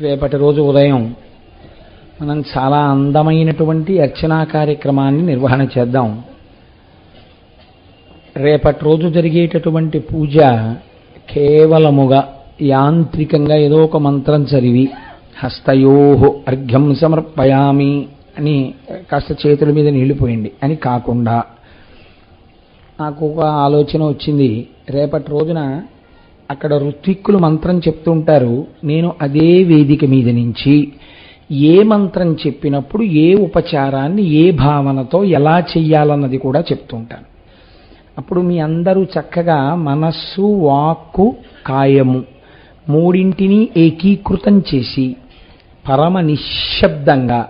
రేపటి రోజు ఉదయం మనం చాలా అందమైనటువంటి అర్చనా కార్యక్రమాన్ని నిర్వహణ చేద్దాం. రేపటి రోజు జరిగేటటువంటి పూజ కేవలముగా యాంత్రికంగా ఏదో ఒక మంత్రం చదివి హస్తయోహో అర్ఘ్యం సమర్పయామి అని కాస్త చేతుల మీద నీళ్లిపోయింది అని కాకుండా నాకు ఒక ఆలోచన వచ్చింది. రేపటి రోజున అక్కడ ఋత్విక్కులు మంత్రం చెప్తుంటారు, నేను అదే వేదిక మీద నుంచి ఏ మంత్రం చెప్పినప్పుడు ఏ ఉపచారాన్ని ఏ భావనతో ఎలా చెయ్యాలన్నది కూడా చెప్తుంటాను. అప్పుడు మీ అందరూ చక్కగా మనస్సు, వాక్కు, కాయము మూడింటిని ఏకీకృతం చేసి పరమ నిశ్శబ్దంగా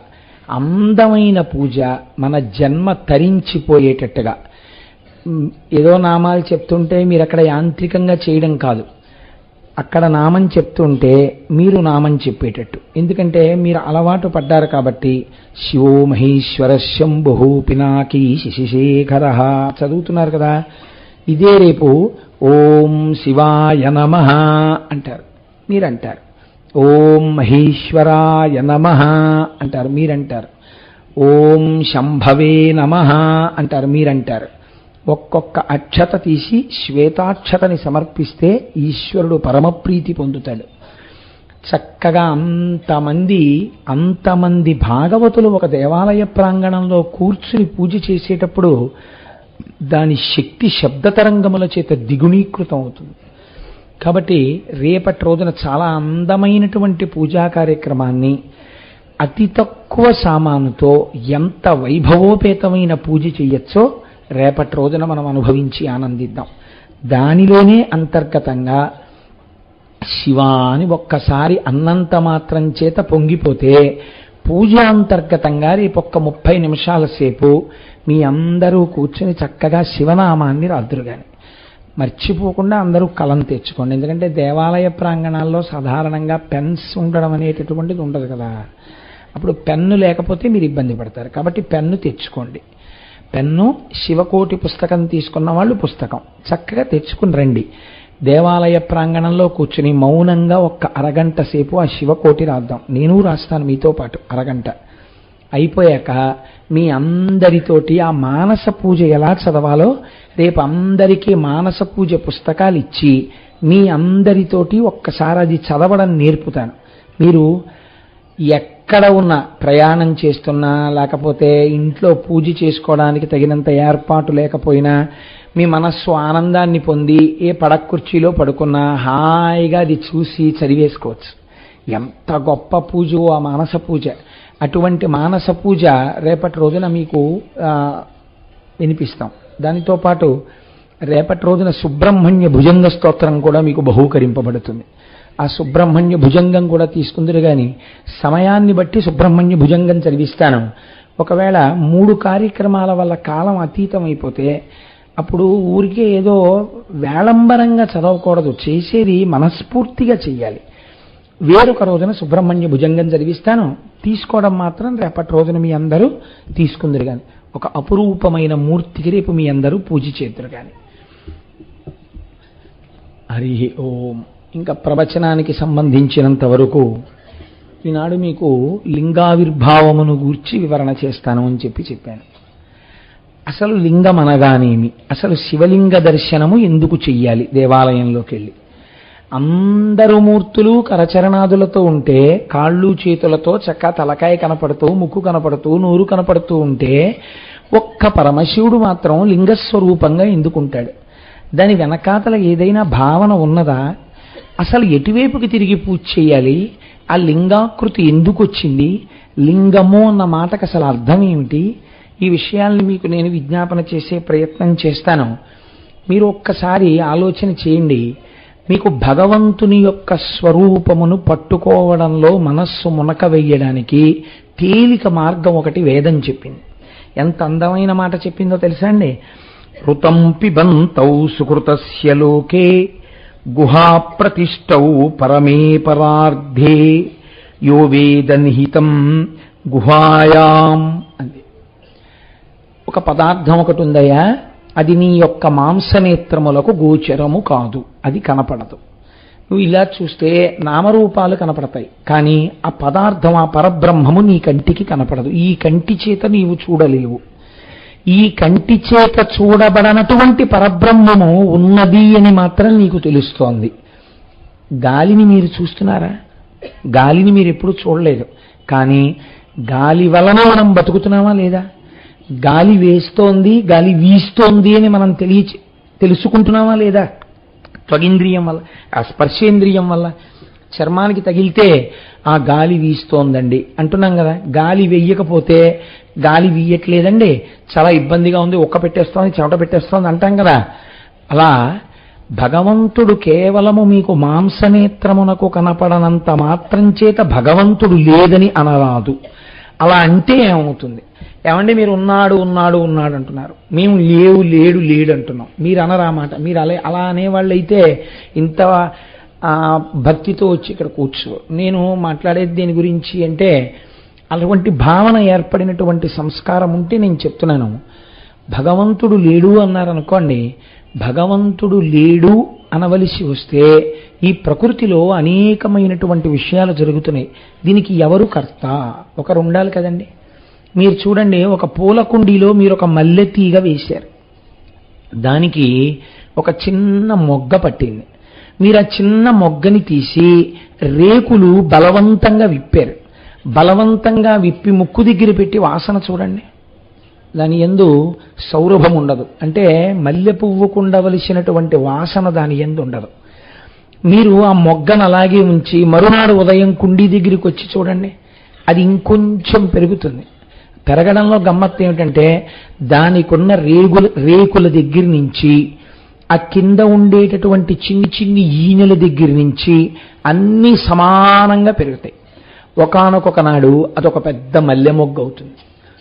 అందమైన పూజ మన జన్మ తరించిపోయేటట్టుగా ఏదో నామాలు చెప్తుంటే మీరు అక్కడ యాంత్రికంగా చేయడం కాదు, అక్కడ నామం చెప్తుంటే మీరు నామం చెప్పేటట్టు. ఎందుకంటే మీరు అలవాటు పడ్డారు కాబట్టి శివో మహేశ్వర శంభు పినాకీ శశిశేఖర చదువుతున్నారు కదా. ఇదే రేపు ఓం శివాయ నమః అంటారు, మీరంటారు. ఓం మహేశ్వరాయ నమః అంటారు, మీరంటారు. ఓం శంభవే నమః అంటారు, మీరంటారు. ఒక్కొక్క అక్షత తీసి శ్వేతాక్షతని సమర్పిస్తే ఈశ్వరుడు పరమప్రీతి పొందుతాడు. చక్కగా అంతమంది భాగవతులు ఒక దేవాలయ ప్రాంగణంలో కూర్చుని పూజ చేసేటప్పుడు దాని శక్తి శబ్దతరంగముల చేత ద్విగుణీకృతం అవుతుంది. కాబట్టి రేపటి రోజున చాలా అందమైనటువంటి పూజా కార్యక్రమాన్ని అతి తక్కువ సామానుతో ఎంత వైభవోపేతమైన పూజ చెయ్యొచ్చో రేపటి రోజున మనం అనుభవించి ఆనందిద్దాం. దానిలోనే అంతర్గతంగా శివాని ఒక్కసారి అన్నంత మాత్రం చేత పొంగిపోతే పూజ అంతర్గతంగా రేపొక్క 30 నిమిషాల సేపు మీ అందరూ కూర్చుని చక్కగా శివనామాన్ని రాద్దురుగాని మర్చిపోకుండా అందరూ కలం తెచ్చుకోండి. ఎందుకంటే దేవాలయ ప్రాంగణాల్లో సాధారణంగా పెన్స్ ఉండడం అనేటటువంటిది ఉండదు కదా. అప్పుడు పెన్ను లేకపోతే మీరు ఇబ్బంది పడతారు. కాబట్టి పెన్ను తెచ్చుకోండి. పెన్ను, శివకోటి పుస్తకం తీసుకున్న వాళ్ళు పుస్తకం చక్కగా తెచ్చుకుని రండి. దేవాలయ ప్రాంగణంలో కూర్చుని మౌనంగా ఒక్క అరగంట సేపు ఆ శివకోటి రాద్దాం. నేను రాస్తాను మీతో పాటు అరగంట. అయిపోయాక మీ అందరితోటి ఆ మానస పూజ ఎలా చదవాలో రేపు అందరికీ మానస పూజ పుస్తకాలు ఇచ్చి మీ అందరితోటి ఒక్కసారి అది చదవడం నేర్పుతాను. మీరు ఎక్కడ ఉన్నా, ప్రయాణం చేస్తున్నా, లేకపోతే ఇంట్లో పూజ చేసుకోవడానికి తగినంత ఏర్పాటు లేకపోయినా మీ మనస్సు ఆనందాన్ని పొంది ఏ పడక కుర్చీలో పడుకున్నా హాయిగా అది చూసి చదివేసుకోవచ్చు. ఎంత గొప్ప పూజ ఆ మానస పూజ. అటువంటి మానస పూజ రేపటి రోజున మీకు వినిపిస్తాం. దానితో పాటు రేపటి రోజున సుబ్రహ్మణ్య భుజంగ స్తోత్రం కూడా మీకు బహూకరింపబడుతుంది. ఆ సుబ్రహ్మణ్య భుజంగం కూడా తీసుకుందరు కానీ సమయాన్ని బట్టి సుబ్రహ్మణ్య భుజంగం చదివిస్తాను. ఒకవేళ 3 కార్యక్రమాల వల్ల కాలం అతీతం అయిపోతే అప్పుడు ఊరికే ఏదో వేళంబరంగా చదవకూడదు, చేసేది మనస్ఫూర్తిగా చెయ్యాలి. వేరొక రోజున సుబ్రహ్మణ్య భుజంగం చదివిస్తాను. తీసుకోవడం మాత్రం రేపటి రోజున మీ అందరూ తీసుకుందరు కానీ ఒక అపురూపమైన మూర్తికి రేపు మీ అందరూ పూజ చేద్దరు కానీ. హరి ఓం. ఇంకా ప్రవచనానికి సంబంధించినంత వరకు ఈనాడు మీకు లింగావిర్భావమును గూర్చి వివరణ చేస్తాను అని చెప్పాను. అసలు లింగం అనగానేమి, అసలు శివలింగ దర్శనము ఎందుకు చెయ్యాలి? దేవాలయంలోకి వెళ్ళి అందరు మూర్తులు కరచరణాదులతో ఉంటే, కాళ్ళు చేతులతో చక్క తలకాయ కనపడుతూ, ముక్కు కనపడుతూ, నోరు కనపడుతూ ఉంటే ఒక్క పరమశివుడు మాత్రం లింగస్వరూపంగా ఎందుకుంటాడు? దాని వెనకాతల ఏదైనా భావన ఉన్నదా? అసలు ఎటువైపుకి తిరిగి పూజ చేయాలి? ఆ లింగాకృతి ఎందుకు వచ్చింది? లింగము అన్న మాటకు అసలు అర్థం ఏమిటి? ఈ విషయాల్ని మీకు నేను విజ్ఞాపన చేసే ప్రయత్నం చేస్తాను. మీరు ఒక్కసారి ఆలోచన చేయండి. మీకు భగవంతుని యొక్క స్వరూపమును పట్టుకోవడంలో మనస్సు మునక వేయడానికి తేలిక మార్గం ఒకటి వేదం చెప్పింది. ఎంత అందమైన మాట చెప్పిందో తెలుసా అండి? ఋతం పిబంతౌ సుకృతస్య లోకే గుహా ప్రతిష్టౌ పరమే పరార్ధే యో వేద నిహితం గుహాయాం అంది. ఒక పదార్థం ఒకటి ఉందయ్యా, అది నీ యొక్క మాంసనేత్రములకు గోచరము కాదు, అది కనపడదు. నువ్వు ఇలా చూస్తే నామరూపాలు కనపడతాయి, కానీ ఆ పదార్థం, ఆ పరబ్రహ్మము నీ కంటికి కనపడదు. ఈ కంటి చేత నీవు చూడలేవు. ఈ కంటి చేత చూడబడనటువంటి పరబ్రహ్మము ఉన్నది అని మాత్రం నీకు తెలుస్తోంది. గాలిని మీరు చూస్తున్నారా? గాలిని మీరు ఎప్పుడు చూడలేదు, కానీ గాలి వలన మనం బతుకుతున్నామా లేదా? గాలి వేస్తోంది, గాలి వీస్తోంది అని మనం తెలుసుకుంటున్నామా లేదా? త్వగింద్రియం వల్ల, ఆ స్పర్శేంద్రియం వల్ల. చర్మానికి తగిలితే ఆ గాలి వీస్తోందండి అంటున్నాం కదా. గాలి వెయ్యకపోతే గాలి వీయట్లేదండి, చాలా ఇబ్బందిగా ఉంది, ఒక్క పెట్టేస్తోంది, చెమట పెట్టేస్తోంది అంటాం కదా. అలా భగవంతుడు కేవలము మీకు మాంసనేత్రమునకు కనపడనంత మాత్రం చేత భగవంతుడు లేదని అనరాదు. అలా అంటే ఏమవుతుంది? ఏమండి మీరు ఉన్నాడు ఉన్నాడు ఉన్నాడు అంటున్నారు, మేము లేవు లేడు లేడు అంటున్నాం. మీరు అనరా మాట? మీరు అలా అనేవాళ్ళు అయితే ఇంత భక్తితో వచ్చి ఇక్కడ కూర్చో. నేను మాట్లాడేది దేని గురించి అంటే, అటువంటి భావన ఏర్పడినటువంటి సంస్కారం ఉంటే నేను చెప్తున్నాను. భగవంతుడు లేడు అన్నారనుకోండి, భగవంతుడు లేడు అనవలసి వస్తే ఈ ప్రకృతిలో అనేకమైనటువంటి విషయాలు జరుగుతున్నాయి. దీనికి ఎవరు కర్త? ఒకరు ఉండాలి కదండి. మీరు చూడండి, ఒక పూల కుండీలో మీరు ఒక మల్లె తీగ వేశారు, దానికి ఒక చిన్న మొగ్గ పట్టింది. మీరు ఆ చిన్న మొగ్గని తీసి రేకులు బలవంతంగా విప్పారు. బలవంతంగా విప్పి ముక్కు దగ్గర పెట్టి వాసన చూడండి, దాని యందు సౌరభం ఉండదు. అంటే మల్లె పువ్వుకు ఉండవలసినటువంటి వాసన దాని యందు ఉండదు. మీరు ఆ మొగ్గను అలాగే ఉంచి మరునాడు ఉదయం కుండీ దగ్గరికి వచ్చి చూడండి, అది ఇంకొంచెం పెరుగుతుంది. పెరగడంలో గమ్మత్తు ఏమిటంటే, దానికున్న రేకుల దగ్గర నుంచి ఆ కింద ఉండేటటువంటి చిన్ని చిన్ని ఈనెల దగ్గర నుంచి అన్నీ సమానంగా పెరుగుతాయి. ఒకానొక నాడు అదొక పెద్ద మల్లె మొగ్గ అవుతుంది.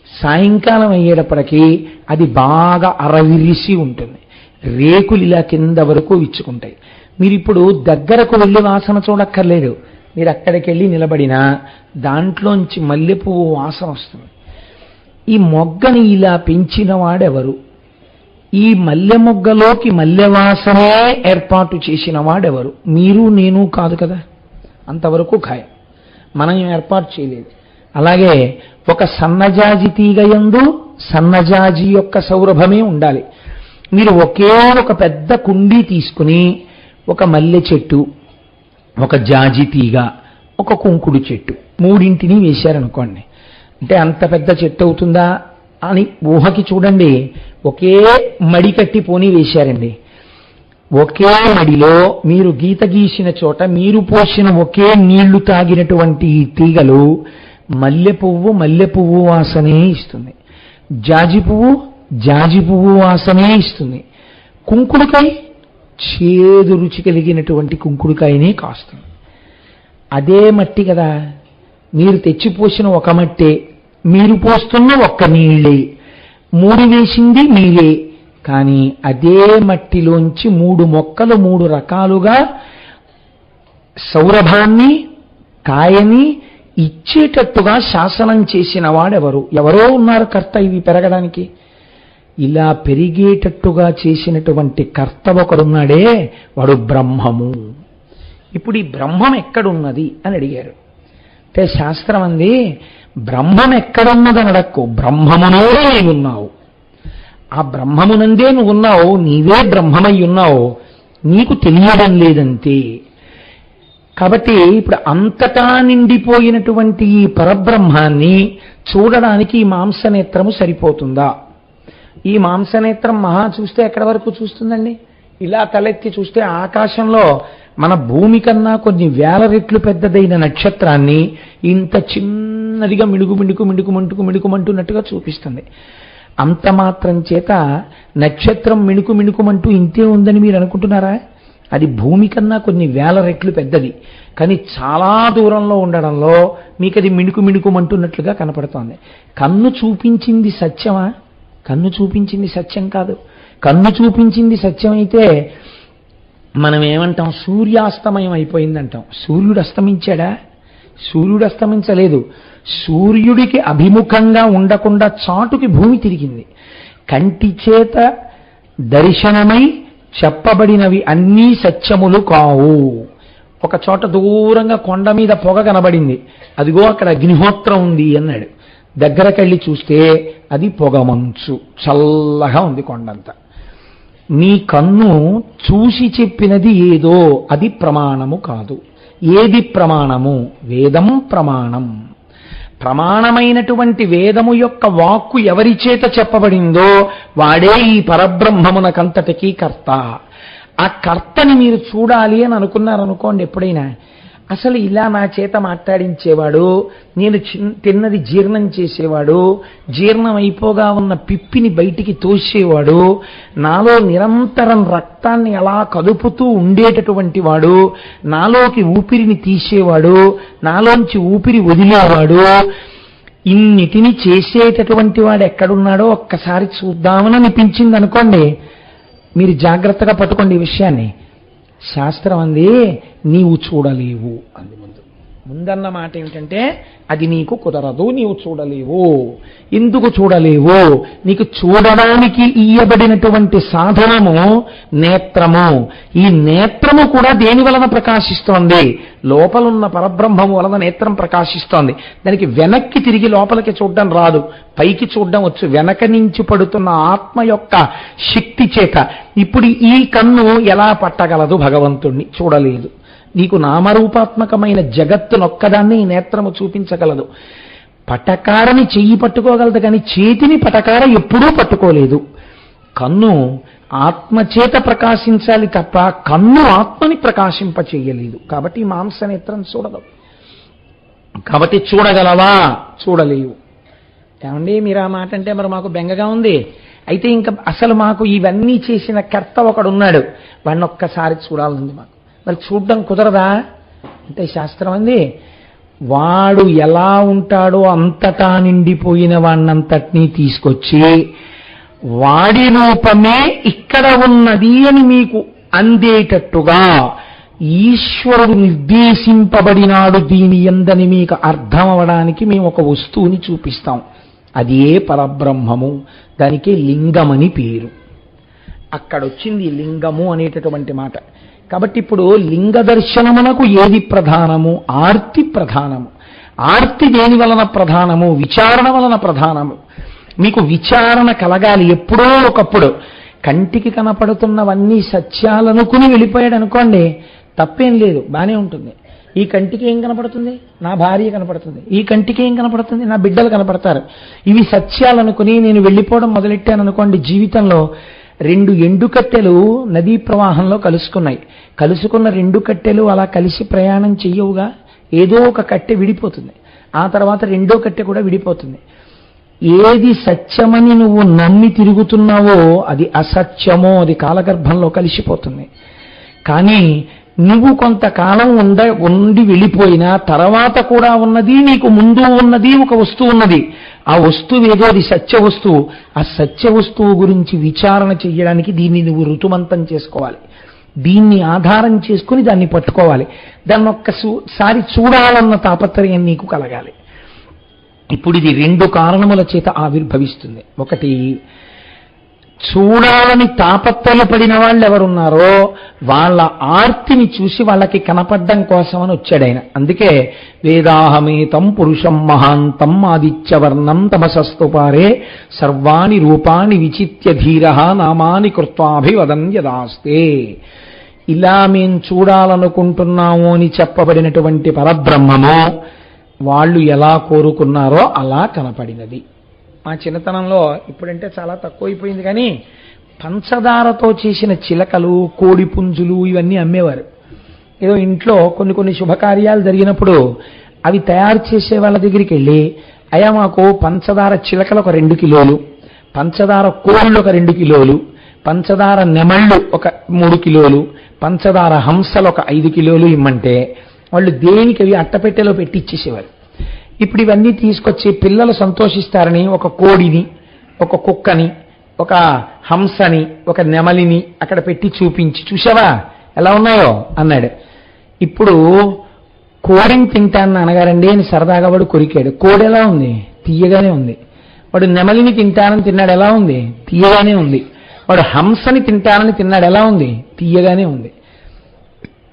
సాయంకాలం అయ్యేటప్పటికీ అది బాగా అరవిరిసి ఉంటుంది. రేకులు ఇలా కింద వరకు విచ్చుకుంటాయి. మీరు ఇప్పుడు దగ్గరకు వెళ్ళి వాసన చూడక్కర్లేదు, మీరు అక్కడికి వెళ్ళి నిలబడినా దాంట్లోంచి మల్లెపువ్వు వాసన వస్తుంది. ఈ మొగ్గని ఇలా పెంచిన వాడెవరు? ఈ మల్లె మొగ్గలోకి మల్లె వాసనే ఏర్పాటు చేసిన వాడెవరు? మీరు నేను కాదు కదా, అంతవరకు ఖాయం. మనం ఏర్పాటు చేయలేదు. అలాగే ఒక సన్నజాజి తీగ యందు సన్నజాజి యొక్క సౌరభమే ఉండాలి. మీరు ఒకే ఒక పెద్ద కుండీ తీసుకుని ఒక మల్లె చెట్టు, ఒక జాజి తీగ, ఒక కుంకుడు చెట్టు, మూడింటిని వేశారనుకోండి, అంటే అంత పెద్ద చెట్టు అవుతుందా అని ఊహకి చూడండి. ఒకే మడి కట్టి పోనీ వేశారండి. ఒకే మడిలో మీరు గీత గీసిన చోట మీరు పోసిన ఒకే నీళ్లు తాగినటువంటి ఈ తీగలు మల్లె పువ్వు వాసనే ఇస్తుంది, జాజి పువ్వు వాసనే ఇస్తుంది, కుంకుడుకాయ చేదు రుచి కలిగినటువంటి కుంకుడుకాయనే కాస్తుంది. అదే మట్టి కదా, మీరు తెచ్చిపోసిన ఒక మట్టే, మీరు పోస్తున్న ఒక్క నీళ్ళే, మూడు వేసింది మీరే, కానీ అదే మట్టిలోంచి మూడు మొక్కలు మూడు రకాలుగా సౌరభాన్ని కాయని ఇచ్చేటట్టుగా శాసనం చేసిన వాడెవరు? ఎవరో ఉన్నారు కర్త ఇవి పెరగడానికి. ఇలా పెరిగేటట్టుగా చేసినటువంటి కర్త ఒకడున్నాడే, వాడు బ్రహ్మము. ఇప్పుడు ఈ బ్రహ్మం ఎక్కడున్నది అని అడిగారు. అంటే శాస్త్రం అంది, బ్రహ్మం ఎక్కడున్నదని అడక్కు, బ్రహ్మమునే ఉన్నావు. ఆ బ్రహ్మమునందే నువ్వు ఉన్నావు, నీవే బ్రహ్మమై ఉన్నావు, నీకు తెలియడం లేదంతే. కాబట్టి ఇప్పుడు అంతటా నిండిపోయినటువంటి ఈ పరబ్రహ్మాన్ని చూడడానికి ఈ మాంసనేత్రము సరిపోతుందా? ఈ మాంసనేత్రం మహా చూస్తే ఎక్కడి వరకు చూస్తుందండి? ఇలా తలెత్తి చూస్తే ఆకాశంలో మన భూమి కన్నా కొన్ని వేల రెట్లు పెద్దదైన నక్షత్రాన్ని ఇంత చిన్నదిగా మిణుకుమంటున్నట్టుగా చూపిస్తుంది. అంత మాత్రం చేత నక్షత్రం మిణుకుమంటూ ఇంతే ఉందని మీరు అనుకుంటున్నారా? అది భూమి కన్నా కొన్ని వేల రెట్లు పెద్దది, కానీ చాలా దూరంలో ఉండడంలో మీకు అది మిణుకుమంటున్నట్లుగా కనపడుతోంది. కన్ను చూపించింది సత్యమా? కన్ను చూపించింది సత్యం కాదు. కన్ను చూపించింది సత్యం అయితే మనం ఏమంటాం? సూర్యాస్తమయం అయిపోయిందంటాం. సూర్యుడు అస్తమించాడా? సూర్యుడు అస్తమించలేదు. సూర్యుడికి అభిముఖంగా ఉండకుండా చాటుకి భూమి తిరిగింది. కంటి చేత దర్శనమై చెప్పబడినవి అన్నీ సత్యములు కావు. ఒక చోట దూరంగా కొండ మీద పొగ కనబడింది. అదిగో అక్కడ అగ్నిహోత్రం ఉంది అన్నాడు. దగ్గరకెళ్ళి చూస్తే అది పొగమంచు, చల్లగా ఉంది కొండంతా. నీ కన్ను చూసి చెప్పినది ఏదో అది ప్రమాణము కాదు. ఏది ప్రమాణము? వేదం ప్రమాణం. ప్రమాణమైనటువంటి వేదము యొక్క వాక్కు ఎవరి చేత చెప్పబడిందో వాడే ఈ పరబ్రహ్మమునకంతటికీ కర్త. ఆ కర్తని మీరు చూడాలి అని అనుకున్నారనుకోండి, ఎప్పుడైనా అసలు ఇలా నా చేత మాట్లాడించేవాడు, నేను తిన్నది జీర్ణం చేసేవాడు, జీర్ణం అయిపోగా ఉన్న పిప్పిని బయటికి తోసేవాడు, నాలో నిరంతరం రక్తాన్ని అలా కదుపుతూ ఉండేటటువంటి వాడు, నాలోకి ఊపిరిని తీసేవాడు, నాలోంచి ఊపిరి వదిలేవాడు, ఇన్నిటిని చేసేటటువంటి వాడు ఎక్కడున్నాడో ఒక్కసారి చూద్దామని అనిపించింది అనుకోండి. మీరు జాగ్రత్తగా పట్టుకోండి ఈ విషయాన్ని. శాస్త్రం అంది నీవు చూడలేవు అంది. ముందన్న మాట ఏమిటంటే అది నీకు కుదరదు, నీవు చూడలేవు. ఎందుకు చూడలేవు? నీకు చూడడానికి ఇయ్యబడినటువంటి సాధనము నేత్రము. ఈ నేత్రము కూడా దేని వలన ప్రకాశిస్తోంది? లోపలున్న పరబ్రహ్మము వలన నేత్రం ప్రకాశిస్తోంది. దానికి వెనక్కి తిరిగి లోపలికి చూడడం రాదు, పైకి చూడడం వచ్చు. వెనక నుంచి పడుతున్న ఆత్మ యొక్క శక్తి చేత. ఇప్పుడు ఈ కన్ను ఎలా పట్టగలదు భగవంతుణ్ణి? చూడలేదు. నీకు నామరూపాత్మకమైన జగత్తునొక్కదాన్ని ఈ నేత్రము చూపించగలదు. పటకారని చెయ్యి పట్టుకోగలదు, కానీ చేతిని పటకార ఎప్పుడూ పట్టుకోలేదు. కన్ను ఆత్మచేత ప్రకాశించాలి తప్ప కన్ను ఆత్మని ప్రకాశింపచేయలేదు. కాబట్టి మాంసనేత్రం చూడదు. కాబట్టి చూడగలవా? చూడలేవు. ఏమండి మీరు ఆ మాట అంటే మరి మాకు బెంగగా ఉంది. అయితే ఇంకా అసలు మాకు ఇవన్నీ చేసిన కర్త ఒకడున్నాడు, వాడిని ఒక్కసారి చూడాలంది మాకు. మరి చూడడం కుదరదా అంటే శాస్త్రం అంది వాడు ఎలా ఉంటాడో అంతటా నిండిపోయిన వాణ్ణంతటినీ తీసుకొచ్చి వాడి రూపమే ఇక్కడ ఉన్నది అని మీకు అందేటట్టుగా ఈశ్వరుడు నిర్దేశింపబడినాడు దీని యందని మీకు అర్థం అవడానికి మేము ఒక వస్తువుని చూపిస్తాం. అదే పరబ్రహ్మము. దానికి లింగమని పేరు. అక్కడొచ్చింది లింగము అనేటటువంటి మాట. కాబట్టి ఇప్పుడు లింగ దర్శనమునకు ఏది ప్రధానము? ఆర్తి ప్రధానము. ఆర్తి దేని వలన ప్రధానము? విచారణ వలన ప్రధానము. మీకు విచారణ కలగాలి ఎప్పుడో ఒకప్పుడు. కంటికి కనపడుతున్నవన్నీ సత్యాలనుకుని వెళ్ళిపోయాడు అనుకోండి, తప్పేం లేదు, బానే ఉంటుంది. ఈ కంటికి ఏం కనపడుతుంది? నా భార్య కనపడుతుంది. ఈ కంటికి ఏం కనపడుతుంది? నా బిడ్డలు కనపడతారు. ఇవి సత్యాలనుకుని నేను వెళ్ళిపోవడం మొదలెట్టాను అనుకోండి, జీవితంలో రెండు ఎండుకట్టెలు నదీ ప్రవాహంలో కలుసుకున్నాయి. కలుసుకున్న రెండు కట్టెలు అలా కలిసి ప్రయాణం చెయ్యవుగా. ఏదో ఒక కట్టె విడిపోతుంది, ఆ తర్వాత రెండో కట్టె కూడా విడిపోతుంది. ఏది సత్యమని నువ్వు నమ్మి తిరుగుతున్నావో అది అసత్యమో అది కాలగర్భంలో కలిసిపోతుంది. కానీ నువ్వు కొంతకాలం ఉండి వెళ్ళిపోయినా తర్వాత కూడా ఉన్నది, నీకు ముందు ఉన్నది ఒక వస్తువు ఉన్నది. ఆ వస్తువు ఏదో అది సత్య వస్తువు. ఆ సత్య వస్తువు గురించి విచారణ చెయ్యడానికి దీన్ని నువ్వు ఋతుమంతం చేసుకోవాలి. దీన్ని ఆధారం చేసుకుని దాన్ని పట్టుకోవాలి. దాన్ని ఒక్కసారి చూడాలన్న తాపత్రయం నీకు కలగాలి. ఇప్పుడు ఇది రెండు కారణముల చేత ఆవిర్భవిస్తుంది. ఒకటి, చూడాలని తాపత్రయపడిన వాళ్ళు ఎవరున్నారో వాళ్ళ ఆర్తిని చూసి వాళ్ళకి కనపడ్డం కోసమని వచ్చాడు ఆయన. అందుకే వేదాహమేతం పురుషం మహాంతం ఆదిత్యవర్ణం తమసస్తుపారే సర్వాణి రూపాణి విచిత్య ధీర నామాని కృత్వాభివదన్ యదాస్తే. ఇలా మేం చూడాలనుకుంటున్నాము అని చెప్పబడినటువంటి పరబ్రహ్మము వాళ్ళు ఎలా కోరుకున్నారో అలా కనపడినది. మా చిన్నతనంలో, ఇప్పుడంటే చాలా తక్కువైపోయింది, కానీ పంచదారతో చేసిన చిలకలు, కోడి పుంజులు ఇవన్నీ అమ్మేవారు. ఏదో ఇంట్లో కొన్ని శుభకార్యాలు జరిగినప్పుడు అవి తయారు చేసే వాళ్ళ దగ్గరికి వెళ్ళి, అయ్యా మాకు పంచదార చిలకలు ఒక 2 కిలోలు, పంచదార కోళ్ళు ఒక 2 కిలోలు, పంచదార నెమళ్ళు ఒక 3 కిలోలు, పంచదార హంసలు ఒక 5 కిలోలు ఇమ్మంటే వాళ్ళు దేనికి అవి అట్టపెట్టెలో పెట్టి ఇచ్చేసేవారు. ఇప్పుడు ఇవన్నీ తీసుకొచ్చి పిల్లలు సంతోషిస్తారని ఒక కోడిని, ఒక కుక్కని, ఒక హంసని, ఒక నెమలిని అక్కడ పెట్టి చూపించి, చూసావా ఎలా ఉన్నాయో అన్నాడు. ఇప్పుడు కోడిని తింటాను అనగారండి అని సరదాగా వాడు కొరికాడు. కోడి ఎలా ఉంది? తీయగానే ఉంది. వాడు నెమలిని తింటానని తిన్నాడు, ఎలా ఉంది? తీయగానే ఉంది. వాడు హంసని తింటానని తిన్నాడు, ఎలా ఉంది? తీయగానే ఉంది.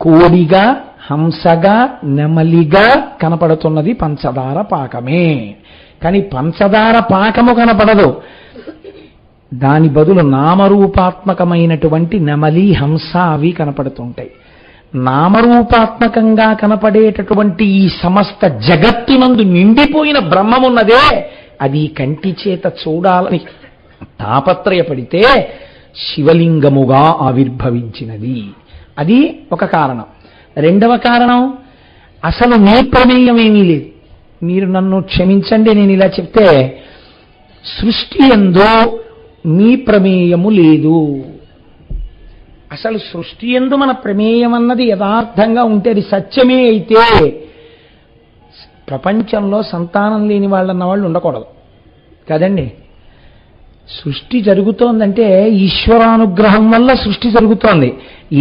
కోడిగా హంసగా నెమలిగా కనపడుతున్నది పంచదార పాకమే. కానీ పంచదార పాకము కనపడదు, దాని బదులు నామరూపాత్మకమైనటువంటి నెమలి హంస అవి కనపడుతుంటాయి. నామరూపాత్మకంగా కనపడేటటువంటి ఈ సమస్త జగత్తునందు నిండిపోయిన బ్రహ్మమున్నదే, అది కంటి చేత చూడాలని తాపత్రయపడితే శివలింగముగా ఆవిర్భవించినది. అది ఒక కారణం. రెండవ కారణం, అసలు నీ ప్రమేయం ఏమీ లేదు. మీరు నన్ను క్షమించండి నేను ఇలా చెప్తే, సృష్టి యందు మీ ప్రమేయము లేదు. అసలు సృష్టి యందు మన ప్రమేయం అన్నది యథార్థంగా ఉంటే, అది సత్యమే అయితే ప్రపంచంలో సంతానం లేని వాళ్ళన్న వాళ్ళు ఉండకూడదు కదండి. సృష్టి జరుగుతోందంటే ఈశ్వరానుగ్రహం వల్ల సృష్టి జరుగుతోంది.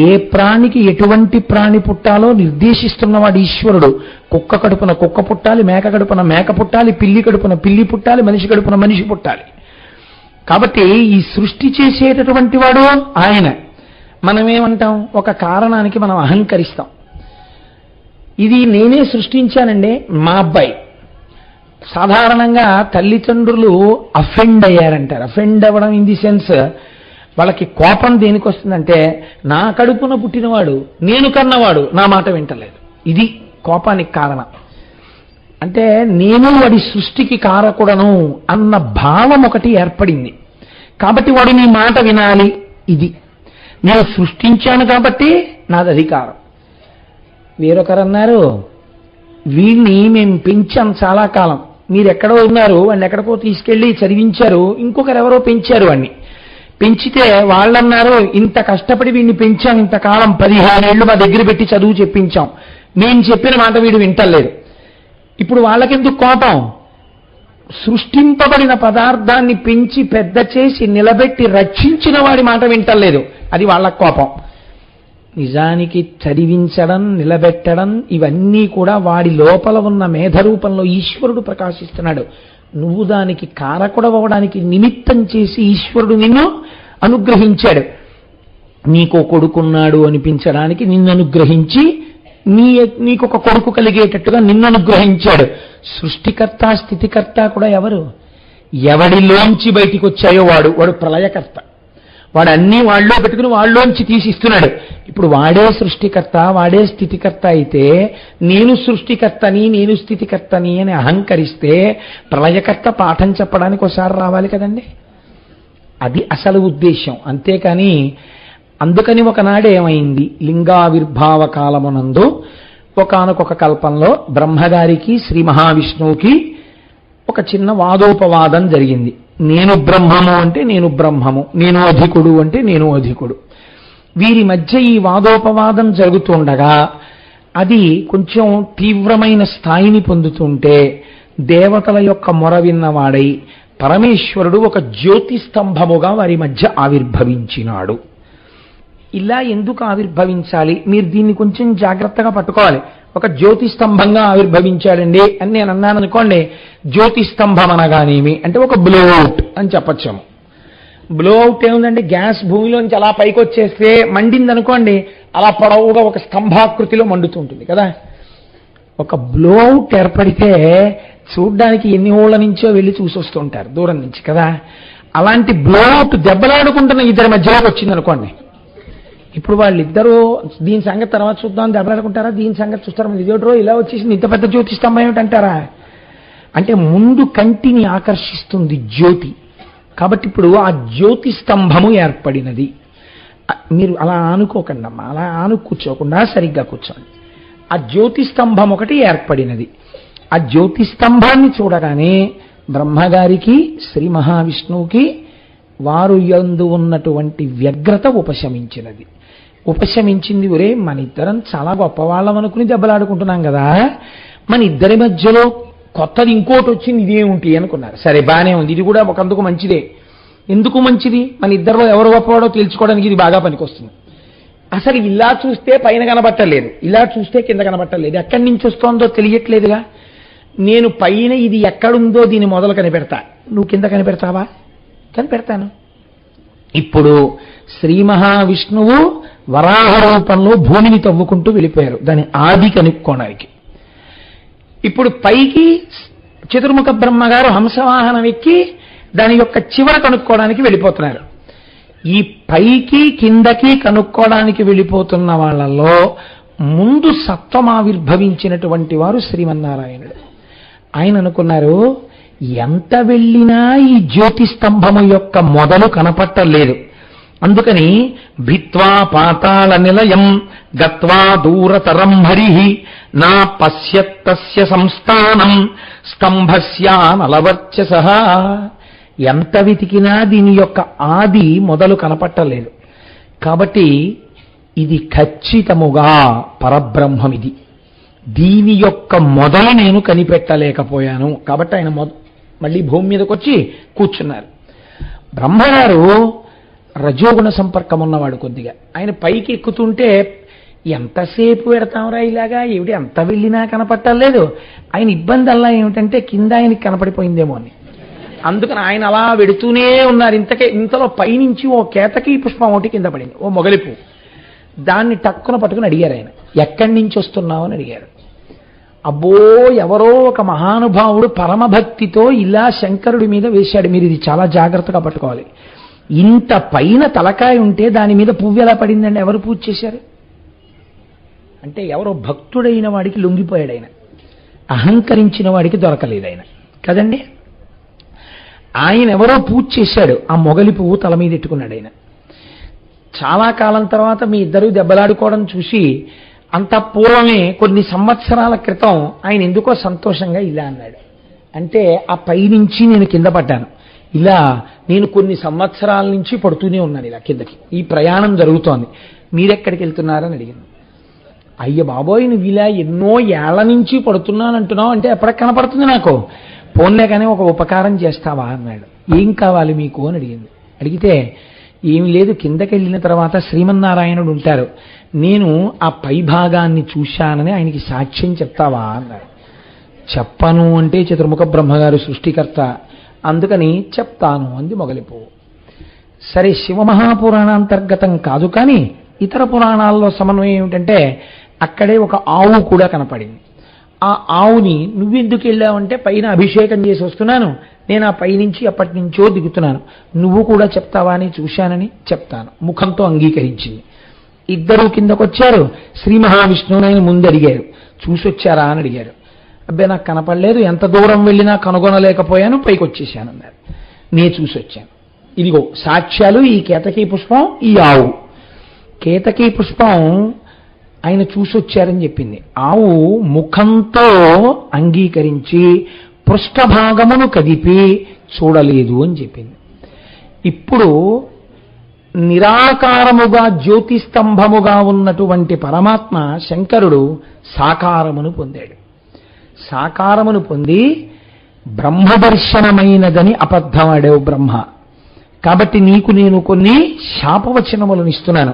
ఏ ప్రాణికి ఎటువంటి ప్రాణి పుట్టాలో నిర్దేశిస్తున్నవాడు ఈశ్వరుడు. కుక్క కడుపున కుక్క పుట్టాలి, మేక కడుపున మేక పుట్టాలి, పిల్లి కడుపున పిల్లి పుట్టాలి, మనిషి కడుపున మనిషి పుట్టాలి. కాబట్టి ఈ సృష్టి చేసేటటువంటి వాడు ఆయన. మనమేమంటాం, ఒక కారణానికి మనం అహంకరిస్తాం. ఇది నేనే సృష్టించానండి మా అబ్బాయి. సాధారణంగా తల్లిదండ్రులు అఫెండ్ అయ్యారంటారు. అఫెండ్ అవ్వడం ఇన్ ది సెన్స్, వాళ్ళకి కోపం దేనికి వస్తుందంటే, నా కడుపున పుట్టినవాడు, నేను కన్నవాడు నా మాట వింటలేదు. ఇది కోపానికి కారణం. అంటే నేను వాడి సృష్టికి కారకుడను అన్న భావం ఒకటి ఏర్పడింది. కాబట్టి వాడు నీ మాట వినాలి. ఇది నేను సృష్టించాను కాబట్టి నాది అధికారం. వేరొకరన్నారు, వీడిని మేము పెంచాం చాలా కాలం, మీరెక్కడో ఉన్నారు, వాడిని ఎక్కడికో తీసుకెళ్లి చదివించారు, ఇంకొకరు ఎవరో పెంచారు వాడిని. పెంచితే వాళ్ళన్నారు, ఇంత కష్టపడి వీడిని పెంచాం, ఇంతకాలం 15 ఏళ్ళు మా దగ్గర పెట్టి చదువు చెప్పించాం, నేను చెప్పిన మాట వీడు వింటలేదు. ఇప్పుడు వాళ్ళకెందుకు కోపం? సృష్టింపబడిన పదార్థాన్ని పెంచి పెద్ద చేసి నిలబెట్టి రక్షించిన వాడి మాట వింటలేదు, అది వాళ్ళ కోపం. నిజానికి చదివించడం, నిలబెట్టడం ఇవన్నీ కూడా వాడి లోపల ఉన్న మేధరూపంలో ఈశ్వరుడు ప్రకాశిస్తున్నాడు. నువ్వు దానికి కారకుడవడానికి నిమిత్తం చేసి ఈశ్వరుడు నిన్ను అనుగ్రహించాడు. నీకో కొడుకున్నాడు అనిపించడానికి నిన్ను అనుగ్రహించి నీకొక కొడుకు కలిగేటట్టుగా నిన్ను అనుగ్రహించాడు. సృష్టికర్త స్థితికర్త కూడా ఎవరు? ఎవడిలోంచి బయటికి వచ్చాయో వాడు ప్రళయకర్త. వాడు అన్నీ వాళ్ళలో పెట్టుకుని వాళ్ళలోంచి తీసిస్తున్నాడు. ఇప్పుడు వాడే సృష్టికర్త, వాడే స్థితికర్త అయితే నేను సృష్టికర్తని, నేను స్థితికర్తని అని అహంకరిస్తే ప్రళయకర్త పాఠం చెప్పడానికి ఒకసారి రావాలి కదండి. అది అసలు ఉద్దేశం. అంతేకాని అందుకని ఒకనాడు ఏమైంది, లింగావిర్భావ కాలమునందు ఒకానొక కల్పంలో బ్రహ్మగారికి శ్రీ మహావిష్ణువుకి ఒక చిన్న వాదోపవాదం జరిగింది. నేను బ్రహ్మము అంటే నేను బ్రహ్మము, నేను అధికుడు అంటే నేను అధికుడు. వీరి మధ్య ఈ వాదోపవాదం జరుగుతుండగా అది కొంచెం తీవ్రమైన స్థాయిని పొందుతుంటే దేవతల యొక్క మొర విన్నవాడై పరమేశ్వరుడు ఒక జ్యోతిస్తంభముగా వారి మధ్య ఆవిర్భవించినాడు. ఇలా ఎందుకు ఆవిర్భవించాలి? మీరు దీన్ని కొంచెం జాగ్రత్తగా పట్టుకోవాలి. ఒక జ్యోతిస్తంభంగా ఆవిర్భవించాడండి అని నేను అన్నాను అనుకోండి, జ్యోతిస్తంభం అనగానేమి అంటే ఒక బ్లోఅవుట్ అని చెప్పచ్చాము. బ్లోఅవుట్ ఏముందండి, గ్యాస్ భూమిలోంచి అలా పైకి వచ్చేస్తే మండింది అనుకోండి, అలా పొడవుగా ఒక స్తంభాకృతిలో మండుతుంటుంది కదా. ఒక బ్లోఅవుట్ ఏర్పడితే చూడ్డానికి ఎన్ని ఊళ్ళ నుంచో వెళ్ళి చూసొస్తుంటారు దూరం నుంచి కదా. అలాంటి బ్లోఅవుట్ దెబ్బలాడుకుంటున్న ఇద్దరి మధ్యలోకి వచ్చింది అనుకోండి. ఇప్పుడు వాళ్ళిద్దరూ దీని సంగతి తర్వాత చూద్దాం దెబ్బలాడుకుంటారా, దీని సంగతి చూస్తారా, ఇదేటో ఇలా వచ్చేసింది, ఇంత పెద్ద జ్యోతి స్తంభం ఏమిటంటారా? అంటే ముందు కంటిని ఆకర్షిస్తుంది జ్యోతి. కాబట్టి ఇప్పుడు ఆ జ్యోతి స్తంభము ఏర్పడినది. మీరు అలా ఆనుకోకండి అమ్మా, అలా కూర్చోకుండా సరిగ్గా కూర్చోండి. ఆ జ్యోతి స్తంభం ఒకటి ఏర్పడినది. ఆ జ్యోతి స్తంభాన్ని చూడగానే బ్రహ్మగారికి శ్రీ మహావిష్ణువుకి వారు యందు ఉన్నటువంటి వ్యగ్రత ఉపశమించినది. ఉపశమించింది. ఒరే మన ఇద్దరం చాలా గొప్పవాళ్ళం అనుకుని దెబ్బలాడుకుంటున్నాం కదా, మన ఇద్దరి మధ్యలో కొత్తది ఇంకోటి వచ్చింది, ఇదేమిటి అనుకున్నారు. సరే బానే ఉంది, ఇది కూడా ఒకందుకు మంచిదే. ఎందుకు మంచిది? మన ఇద్దరిలో ఎవరు గొప్పవాడో తెలుసుకోవడానికి ఇది బాగా పనికొస్తుంది. అసలు ఇలా చూస్తే పైన కనబట్టలేదు, ఇలా చూస్తే కింద కనబట్టలేదు, ఎక్కడి నుంచి వస్తోందో తెలియట్లేదుగా. నేను పైన ఇది ఎక్కడుందో దీన్ని మొదలు కనిపెడతా, నువ్వు కింద కనిపెడతావా? కనిపెడతాను. ఇప్పుడు శ్రీ మహావిష్ణువు వరాహ రూపంలో భూమిని తవ్వుకుంటూ వెళ్ళిపోయారు దాని ఆది కనుక్కోవడానికి. ఇప్పుడు పైకి చతుర్ముఖ బ్రహ్మగారు హంసవాహనం ఎక్కి దాని యొక్క చివర కనుక్కోవడానికి వెళ్ళిపోతున్నారు. ఈ పైకి కిందకి కనుక్కోవడానికి వెళ్ళిపోతున్న వాళ్ళలో ముందు సత్వమావిర్భవించినటువంటి వారు శ్రీమన్నారాయణుడు. ఆయన అనుకున్నారు, ఎంత వెళ్ళినా ఈ జ్యోతిస్తంభము యొక్క మొదలు కనపట్టలేదు. అందుకని భిత్వా పాతాళ నిలయం గత్వా దూరతరం హరిః నా పశ్యత్తస్య సంస్థానం స్తంభస్యానలవర్చసః. ఎంత వెతికినా దీని యొక్క ఆది మొదలు కనపట్టలేదు. కాబట్టి ఇది ఖచ్చితముగా పరబ్రహ్మం, ఇది దీని యొక్క మొదలు నేను కనిపెట్టలేకపోయాను. కాబట్టి ఆయన మళ్ళీ భూమి మీదకి వచ్చి కూర్చున్నారు. బ్రహ్మగారు రజోగుణ సంపర్కం ఉన్నవాడు కొద్దిగా. ఆయన పైకి ఎక్కుతుంటే ఎంతసేపు పెడతాంరా ఇలాగా, ఏమిటి అంత వెళ్ళినా కనపట్టలేదు. ఆయన ఇబ్బంది అలా ఏమిటంటే కింద ఆయనకి కనపడిపోయిందేమో అని. అందుకని ఆయన అలా వెడుతూనే ఉన్నారు. ఇంతలో పైనుంచి ఓ కేతకి పుష్పం ఒకటి కింద పడింది, ఓ మొగలిపు. దాన్ని టక్కున పట్టుకుని అడిగారు ఆయన, ఎక్కడి నుంచి వస్తున్నావు అని అడిగారు. అబ్బో, ఎవరో ఒక మహానుభావుడు పరమభక్తితో ఇలా శంకరుడి మీద వేశాడు, మీరు ఇది చాలా జాగ్రత్తగా పట్టుకోవాలి. ఇంత పైన తలకాయ ఉంటే దాని మీద పువ్వు ఎలా పడిందండి, ఎవరు పూజ చేశారు అంటే ఎవరో భక్తుడైన వాడికి లొంగిపోయాడు ఆయన, అహంకరించిన వాడికి దొరకలేదు ఆయన కదండి. ఆయన ఎవరో పూజ చేశాడు, ఆ మొగలి పువ్వు తల మీద ఎట్టుకున్నాడు ఆయన. చాలా కాలం తర్వాత మీ ఇద్దరు దెబ్బలాడుకోవడం చూసి అంత పూర్వమే కొన్ని సంవత్సరాల క్రితం ఆయన ఎందుకో సంతోషంగా ఇలా అన్నాడు. అంటే ఆ పైనుంచి నేను కింద పడ్డాను, ఇలా నేను కొన్ని సంవత్సరాల నుంచి పడుతూనే ఉన్నాను ఇలా కిందకి, ఈ ప్రయాణం జరుగుతోంది, మీరెక్కడికి వెళ్తున్నారని అడిగాను. అయ్య బాబోయ్, నువ్వు ఇలా ఎన్నో ఏళ్ల నుంచి పడుతున్నానంటున్నావు అంటే ఎప్పటికి కనపడుతుంది నాకు, పోన్లే కానీ ఒక ఉపకారం చేస్తావా అన్నాడు. ఏం కావాలి మీకు అని అడిగింది. అడిగితే ఏమి లేదు, కిందకి వెళ్ళిన తర్వాత శ్రీమన్నారాయణుడు ఉంటారు, నేను ఆ పై భాగాన్ని చూశానని ఆయనకి సాక్ష్యం చెప్తావా అన్నాడు. చెప్పను అంటే చతుర్ముఖ బ్రహ్మగారు సృష్టికర్త, అందుకని చెప్తాను అంది మొగలిపువ్వు. సరే, శివమహాపురాణాంతర్గతం కాదు కానీ ఇతర పురాణాల్లో సమన్వయం ఏమిటంటే అక్కడే ఒక ఆవు కూడా కనపడింది. ఆ ఆవుని నువ్వెందుకు వెళ్ళావంటే పైన అభిషేకం చేసి వస్తున్నాను, నేను ఆ పైనుంచి అప్పటి నుంచో దిగుతున్నాను, నువ్వు కూడా చెప్తావా అని చూశానని చెప్తాను ముఖంతో అంగీకరించింది. ఇద్దరూ కిందకొచ్చారు. శ్రీ మహావిష్ణువుని ఆయన ముందు అడిగారు, చూసొచ్చారా అని అడిగారు. అబ్బాయి నాకు కనపడలేదు, ఎంత దూరం వెళ్ళినా కనుగొనలేకపోయాను, పైకి వచ్చేసాను అన్నారు. నేను చూసొచ్చాను, ఇదిగో సాక్ష్యాలు, ఈ కేతకీ పుష్పం, ఈ ఆవు. కేతకీ పుష్పం ఆయన చూసొచ్చారని చెప్పింది. ఆవు ముఖంతో అంగీకరించి పృష్ఠభాగమును కదిపి చూడలేదు అని చెప్పింది. ఇప్పుడు నిరాకారముగా జ్యోతిస్తంభముగా ఉన్నటువంటి పరమాత్మ శంకరుడు సాకారమును పొందాడు. సాకారమును పొంది బ్రహ్మదర్శనమైనదని అబద్ధమాడావు బ్రహ్మ, కాబట్టి నీకు నేను కొన్ని శాపవచనములను ఇస్తున్నాను.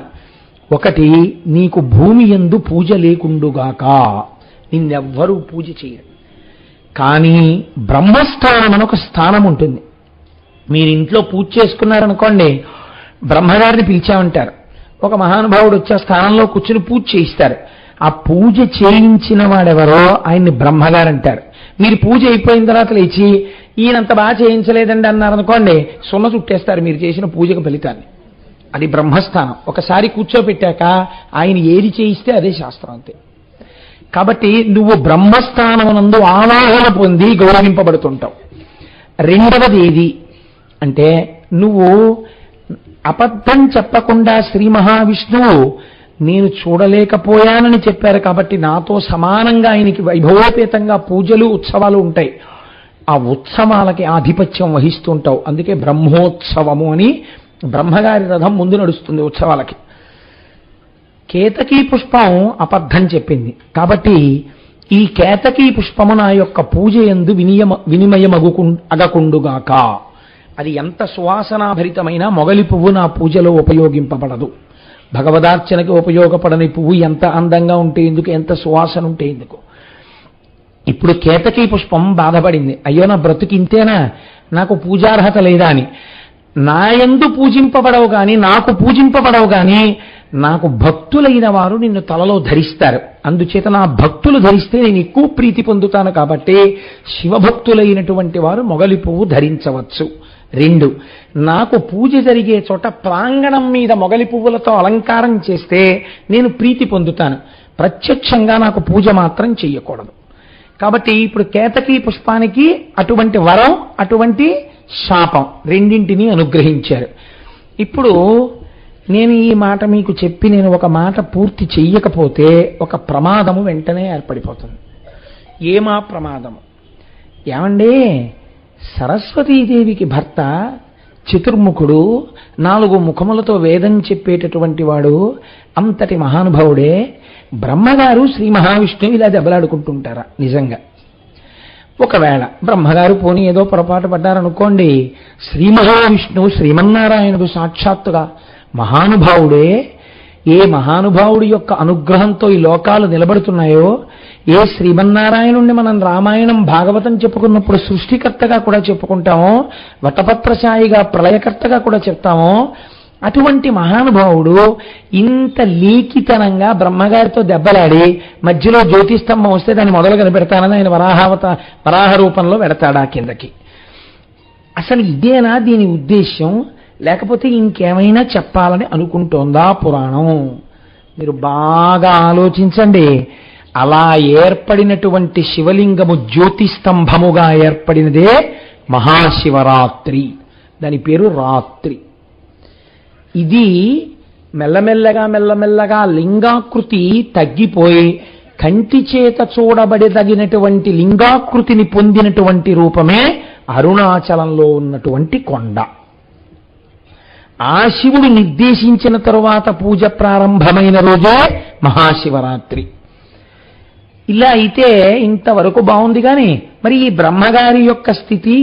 ఒకటి, నీకు భూమి యందు పూజ లేకుండుగాక, నిన్నెవ్వరూ పూజ చేయరు. కానీ బ్రహ్మస్థానం అని ఒక స్థానం ఉంటుంది. మీరు ఇంట్లో పూజ చేసుకున్నారనుకోండి, బ్రహ్మగారిని పిలిచామంటారు, ఒక మహానుభావుడు వచ్చే స్థానంలో కూర్చుని పూజ చేయిస్తారు. ఆ పూజ చేయించిన వాడెవరో ఆయన్ని బ్రహ్మగారు అంటారు. మీరు పూజ అయిపోయిన తర్వాత లేచి ఈయనంత బాగా చేయించలేదండి అన్నారనుకోండి, సున్న చుట్టేస్తారు మీరు చేసిన పూజకు ఫలితాన్ని. అది బ్రహ్మస్థానం. ఒకసారి కూర్చోపెట్టాక ఆయన ఏది చేయిస్తే అదే శాస్త్రం అంతే. కాబట్టి నువ్వు బ్రహ్మస్థానమునందు ఆవాహన పొంది గౌరవింపబడుతుంటావు. రెండవది ఏది అంటే, నువ్వు అబద్ధం చెప్పకుండా శ్రీ మహావిష్ణువు నేను చూడలేకపోయానని చెప్పారు కాబట్టి నాతో సమానంగా ఆయనకి వైభవోపేతంగా పూజలు ఉత్సవాలు ఉంటాయి. ఆ ఉత్సవాలకి ఆధిపత్యం వహిస్తుంటావు. అందుకే బ్రహ్మోత్సవము అని బ్రహ్మగారి రథం ముందు నడుస్తుంది ఉత్సవాలకి. కేతకీ పుష్పం అబద్ధం చెప్పింది కాబట్టి ఈ కేతకీ పుష్పము నా యొక్క పూజ యందు అగకుండుగాక. అది ఎంత సువాసనాభరితమైన మొగలి పువ్వు నా పూజలో ఉపయోగింపబడదు. భగవదార్చనకి ఉపయోగపడని పువ్వు ఎంత అందంగా ఉంటే ఎందుకు, ఎంత సువాసన ఉంటే ఎందుకు. ఇప్పుడు కేతకీ పుష్పం బాధపడింది, అయ్యో నా బ్రతుకు ఇంతేనా, నాకు పూజార్హత లేదా అని. నాయందు పూజింపబడవు గాని, నాకు పూజింపబడవు గాని నాకు భక్తులైన వారు నిన్ను తలలో ధరిస్తారు. అందుచేత నా భక్తులు ధరిస్తే నేను ఎక్కువ ప్రీతి పొందుతాను. కాబట్టి శివభక్తులైనటువంటి వారు మొగలి పువ్వు ధరించవచ్చు. 2, నాకు పూజ జరిగే చోట ప్రాంగణం మీద మొగలి పువ్వులతో అలంకారం చేస్తే నేను ప్రీతి పొందుతాను. ప్రత్యక్షంగా నాకు పూజ మాత్రం చెయ్యకూడదు. కాబట్టి ఇప్పుడు కేతకీ పుష్పానికి అటువంటి వరం, అటువంటి శాపం రెండింటినీ అనుగ్రహించారు. ఇప్పుడు నేను ఈ మాట మీకు చెప్పి నేను ఒక మాట పూర్తి చెయ్యకపోతే ఒక ప్రమాదము వెంటనే ఏర్పడిపోతుంది. ఏమా ప్రమాదము? ఏమండి, సరస్వతీదేవికి భర్త చతుర్ముఖుడు, 4 ముఖములతో వేదం చెప్పేటటువంటి వాడు, అంతటి మహానుభావుడే. బ్రహ్మగారు శ్రీ మహావిష్ణువు ఇలా దెబ్బలాడుకుంటుంటారా? నిజంగా ఒకవేళ బ్రహ్మగారు పోనీ ఏదో పొరపాటు పడ్డారనుకోండి, శ్రీ మహావిష్ణువు శ్రీమన్నారాయణుడు సాక్షాత్తుగా మహానుభావుడే. ఏ మహానుభావుడి యొక్క అనుగ్రహంతో ఈ లోకాలు నిలబడుతున్నాయో, ఏ శ్రీమన్నారాయణుణ్ణి మనం రామాయణం భాగవతం చెప్పుకున్నప్పుడు సృష్టికర్తగా కూడా చెప్పుకుంటామో, వటపత్రశాయిగా ప్రళయకర్తగా కూడా చెప్తామో, అటువంటి మహానుభావుడు ఇంత లీకితనంగా బ్రహ్మగారితో దెబ్బలాడి మధ్యలో జ్యోతిస్తంభం వస్తే దాన్ని మొదలు కనిపెడతానని ఆయన వరాహ రూపంలో పెడతాడా కిందకి? అసలు ఇదేనా దీని ఉద్దేశ్యం? లేకపోతే ఇంకేమైనా చెప్పాలని అనుకుంటోందా పురాణం? మీరు బాగా ఆలోచించండి. అలా ఏర్పడినటువంటి శివలింగము జ్యోతిస్తంభముగా ఏర్పడినదే మహాశివరాత్రి. దాని పేరు రాత్రి. ఇది మెల్లమెల్లగా లింగాకృతి తగ్గిపోయి కంటి చేత చూడబడదగినటువంటి లింగాకృతిని పొందినటువంటి రూపమే అరుణాచలంలో ఉన్నటువంటి కొండ. ఆ శివుడు నిర్దేశించిన తరువాత పూజ ప్రారంభమైన రోజే మహాశివరాత్రి. ఇలా అయితే ఇంతవరకు బాగుంది. కానీ మరి ఈ బ్రహ్మగారి యొక్క స్థితి,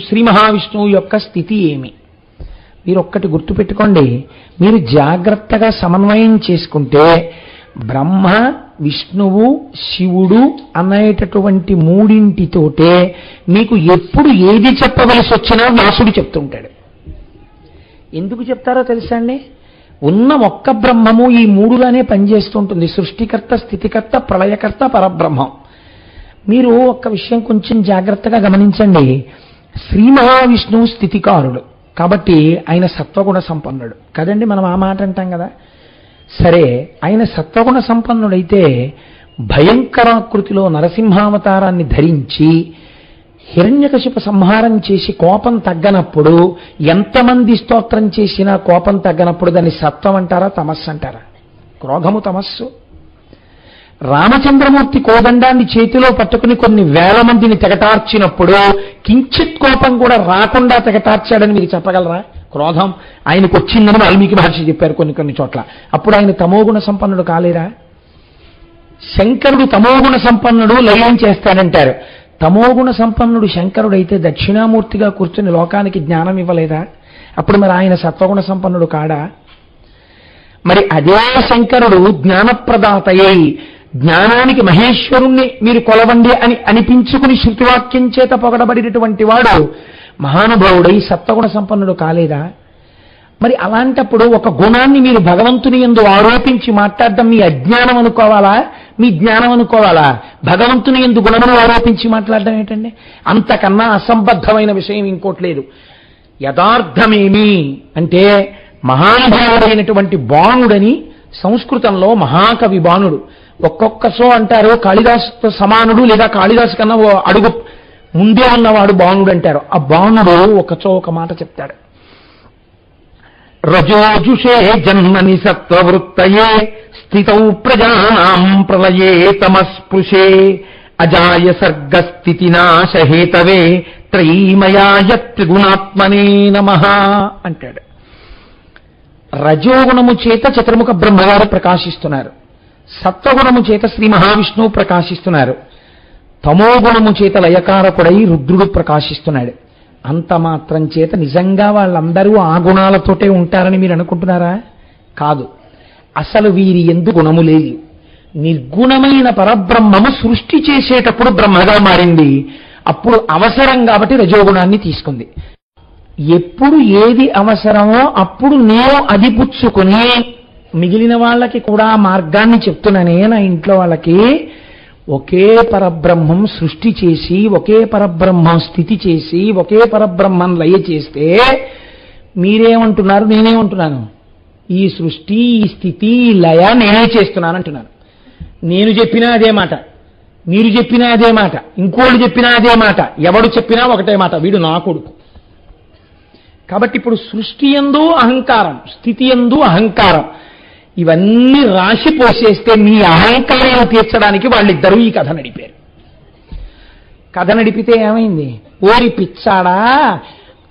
శ్రీ మహావిష్ణువు యొక్క స్థితి ఏమి? మీరు ఒక్కటి గుర్తుపెట్టుకోండి. మీరు జాగ్రత్తగా సమన్వయం చేసుకుంటే బ్రహ్మ, విష్ణువు, శివుడు అనేటటువంటి మూడింటితోటే మీకు ఎప్పుడు ఏది చెప్పవలసి వచ్చినా వ్యాసుడు చెప్తుంటాడు. ఎందుకు చెప్తారో తెలుసా అండి? ఉన్న ఒక్క బ్రహ్మము ఈ 3గానే పనిచేస్తుంటుంది. సృష్టికర్త, స్థితికర్త, ప్రళయకర్త, పరబ్రహ్మం. మీరు ఒక్క విషయం కొంచెం జాగ్రత్తగా గమనించండి. శ్రీ మహావిష్ణువు స్థితికారుడు కాబట్టి ఆయన సత్వగుణ సంపన్నుడు కదండి. మనం ఆ మాట అంటాం కదా. సరే, ఆయన సత్వగుణ సంపన్నుడైతే భయంకరాకృతిలో నరసింహావతారాన్ని ధరించి హిరణ్యకశిప సంహారం చేసి కోపం తగ్గనప్పుడు, ఎంతమంది స్తోత్రం చేసినా కోపం తగ్గనప్పుడు దాన్ని సత్వం అంటారా, తమస్సు అంటారా? క్రోధము తమస్సు. రామచంద్రమూర్తి కోదండాన్ని చేతిలో పట్టుకుని కొన్ని వేల మందిని తెగటార్చినప్పుడు కించిత్ కోపం కూడా రాకుండా తెగటార్చాడని మీరు చెప్పగలరా? క్రోధం ఆయనకు వచ్చిందని వాల్మీకి మహర్షి చెప్పారు కొన్ని చోట్ల. అప్పుడు ఆయన తమోగుణ సంపన్నుడు కాలేరా? శంకరుడు తమోగుణ సంపన్నుడు, లయం చేస్తాడంటారు. తమోగుణ సంపన్నుడు శంకరుడైతే దక్షిణామూర్తిగా కూర్చుని లోకానికి జ్ఞానం ఇవ్వలేదా? అప్పుడు మరి ఆయన సత్వగుణ సంపన్నుడు కాడా? మరి అదే శంకరుడు జ్ఞానప్రదాతయ్యై జ్ఞానానికి మహేశ్వరుణ్ణి మీరు కొలవండి అని అనిపించుకుని శృతివాక్యం చేత పొగడబడినటువంటి వాడు మహానుభావుడై సత్వగుణ సంపన్నుడు కాలేదా? మరి అలాంటప్పుడు ఒక గుణాన్ని మీరు భగవంతుని యందు ఆరోపించి మాట్లాడడం మీ అజ్ఞానం అనుకోవాలా, మీ జ్ఞానం అనుకోవాలా? భగవంతుని యందు గుణమును ఆరోపించి మాట్లాడడం ఏంటండి? అంతకన్నా అసంబద్ధమైన విషయం ఇంకోట్లేదు. యథార్థమేమి అంటే మహానుభావుడైనటువంటి బాణుడని సంస్కృతంలో మహాకవి బాణుడు. ఒక్కొక్క సో అంటారు కాళిదాసు సమానుడు, లేదా కాళిదాసు కన్నా ఓ అడుగు ముందే ఉన్నవాడు బాణుడు అంటారు. ఆ బాణుడు ఒక మాట చెప్తాడు. రజోజుషే జన్మని సత్వవృత్తయే స్థితౌ ప్రజానాం ప్రళయే తమస్పృశే అజాయ సర్గస్థితి నాశహేతవే త్రైమయాయ త్రిగుణాత్మనే నమః అంటాడు. రజోగుణము చేత చతుర్ముఖ బ్రహ్మగారు ప్రకాశిస్తున్నారు. సత్వగుణము చేత శ్రీ మహావిష్ణువు ప్రకాశిస్తున్నారు. తమోగుణము చేత లయకారకుడై రుద్రుడు ప్రకాశిస్తున్నాడు. అంత మాత్రం చేత నిజంగా వాళ్ళందరూ ఆ గుణాలతోటే ఉంటారని మీరు అనుకుంటున్నారా? కాదు. అసలు వీరి ఎందు గుణము లేదు. నిర్గుణమైన పరబ్రహ్మము సృష్టి చేసేటప్పుడు బ్రహ్మగా మారింది. అప్పుడు అవసరం కాబట్టి రజోగుణాన్ని తీసుకుంది. ఎప్పుడు ఏది అవసరమో అప్పుడు నేను అది పుచ్చుకుని మిగిలిన వాళ్ళకి కూడా మార్గాన్ని చెప్తున్నానే నా ఇంట్లో వాళ్ళకి. ఒకే పరబ్రహ్మం సృష్టి చేసి, ఒకే పరబ్రహ్మం స్థితి చేసి, ఒకే పరబ్రహ్మం లయ చేస్తే మీరేమంటున్నారు, నేనేమంటున్నాను? ఈ సృష్టి, ఈ స్థితి, ఈ లయ నేనే చేస్తున్నాను అంటున్నాను. నేను చెప్పినా అదే మాట, మీరు చెప్పినా అదే మాట, ఇంకోళ్ళు చెప్పినా అదే మాట, ఎవడు చెప్పినా ఒకటే మాట, వీడు నా కొడుకు. కాబట్టి ఇప్పుడు సృష్టి యందు అహంకారం, స్థితి యందు అహంకారం, ఇవన్నీ రాశి పోసేస్తే మీ అహంకారాన్ని తీర్చడానికి వాళ్ళిద్దరూ ఈ కథ నడిపారు. కథ నడిపితే ఏమైంది? ఓరి పిచ్చాడా,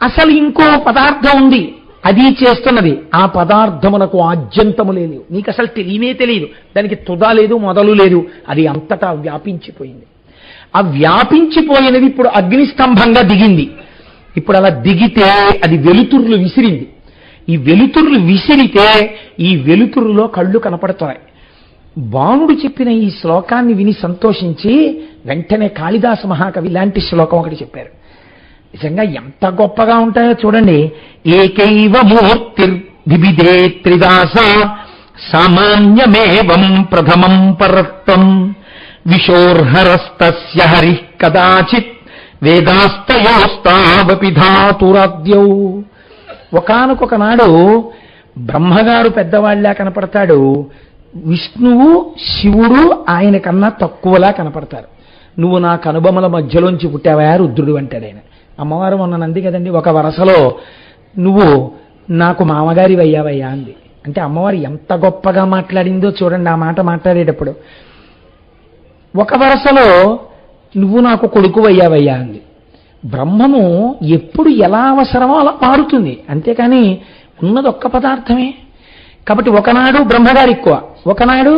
అసలు ఇంకో పదార్థం ఉంది, అది చేస్తున్నది. ఆ పదార్థమునకు ఆద్యంతము లేదు, నీకు అసలు తెలియనే తెలియదు, దానికి తుద లేదు, మొదలు లేదు, అది అంతటా వ్యాపించిపోయింది. ఆ వ్యాపించిపోయినది ఇప్పుడు అగ్నిస్తంభంగా దిగింది. ఇప్పుడు అలా దిగితే అది వెలుతుర్లు విసిరింది. ఈ వెలుతుర్లు విసిరితే ఈ వెలుతురులో కళ్ళు కనపడుతున్నాయి. బాణుడు చెప్పిన ఈ శ్లోకాన్ని విని సంతోషించి వెంటనే కాళిదాస మహాకవి ఇలాంటి శ్లోకం ఒకటి చెప్పారు. నిజంగా ఎంత గొప్పగా ఉంటాయో చూడండి. ఏకైవ మూర్తిర్వివిధే త్రిదాస సామాన్యమేవం ప్రథమం పరత్వం విశోర్హరస్తస్య హరిః కదాచిత్ వేదాస్తయోస్తావపి ధాతురాద్యౌ. ఒకానొక నాడు బ్రహ్మగారు పెద్దవాళ్లా కనపడతాడు, విష్ణువు శివుడు ఆయన కన్నా తక్కువలా కనపడతారు. నువ్వు నా కనుబొమ్మల మధ్యలోంచి పుట్టావా రుద్రుడు అంటాడు ఆయన. అమ్మవారు మొన్న నంది కదండి, ఒక వరసలో నువ్వు నాకు మామగారి అయ్యావయ్యా అంది. అంటే అమ్మవారు ఎంత గొప్పగా మాట్లాడిందో చూడండి. ఆ మాట మాట్లాడేటప్పుడు ఒక వరసలో నువ్వు నాకు కొడుకు అయ్యావయ్యా అంది. బ్రహ్మము ఎప్పుడు ఎలా అవసరమో అలా మారుతుంది, అంతేకాని ఉన్నది ఒక్క పదార్థమే. కాబట్టి ఒకనాడు బ్రహ్మగారు ఎక్కువ, ఒకనాడు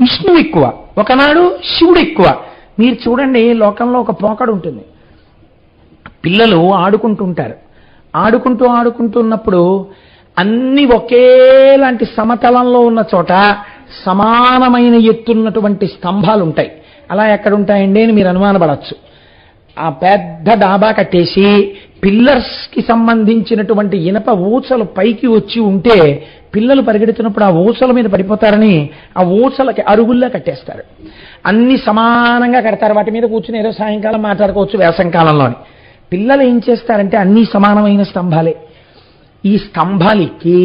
విష్ణువు ఎక్కువ, ఒకనాడు శివుడు ఎక్కువ. మీరు చూడండి, లోకంలో ఒక పోకడు ఉంటుంది. పిల్లలు ఆడుకుంటుంటారు, ఆడుకుంటున్నప్పుడు అన్ని ఒకేలాంటి సమతలంలో ఉన్న చోట సమానమైన ఎత్తున్నటువంటి స్తంభాలు ఉంటాయి. అలా ఎక్కడుంటాయండి అని మీరు అనుమానపడచ్చు. ఆ పెద్ద డాబా కట్టేసి పిల్లర్స్కి సంబంధించినటువంటి ఇనప ఊచలు పైకి వచ్చి ఉంటే పిల్లలు పరిగెడుతున్నప్పుడు ఆ ఊచల మీద పడిపోతారని ఆ ఊచలకి అరుగుల్లా కట్టేస్తారు. అన్ని సమానంగా కడతారు, వాటి మీద కూర్చుని ఏదో సాయంకాలం మాట్లాడుకోవచ్చు వేసంకాలంలోని. పిల్లలు ఏం చేస్తారంటే అన్ని సమానమైన స్తంభాలే. ఈ స్తంభాలకి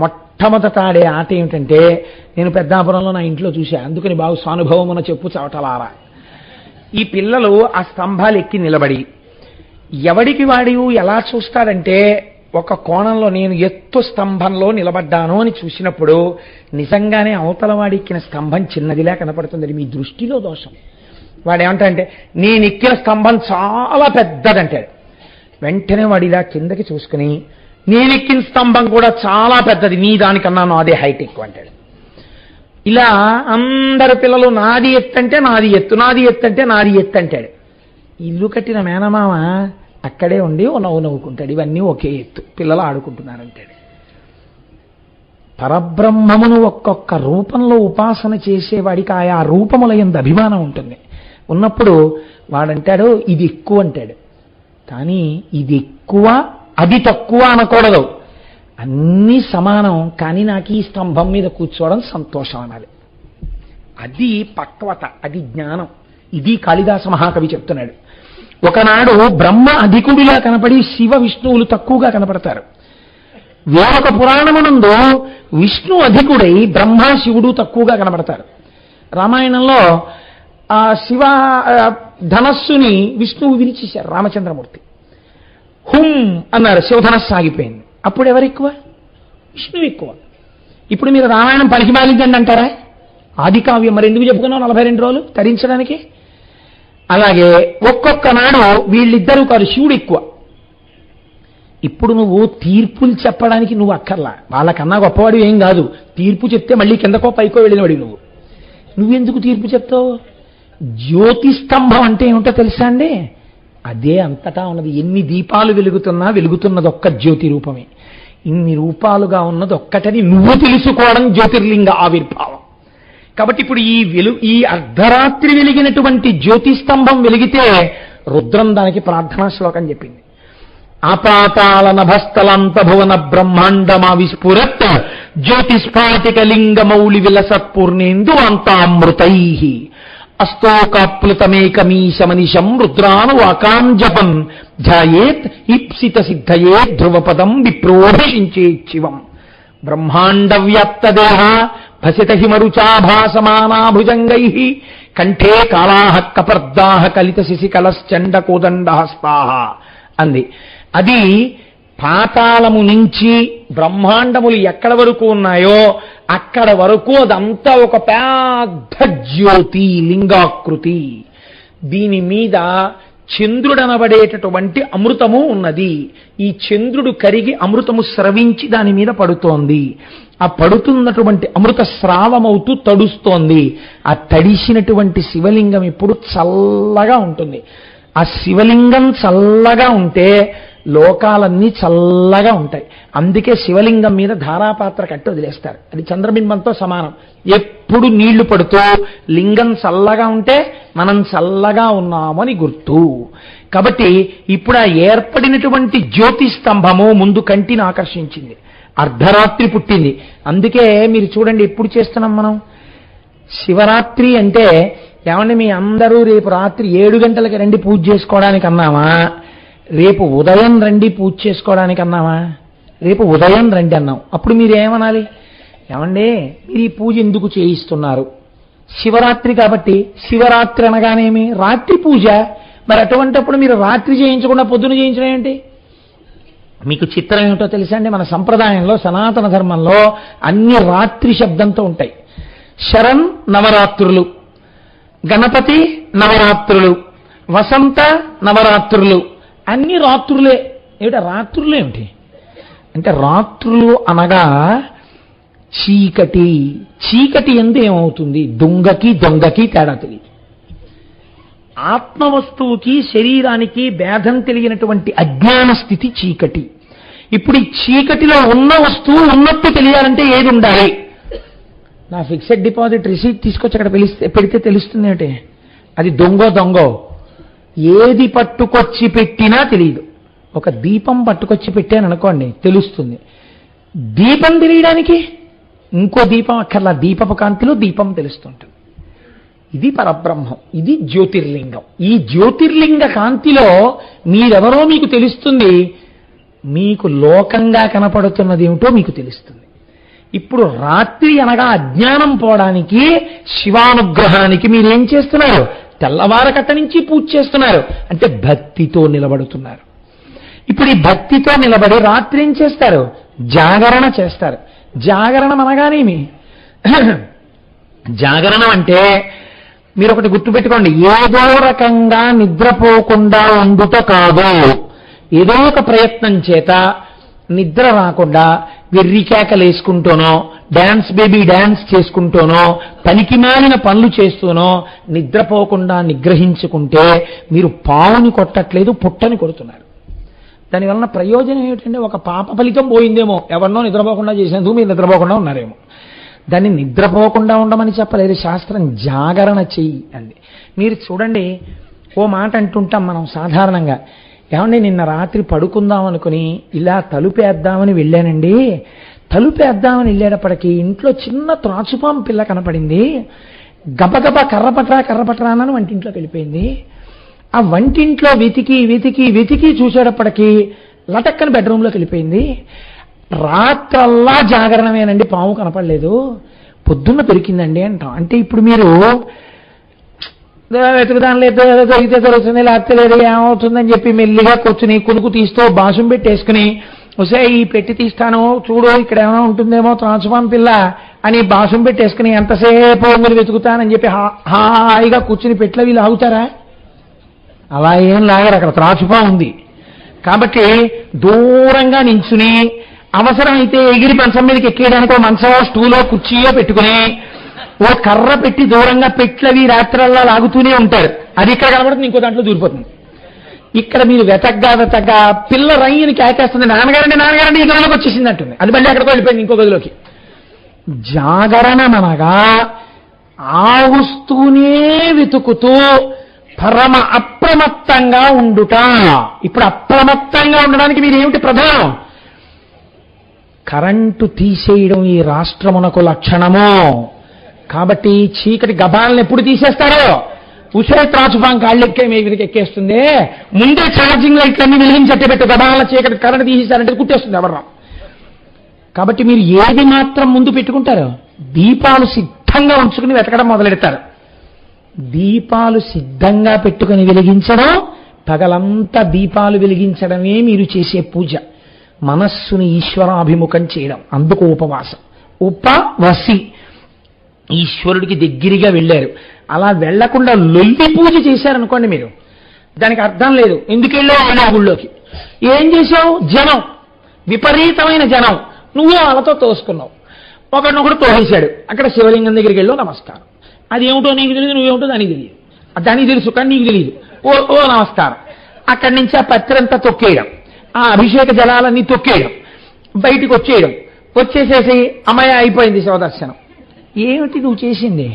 మొట్టమొదట ఆడే ఆట ఏమిటంటే, నేను పెద్దాపురంలో నా ఇంట్లో చూశా, అందుకని బాగు సానుభవమున చెప్పు చవటలారా. ఈ పిల్లలు ఆ స్తంభాలు ఎక్కి నిలబడి ఎవడికి వాడి ఎలా చూస్తాడంటే, ఒక కోణంలో నేను ఎత్తు స్తంభంలో నిలబడ్డాను అని చూసినప్పుడు నిజంగానే అవతల వాడి ఎక్కిన స్తంభం చిన్నదిలా కనపడుతుంది. మీ దృష్టిలో దోషం. వాడు ఏమంటాడంటే, నేను ఎక్కిన స్తంభం చాలా పెద్దదంటాడు. వెంటనే వాడు ఇలా కిందకి చూసుకుని, నేను ఎక్కిన స్తంభం కూడా చాలా పెద్దది, నీ దానికన్నా నాదే హైట్ ఎక్కువ అంటాడు. ఇలా అందరు పిల్లలు నాది ఎత్తు అంటే నాది ఎత్తు, నాది ఎత్తు అంటే నాది ఎత్తు అంటాడు. ఇల్లు కట్టిన మేనమామ అక్కడే ఉండి నవ్వుకుంటాడు, ఇవన్నీ ఒకే ఎత్తు, పిల్లలు ఆడుకుంటున్నారంటాడు. పరబ్రహ్మమును ఒక్కొక్క రూపంలో ఉపాసన చేసేవాడికి ఆయా రూపముల యందు అభిమానం ఉంటుంది. ఉన్నప్పుడు వాడంటాడు ఇది ఎక్కువ అంటాడు. కానీ ఇది ఎక్కువ అది తక్కువ అనకూడదు, అన్నీ సమానం. కానీ నాకు ఈ స్తంభం మీద కూర్చోవడం సంతోషం అనాలి. అది పక్వత, అది జ్ఞానం. ఇది కాళిదాస మహాకవి చెప్తున్నాడు. ఒకనాడు బ్రహ్మ అధికుడిలా కనపడి శివ విష్ణువులు తక్కువగా కనపడతారు. వేరొక పురాణమునందు విష్ణు అధికుడై బ్రహ్మ శివుడు తక్కువగా కనపడతారు. రామాయణంలో ఆ శివ ధనస్సుని విష్ణువు విరిచేశారు రామచంద్రమూర్తి. హుం అన్నారు, శివధనస్సు ఆగిపోయింది. అప్పుడు ఎవరు ఎక్కువ? విష్ణువు ఎక్కువ. ఇప్పుడు మీరు రామాయణం పనికి మాలిందండి అంటారా? ఆది కావ్యం మరి ఎందుకు చెప్పుకున్నావు 42 రోజులు తరించడానికి? అలాగే ఒక్కొక్క నాడు వీళ్ళిద్దరూ కాదు, శివుడు ఎక్కువ. ఇప్పుడు నువ్వు తీర్పులు చెప్పడానికి నువ్వు అక్కర్లా, వాళ్ళకన్నా గొప్పవాడు ఏం కాదు. తీర్పు చెప్తే మళ్ళీ కిందకో పైకో వెళ్ళినవాడు నువ్వెందుకు తీర్పు చెప్తావు? జ్యోతిస్తంభం అంటే ఏమిటో తెలుసా అండి? అదే అంతటా ఉన్నది. ఎన్ని దీపాలు వెలుగుతున్నా వెలుగుతున్నది ఒక్క జ్యోతి రూపమే. ఇన్ని రూపాలుగా ఉన్నది ఒక్కటని నువ్వు తెలుసుకోవడం జ్యోతిర్లింగ ఆవిర్భావం. కాబట్టి ఇప్పుడు ఈ అర్ధరాత్రి వెలిగినటువంటి జ్యోతిస్తంభం వెలిగితే రుద్రం దానికి ప్రార్థనా శ్లోకం చెప్పింది. ఆపాతాళ నభస్థలంత భువన బ్రహ్మాండమా విస్ఫురత్ జ్యోతిస్ఫాటిక లింగమౌళి విలసత్పూర్ణేందు అంతామృతై అస్తోకాప్లుతమేకమీశమనిశం రుద్రానువాకాం జపన్ ధ్యాయేత్ ఈప్సిత సిద్ధయే ధ్రువపదం విప్రోభిషించేచ్చివం బ్రహ్మాండ వ్యాప్తదేహ భసిత హిమరుచాభాసమానా భుజంగై కంఠే కాళాహ కపర్దాహ కలిత శిశికలశ్చండ కోదండహస్తాహ అంది. అది పాతాళము నుంచి బ్రహ్మాండములు ఎక్కడ వరకు ఉన్నాయో అక్కడ వరకు అదంతా ఒక పెద్ద జ్యోతి లింగాకృతి. దీని మీద చంద్రుడనబడేటటువంటి అమృతము ఉన్నది. ఈ చంద్రుడు కరిగి అమృతము స్రవించి దాని మీద పడుతోంది. ఆ పడుతున్నటువంటి అమృత స్రావమవుతూ తడుస్తోంది. ఆ తడిసినటువంటి శివలింగం ఎప్పుడు చల్లగా ఉంటుంది. ఆ శివలింగం చల్లగా ఉంటే లోకాలన్నీ చల్లగా ఉంటాయి. అందుకే శివలింగం మీద ధారాపాత్ర కట్టి వదిలేస్తారు. అది చంద్రబింబంతో సమానం. ఎప్పుడు నీళ్లు పడుతూ లింగం చల్లగా ఉంటే మనం చల్లగా ఉన్నామని గుర్తు. కాబట్టి ఇప్పుడు ఆ ఏర్పడినటువంటి జ్యోతి స్తంభము ముందు కంటిని ఆకర్షించింది. అర్ధరాత్రి పుట్టింది. అందుకే మీరు చూడండి, ఎప్పుడు చేస్తున్నాం మనం శివరాత్రి అంటే, ఏమంటే మీ అందరూ రేపు రాత్రి 7 గంటలకి రండి పూజ చేసుకోవడానికి అన్నామా, రేపు ఉదయం రండి పూజ చేసుకోవడానికి అన్నామా? రేపు ఉదయం రండి అన్నాం. అప్పుడు మీరు ఏమనాలి? ఏమండి మీరు ఈ పూజ ఎందుకు చేయిస్తున్నారు? శివరాత్రి కాబట్టి. శివరాత్రి అనగానేమి? రాత్రి పూజ. మరి అటువంటిప్పుడు మీరు రాత్రి చేయించకుండా పొద్దున చేయించడం ఏంటి? మీకు చిత్రం ఏమిటో తెలుసా అండి? మన సంప్రదాయంలో సనాతన ధర్మంలో అన్ని రాత్రి శబ్దంతో ఉంటాయి. శరణ్ నవరాత్రులు, గణపతి నవరాత్రులు, వసంత నవరాత్రులు, అన్ని రాత్రులే. ఏమిటా రాత్రులు ఏమిటి అంటే, రాత్రులు అనగా చీకటి. చీకటి ఎందు ఏమవుతుంది? దొంగకి తేడా తెలియదు. ఆత్మవస్తువుకి శరీరానికి భేదం తెలియనటువంటి అజ్ఞాన స్థితి చీకటి. ఇప్పుడు ఈ చీకటిలో ఉన్న వస్తువు ఉన్నట్టు తెలియాలంటే ఏది ఉండాలి? నా ఫిక్సెడ్ డిపాజిట్ రిసీట్ తీసుకొచ్చి అక్కడ పెడితే తెలుస్తుంది ఏంటి? అది దొంగో ఏది పట్టుకొచ్చి పెట్టినా తెలియదు. ఒక దీపం పట్టుకొచ్చి పెట్టాను అనుకోండి, తెలుస్తుంది. దీపం తెలియడానికి ఇంకో దీపం అక్కర్లా, దీపపు కాంతిలో దీపం తెలుస్తుంటుంది. ఇది పరబ్రహ్మం, ఇది జ్యోతిర్లింగం. ఈ జ్యోతిర్లింగ కాంతిలో మీరెవరో మీకు తెలుస్తుంది, మీకు లోకంగా కనపడుతున్నది ఏమిటో మీకు తెలుస్తుంది. ఇప్పుడు రాత్రి అనగా అజ్ఞానం పోవడానికి, శివానుగ్రహానికి మీరేం చేస్తున్నారు? తెల్లవారకట్ట నుంచి పూజ చేస్తున్నారు. అంటే భక్తితో నిలబడుతున్నారు. ఇప్పుడు ఈ భక్తితో నిలబడి రాత్రి ఏం చేస్తారు? జాగరణ చేస్తారు. జాగరణం అనగానేమి? జాగరణం అంటే మీరు ఒకటి గుర్తుపెట్టుకోండి, ఏదో రకంగా నిద్రపోకుండా ఉండుట కాదు. ఏదో ఒక ప్రయత్నం చేత నిద్ర రాకుండా వెర్రికేకలేసుకుంటూనో, డాన్స్ బేబీ డాన్స్ చేసుకుంటూనో, పనికి మాలిన పనులు చేస్తూనో నిద్రపోకుండా నిగ్రహించుకుంటే మీరు పావుని కొట్టట్లేదు, పుట్టని కొడుతున్నారు. దానివలన ప్రయోజనం ఏమిటంటే, ఒక పాప ఫలితం పోయిందేమో, ఎవరినో నిద్రపోకుండా చేసేందుకు మీరు నిద్రపోకుండా ఉన్నారేమో. దాన్ని నిద్రపోకుండా ఉండమని చెప్పలేదు శాస్త్రం, జాగరణ చెయ్యి అంది. మీరు చూడండి, ఓ మాట అంటుంటాం మనం సాధారణంగా, ఏమండి నిన్న రాత్రి పడుకుందాం అనుకుని ఇలా తలుపేద్దామని వెళ్ళానండి. తలుపేద్దామని వెళ్ళేటప్పటికీ ఇంట్లో చిన్న త్రాచుపాం పిల్ల కనపడింది. గబగబా కర్రపట్రా అని వంటింట్లోకి వెళ్ళిపోయింది. ఆ వంటింట్లో వెతికి చూసేటప్పటికీ లటక్కని బెడ్రూమ్లోకి వెళ్ళిపోయింది. రాత్రల్లా జాగరణమేనండి, పాము కనపడలేదు, పొద్దున్న దొరికిందండి అంటాం. అంటే ఇప్పుడు మీరు వెతుకుదాని లేదు, దొరికితే దొరుకుతుంది, లేకపోతే లేదు, ఏమవుతుందని చెప్పి మెల్లిగా కూర్చుని కునుకు తీస్తూ బాసుం పెట్టేసుకుని, వస్తే ఈ పెట్టి తీస్తాను చూడు ఇక్కడ ఏమైనా ఉంటుందేమో త్రాచుపాం పిల్ల అని బాసుం పెట్టేసుకుని ఎంతసేపు మీరు వెతుకుతానని చెప్పి హాయిగా కూర్చుని పెట్ల వీళ్ళు ఆగుతారా? అలా ఏం లాగారు, అక్కడ త్రాచుపాం ఉంది కాబట్టి దూరంగా నించుని అవసరమైతే ఎగిరి మంచం మీదకి ఎక్కేయడానికి ఓ మంచమో స్టూలో కుర్చీయో పెట్టుకుని ఓ కర్ర పెట్టి దూరంగా పెట్లవి రాత్రల్లా లాగుతూనే ఉంటారు. అది ఇక్కడ కనబడుతుంది, ఇంకో దాంట్లో దూరిపోతుంది. ఇక్కడ మీరు వెతగ్గా పిల్ల రైని కేకేస్తుంది, నాన్నగారండి ఈ గదిలోకి వచ్చేసింది అంటుంది. అది మళ్ళీ అక్కడికి వెళ్ళిపోయింది ఇంకో గదిలోకి. జాగరణమనగా ఆ వస్తువునే వెతుకుతూ పరమ అప్రమత్తంగా ఉండుట. ఇప్పుడు అప్రమత్తంగా ఉండడానికి మీరు ఏమిటి ప్రధానం? కరెంటు తీసేయడం ఈ రాష్ట్రమునకు లక్షణము. కాబట్టి చీకటి గబాలను ఎప్పుడు తీసేస్తారో, ఉసిరే త్రాచుపాం కాళ్ళెక్కే మీదకి ఎక్కేస్తుంది. ముందే ఛార్జింగ్ లైట్లన్నీ వెలిగించట్టే పెట్టు, గబాల చీకటి కరెంటు తీసేశారంటే కుట్టేస్తుంది ఎవరు. కాబట్టి మీరు ఏది మాత్రం ముందు పెట్టుకుంటారు? దీపాలు సిద్ధంగా ఉంచుకుని వెతకడం మొదలెడతారు. దీపాలు సిద్ధంగా పెట్టుకుని వెలిగించడం, పగలంతా దీపాలు వెలిగించడమే మీరు చేసే పూజ. మనస్సుని ఈశ్వరాభిముఖం చేయడం, అందుకు ఉపవాసం. ఉపవసి, ఈశ్వరుడికి దగ్గరగా వెళ్ళారు. అలా వెళ్లకుండా లొల్లి పూజ చేశారనుకోండి మీరు, దానికి అర్థం లేదు. ఎందుకు వెళ్ళావు ఆ గుళ్ళోకి? ఏం చేశావు? జనం, విపరీతమైన జనం, నువ్వు వాళ్ళతో తోసుకున్నావు. ఒకరినొకడు తోసేశాడు. అక్కడ శివలింగం దగ్గరికి వెళ్ళావు, నమస్కారం. అది ఏమిటో నీకు తెలియదు, నువ్వేమిటో దానికి తెలియదు. దానికి తెలుసు కానీ నీకు తెలియదు. ఓ ఓ నమస్కారం. అక్కడి నుంచి ఆ పత్రంతా తొక్కేయడం, ఆ అభిషేక జలాలన్నీ తొక్కేయడం, బయటికి వచ్చేయడం. వచ్చేసేసి అమ్మాయి అయిపోయింది శివదర్శనం. ఏమిటి నువ్వు చేసింది?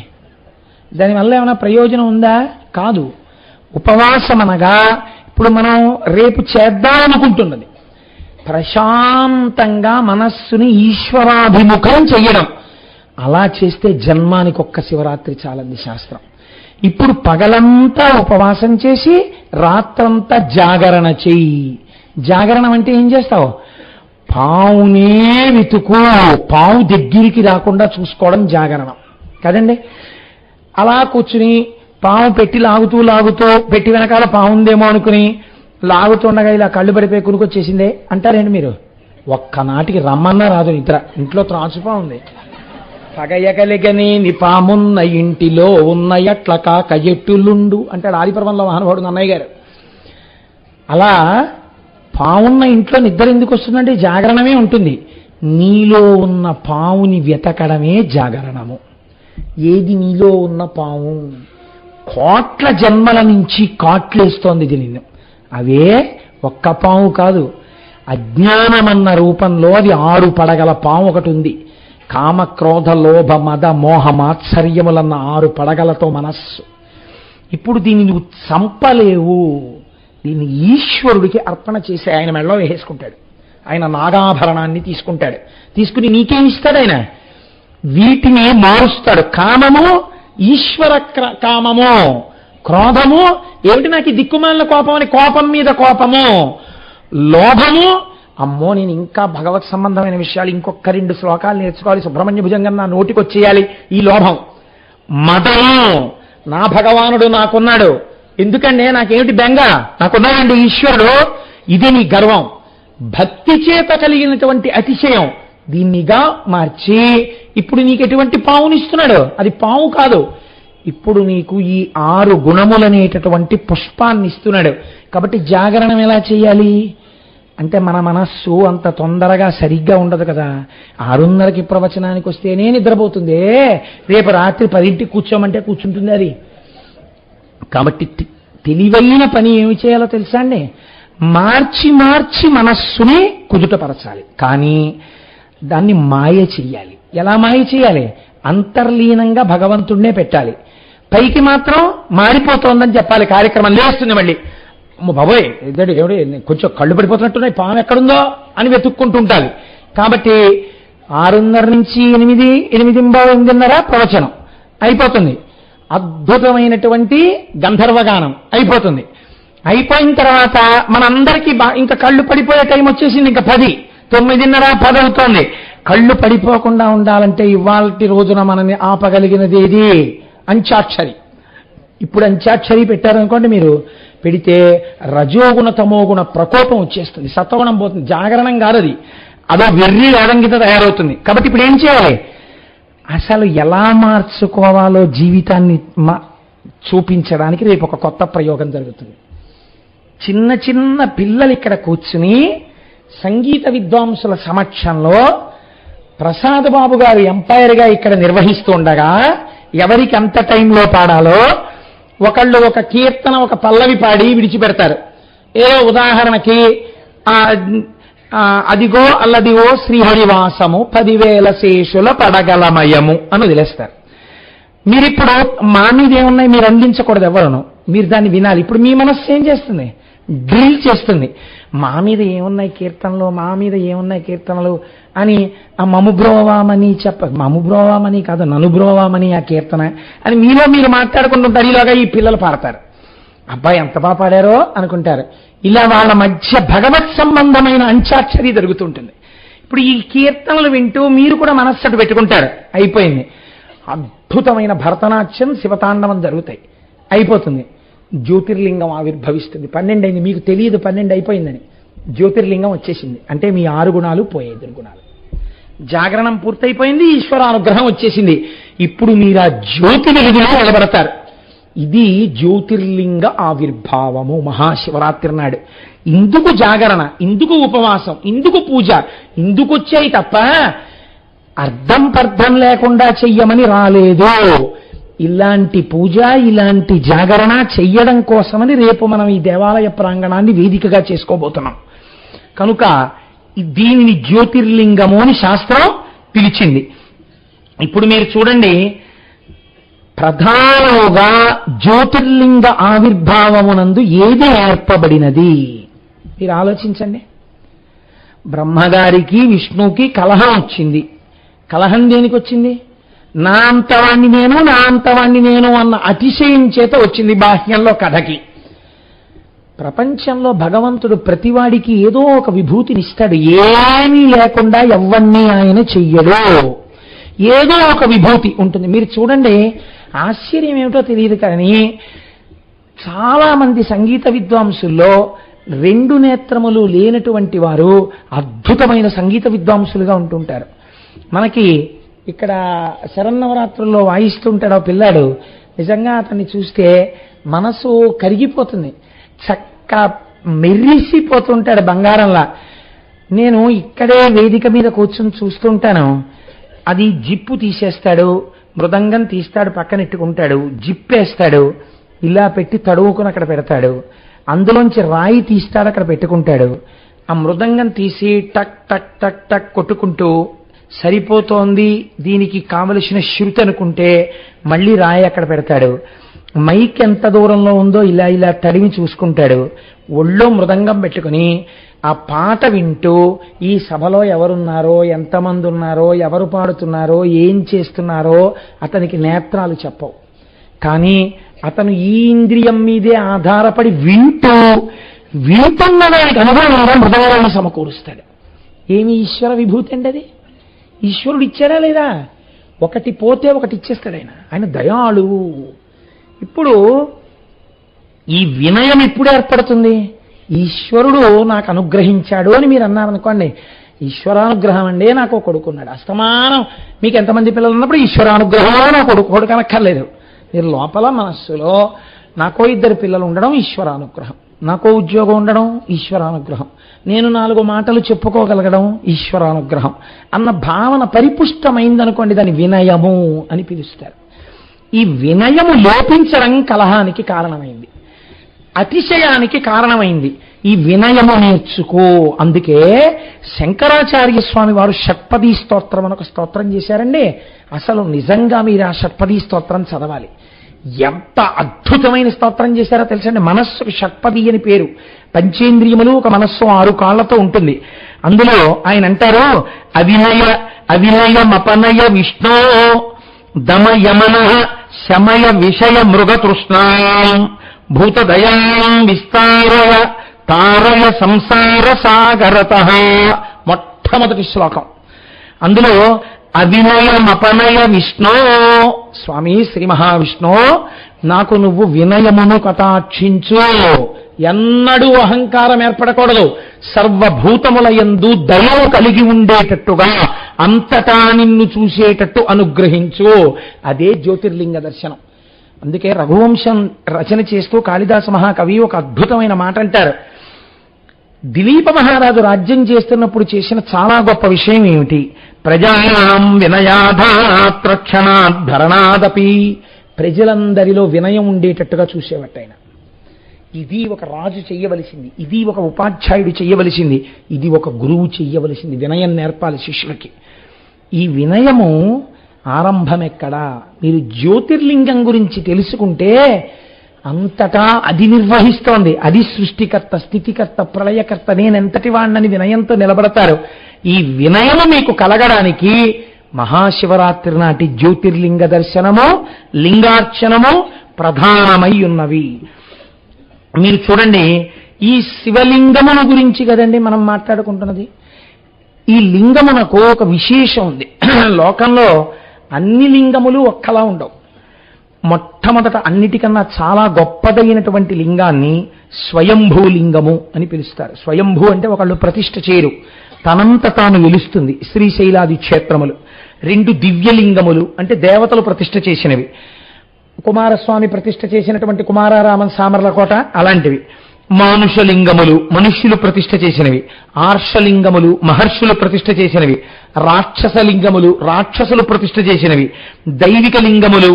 దానివల్ల ఏమైనా ప్రయోజనం ఉందా? కాదు. ఉపవాసం అనగా ఇప్పుడు మనం రేపు చేద్దామనుకుంటున్నది ప్రశాంతంగా మనస్సుని ఈశ్వరాభిముఖం చెయ్యడం. అలా చేస్తే జన్మానికి ఒక్క శివరాత్రి చాలంది శాస్త్రం. ఇప్పుడు పగలంతా ఉపవాసం చేసి రాత్రంతా జాగరణ చెయ్యి. జాగరణం అంటే ఏం చేస్తావు? పావునే వెతుకు, పావు దగ్గరికి రాకుండా చూసుకోవడం జాగరణం కదండి. అలా కూర్చుని పాము పెట్టి లాగుతూ లాగుతూ, పెట్టి వెనకాల పావుందేమో అనుకుని లాగుతుండగా ఇలా కళ్ళు పడిపోయి కునుకొచ్చేసిందే అంటారేంటి మీరు? ఒక్కనాటికి రమ్మన్నా రాదు నిద్ర. ఇంట్లో త్రాచుపా ఉంది. పగయగలిగనేని పామున్న ఇంటిలో ఉన్న ఎట్ల కాక ఎట్టులుండు అంటాడు ఆదిపర్వంలో మహానుభావుడు అన్నయ్య గారు. అలా పావున్న ఇంట్లో నిద్ర ఎందుకు వస్తుందంటే జాగరణమే ఉంటుంది. నీలో ఉన్న పావుని వెతకడమే జాగరణము. ఏది నీలో ఉన్న పాము? కోట్ల జన్మల నుంచి కాట్లేస్తోంది ఇది నిన్ను. అవే ఒక్క పాము కాదు, అజ్ఞానమన్న రూపంలో అది 6 పడగల పాము ఒకటి ఉంది. కామ క్రోధ లోభ మద మోహ మాత్సర్యములన్న 6 పడగలతో మనస్సు. ఇప్పుడు దీన్ని నువ్వు చంపలేవు. దీన్ని ఈశ్వరుడికి అర్పణ చేసి ఆయన మెడలో వేసుకుంటాడు. ఆయన నాగాభరణాన్ని తీసుకుంటాడు. తీసుకుని నీకేమిస్తాడు? ఆయన వీటిని మారుస్తాడు. కామము ఈశ్వర కామము, క్రోధము ఏమిటి నాకు దిక్కుమాలిన కోపం అని కోపం మీద కోపము, లోభము అమ్మో నేను ఇంకా భగవత్ సంబంధమైన విషయాలు ఇంకొక 2 శ్లోకాలు నేర్చుకోవాలి, సుబ్రహ్మణ్య భుజంగం నా నోటికి వచ్చేయాలి, ఈ లోభం. మదము నా భగవానుడు నాకున్నాడు, ఎందుకంటే నాకేమిటి బెంగ, నాకున్నాడండి ఈశ్వరుడు, ఇది నీ గర్వం. భక్తి చేత కలిగినటువంటి అతిశయం దీన్నిగా మార్చి ఇప్పుడు నీకు ఎటువంటి పావునిస్తున్నాడు? అది పావు కాదు, ఇప్పుడు నీకు ఈ 6 గుణములనేటటువంటి పుష్పాన్ని ఇస్తున్నాడు. కాబట్టి జాగరణం ఎలా చేయాలి అంటే మన మనస్సు అంత తొందరగా సరిగ్గా ఉండదు కదా. 6:30కి ప్రవచనానికి వస్తేనే నిద్రపోతుంది. రేపు రాత్రి 10ంటికి కూర్చోమంటే కూర్చుంటుంది అది. కాబట్టి తెలివైన పని ఏమి చేయాలో తెలుసా అండి? మార్చి మార్చి మనస్సుని కుదుటపరచాలి. కానీ దాన్ని మాయ చెయ్యాలి. ఎలా మాయ చేయాలి? అంతర్లీనంగా భగవంతుడినే పెట్టాలి. పైకి మాత్రం మారిపోతోందని చెప్పాలి. కార్యక్రమం లేస్తుంది మళ్ళీ, బాబోయ్ ఇద్దడు ఎవడు కొంచెం కళ్ళు పడిపోతున్నట్టున్నాయి, పాము ఎక్కడుందో అని వెతుక్కుంటుంటాలి. కాబట్టి 6:30 నుంచి 8, 8:30 ప్రవచనం అయిపోతుంది. అద్భుతమైనటువంటి గంధర్వగానం అయిపోతుంది. అయిపోయిన తర్వాత మనందరికీ ఇంకా కళ్ళు పడిపోయే టైం వచ్చేసింది. ఇంకా 10, 9:30, 10 అవుతోంది. కళ్ళు పడిపోకుండా ఉండాలంటే ఇవాళ రోజున మనల్ని ఆపగలిగినది ఏది? అంచాక్షరి. ఇప్పుడు అంచాక్షరి పెట్టారనుకోండి, మీరు పెడితే రజోగుణ తమోగుణ ప్రకోపం వచ్చేస్తుంది, సత్వగుణం పోతుంది. జాగరణం కాదది, అదో వెర్రి వేదంగిత తయారవుతుంది. కాబట్టి ఇప్పుడు ఏం చేయాలి? అసలు ఎలా మార్చుకోవాలో జీవితాన్ని చూపించడానికి రేపు ఒక కొత్త ప్రయోగం జరుగుతుంది. చిన్న చిన్న పిల్లలు ఇక్కడ కూర్చుని సంగీత విద్వాంసుల సమక్షంలో ప్రసాద్ బాబు గారు ఎంపైర్గా ఇక్కడ నిర్వహిస్తూ ఉండగా ఎవరికి ఎంత టైంలో పాడాలో ఒకళ్ళు ఒక కీర్తన, ఒక పల్లవి పాడి విడిచిపెడతారు. ఏదో ఉదాహరణకి అదిగో అల్లదిగో శ్రీహరివాసము 10,000 శేషుల పడగలమయము అని వదిలేస్తారు. మీరిప్పుడు మా మీద ఏమున్నాయి మీరు అందించకూడదు ఎవరును. మీరు దాన్ని వినాలి. ఇప్పుడు మీ మనస్సు ఏం చేస్తుంది? డ్రిల్ చేస్తుంది. మా మీద ఏమున్నాయి కీర్తనలు, మా మీద ఏమున్నాయి కీర్తనలు అని ఆ మముబ్రోవామని మముబ్రోవామని కాదు, ననుబ్రోవామని ఆ కీర్తన అని మీలో మీరు మాట్లాడుకుంటుంటారు. ఈలోగా ఈ పిల్లలు పాడతారు, అబ్బాయి ఎంత బాగా పాడారో అనుకుంటారు. ఇలా వాళ్ళ మధ్య భగవత్ సంబంధమైన అంత్యాక్షరి జరుగుతుంటుంది. ఇప్పుడు ఈ కీర్తనలు వింటూ మీరు కూడా మనస్సటు పెట్టుకుంటారు, అయిపోయింది. అద్భుతమైన భరతనాట్యం, శివతాండవం జరుగుతాయి, అయిపోతుంది. జ్యోతిర్లింగం ఆవిర్భవిస్తుంది. 12 అయింది, మీకు తెలియదు 12 అయిపోయిందని. జ్యోతిర్లింగం వచ్చేసింది అంటే మీ 6 గుణాలు పోయాయి, దుర్గుణాలు. జాగరణం పూర్తయిపోయింది, ఈశ్వరానుగ్రహం వచ్చేసింది. ఇప్పుడు మీరు ఆ జ్యోతి వెలుగులో నిలబడతారు. ఇది జ్యోతిర్లింగ ఆవిర్భావము మహాశివరాత్రి నాడు. ఇందుకు జాగరణ, ఇందుకు ఉపవాసం, ఇందుకు పూజ, ఇందుకు వచ్చాయి తప్ప అర్థం పర్థం లేకుండా చెయ్యమని రాలేదు. ఇలాంటి పూజ, ఇలాంటి జాగరణ చెయ్యడం కోసమని రేపు మనం ఈ దేవాలయ ప్రాంగణాన్ని వేదికగా చేసుకోబోతున్నాం. కనుక దీనిని జ్యోతిర్లింగము అని శాస్త్రం పిలిచింది. ఇప్పుడు మీరు చూడండి, ప్రధానముగా జ్యోతిర్లింగ ఆవిర్భావమునందు ఏది ఏర్పబడినది మీరు ఆలోచించండి. బ్రహ్మగారికి విష్ణువుకి కలహం వచ్చింది. కలహం దేనికి వచ్చింది? నా అంతవాణ్ణి నేను, నా అంతవాణ్ణి నేను అన్న అతిశయం చేత వచ్చింది బాహ్యంలో కథకి. ప్రపంచంలో భగవంతుడు ప్రతివాడికి ఏదో ఒక విభూతినిస్తాడు. ఏమీ లేకుండా ఎవ్వన్నీ ఆయన చెయ్యడు, ఏదో ఒక విభూతి ఉంటుంది. మీరు చూడండి, ఆశ్చర్యం ఏమిటో తెలియదు కానీ చాలా మంది సంగీత విద్వాంసుల్లో 2 నేత్రములు లేనటువంటి వారు అద్భుతమైన సంగీత విద్వాంసులుగా ఉంటుంటారు. మనకి ఇక్కడ శరన్నవరాత్రుల్లో వాయిస్తుంటాడు ఆ పిల్లాడు. నిజంగా అతన్ని చూస్తే మనసు కరిగిపోతుంది, చక్క మెరిసిపోతుంటాడు బంగారంలా. నేను ఇక్కడే వేదిక మీద కూర్చొని చూస్తుంటాను. అది జిప్పు తీసేస్తాడు, మృదంగం తీస్తాడు, పక్కనెట్టుకుంటాడు, జిప్పేస్తాడు, ఇలా పెట్టి తడువుకుని అక్కడ పెడతాడు. అందులోంచి రాయి తీస్తాడు, అక్కడ పెట్టుకుంటాడు. ఆ మృదంగం తీసి టక్ టక్ టక్ టక్ కొట్టుకుంటూ సరిపోతోంది, దీనికి కావలసిన శృతి అనుకుంటే మళ్ళీ రాయి అక్కడ పెడతాడు. మైక్ ఎంత దూరంలో ఉందో ఇలా ఇలా తడిమి చూసుకుంటాడు. ఒళ్ళో మృదంగం పెట్టుకుని ఆ పాట వింటూ ఈ సభలో ఎవరున్నారో, ఎంతమంది ఉన్నారో, ఎవరు పాడుతున్నారో, ఏం చేస్తున్నారో అతనికి నేత్రాలు చెప్పవు. కానీ అతను ఈ ఇంద్రియం మీదే ఆధారపడి వింటున్న దానికి అనుభవంగా మృదంగాన్ని సమకూరుస్తాడు. ఏమి ఈశ్వర విభూతి అండి అది? ఈశ్వరుడు ఇచ్చాడా లేదా? ఒకటి పోతే ఒకటి ఇచ్చేస్తాడు ఆయన. ఆయన దయాళువు. ఇప్పుడు ఈ వినయం ఎప్పుడు ఏర్పడుతుంది? ఈశ్వరుడు నాకు అనుగ్రహించాడు అని మీరు అన్నారనుకోండి, ఈశ్వరానుగ్రహం అండి, నాకు కొడుకున్నాడు. అస్తమానం మీకు ఎంతమంది పిల్లలు ఉన్నప్పుడు ఈశ్వరానుగ్రహంలో నా కొడుకు అనక్కర్లేదు. మీరు లోపల మనస్సులో నాకో 2 పిల్లలు ఉండడం ఈశ్వరానుగ్రహం, నాకో ఉద్యోగం ఉండడం ఈశ్వరానుగ్రహం, నేను 4 మాటలు చెప్పుకోగలగడం ఈశ్వరానుగ్రహం అన్న భావన పరిపుష్టమైందనుకోండి, దాని వినయము అని పిలుస్తారు. ఈ వినయము లోపించడం కలహానికి కారణమైంది, అతిశయానికి కారణమైంది. ఈ వినయము నేర్చుకో. అందుకే శంకరాచార్య స్వామి వారు షట్పదీ స్తోత్రం అని ఒక స్తోత్రం చేశారండి. అసలు నిజంగా మీరు ఆ షట్పదీ స్తోత్రం చదవాలి. ఎంత అద్భుతమైన స్తోత్రం చేశారో తెలుసండి. మనస్సుకు షట్పది అని పేరు. పంచేంద్రియములు ఒక మనస్సు 6 కాళ్లతో ఉంటుంది. అందులో ఆయన అంటారు, అవినయమపనయ విష్ణో దమయమన శమయ విషయ మృగతృష్ణాం భూతదయాం విస్తారయ తారయ సంసార సాగరతః. మొట్టమొదటి శ్లోకం. అందులో అవినయమపనయ విష్ణో, స్వామి శ్రీ మహావిష్ణు నాకు నువ్వు వినయమును కటాక్షించు. ఎన్నడూ అహంకారం ఏర్పడకూడదు. సర్వభూతముల యందు దయను కలిగి ఉండేటట్టుగా అంతటా నిన్ను చూసేటట్టు అనుగ్రహించు. అదే జ్యోతిర్లింగ దర్శనం. అందుకే రఘువంశం రచన చేస్తూ కాళిదాస మహాకవి ఒక అద్భుతమైన మాట అంటారు. దిలీప మహారాజు రాజ్యం చేస్తున్నప్పుడు చేసిన చాలా గొప్ప విషయం ఏమిటి? ప్రజానాం వినయాధాత్ రక్షణాద్ భరణాదపి. ప్రజలందరిలో వినయం ఉండేటట్టుగా చూసేవట్టు ఆయన. ఇది ఒక రాజు చెయ్యవలసింది, ఇది ఒక ఉపాధ్యాయుడు చెయ్యవలసింది, ఇది ఒక గురువు చెయ్యవలసింది. వినయం నేర్పాలి శిష్యులకి. ఈ వినయము ఆరంభం ఎక్కడా? మీరు జ్యోతిర్లింగం గురించి తెలుసుకుంటే అంతటా అది నిర్వహిస్తోంది. అది సృష్టికర్త, స్థితికర్త, ప్రళయకర్త, నేనెంతటి వాణ్ణని వినయంతో నిలబడతారు. ఈ వినయము మీకు కలగడానికి మహాశివరాత్రి నాటి జ్యోతిర్లింగ దర్శనము, లింగార్చనము ప్రధానమై ఉన్నవి. మీరు చూడండి, ఈ శివలింగమును గురించి కదండి మనం మాట్లాడుకుంటున్నది. ఈ లింగమునకు ఒక విశేషం ఉంది. లోకంలో అన్ని లింగములు ఒక్కలా ఉండవు. మొట్టమొదట అన్నిటికన్నా చాలా గొప్పదైనటువంటి లింగాన్ని స్వయంభూ లింగము అని పిలుస్తారు. స్వయంభూ అంటే ఒకళ్ళు ప్రతిష్ఠ చేయరు, తనంత తాను వెలుస్తుంది. శ్రీశైలాది క్షేత్రములు. 2 దివ్యలింగములు అంటే దేవతలు ప్రతిష్ఠ చేసినవి. కుమారస్వామి ప్రతిష్ఠ చేసినటువంటి కుమారారామన్ సామర్లకోట అలాంటివి. మానుషలింగములు మనుష్యులు ప్రతిష్ఠ చేసినవి. ఆర్షలింగములు మహర్షులు ప్రతిష్ఠ చేసినవి. రాక్షసలింగములు రాక్షసులు ప్రతిష్ఠ చేసినవి. దైవిక లింగములు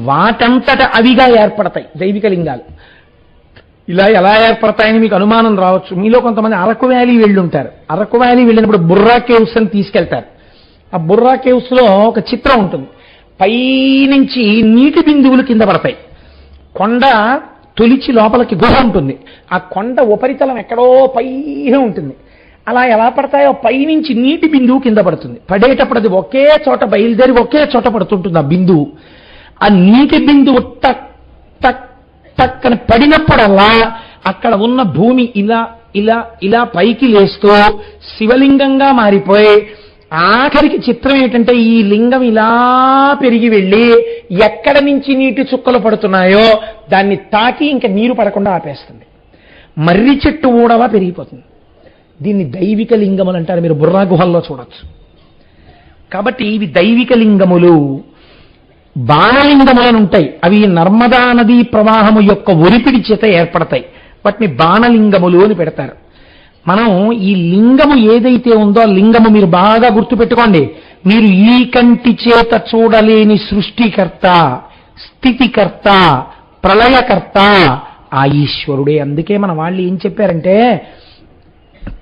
వాటంతట అవిగా ఏర్పడతాయి. దైవిక లింగాలు ఇలా ఎలా ఏర్పడతాయని మీకు అనుమానం రావచ్చు. మీలో కొంతమంది అరకు వ్యాలీ వెళ్ళుంటారు. అరకు వ్యాలీ వెళ్ళినప్పుడు బుర్రా కేవ్స్ అని తీసుకెళ్తారు. ఆ బుర్రా కేవ్స్ లో ఒక చిత్రం ఉంటుంది. పైనుంచి నీటి బిందువులు కింద పడతాయి. కొండ తొలిచి లోపలికి గుహ ఉంటుంది. ఆ కొండ ఉపరితలం ఎక్కడో పైన ఉంటుంది. అలా ఎలా పడతాయో పైనుంచి నీటి బిందువు కింద పడుతుంది. పడేటప్పుడు అది ఒకే చోట బయలుదేరి ఒకే చోట పడుతుంటుంది. ఆ బిందువు, ఆ నీటి బిందువు టక్ టక్ టక్ అని పడినప్పుడల్లా అక్కడ ఉన్న భూమి ఇలా ఇలా ఇలా పైకి లేస్తూ శివలింగంగా మారిపోయి, ఆఖరికి చిత్రం ఏంటంటే ఈ లింగం ఇలా పెరిగి వెళ్ళి ఎక్కడ నుంచి నీటి చుక్కలు పడుతున్నాయో దాన్ని తాకి ఇంకా నీరు పడకుండా ఆపేస్తుంది. మర్రి చెట్టు ఊడవా పెరిగిపోతుంది. దీన్ని దైవిక లింగములు అంటారు. మీరు బుర్రా గుహల్లో చూడొచ్చు. కాబట్టి ఇవి దైవిక లింగములు. బాణలింగములను ఉంటాయి. అవి నర్మదా నదీ ప్రవాహము యొక్క ఒరిపిడి చేత ఏర్పడతాయి. వాటిని బాణలింగములు అని పెడతారు. మనం ఈ లింగము ఏదైతే ఉందో ఆ లింగము మీరు బాగా గుర్తుపెట్టుకోండి. మీరు ఈ కంటి చేత చూడలేని సృష్టికర్త, స్థితికర్త, ప్రళయకర్త ఆ ఈశ్వరుడే. అందుకే మన వాళ్ళు ఏం చెప్పారంటే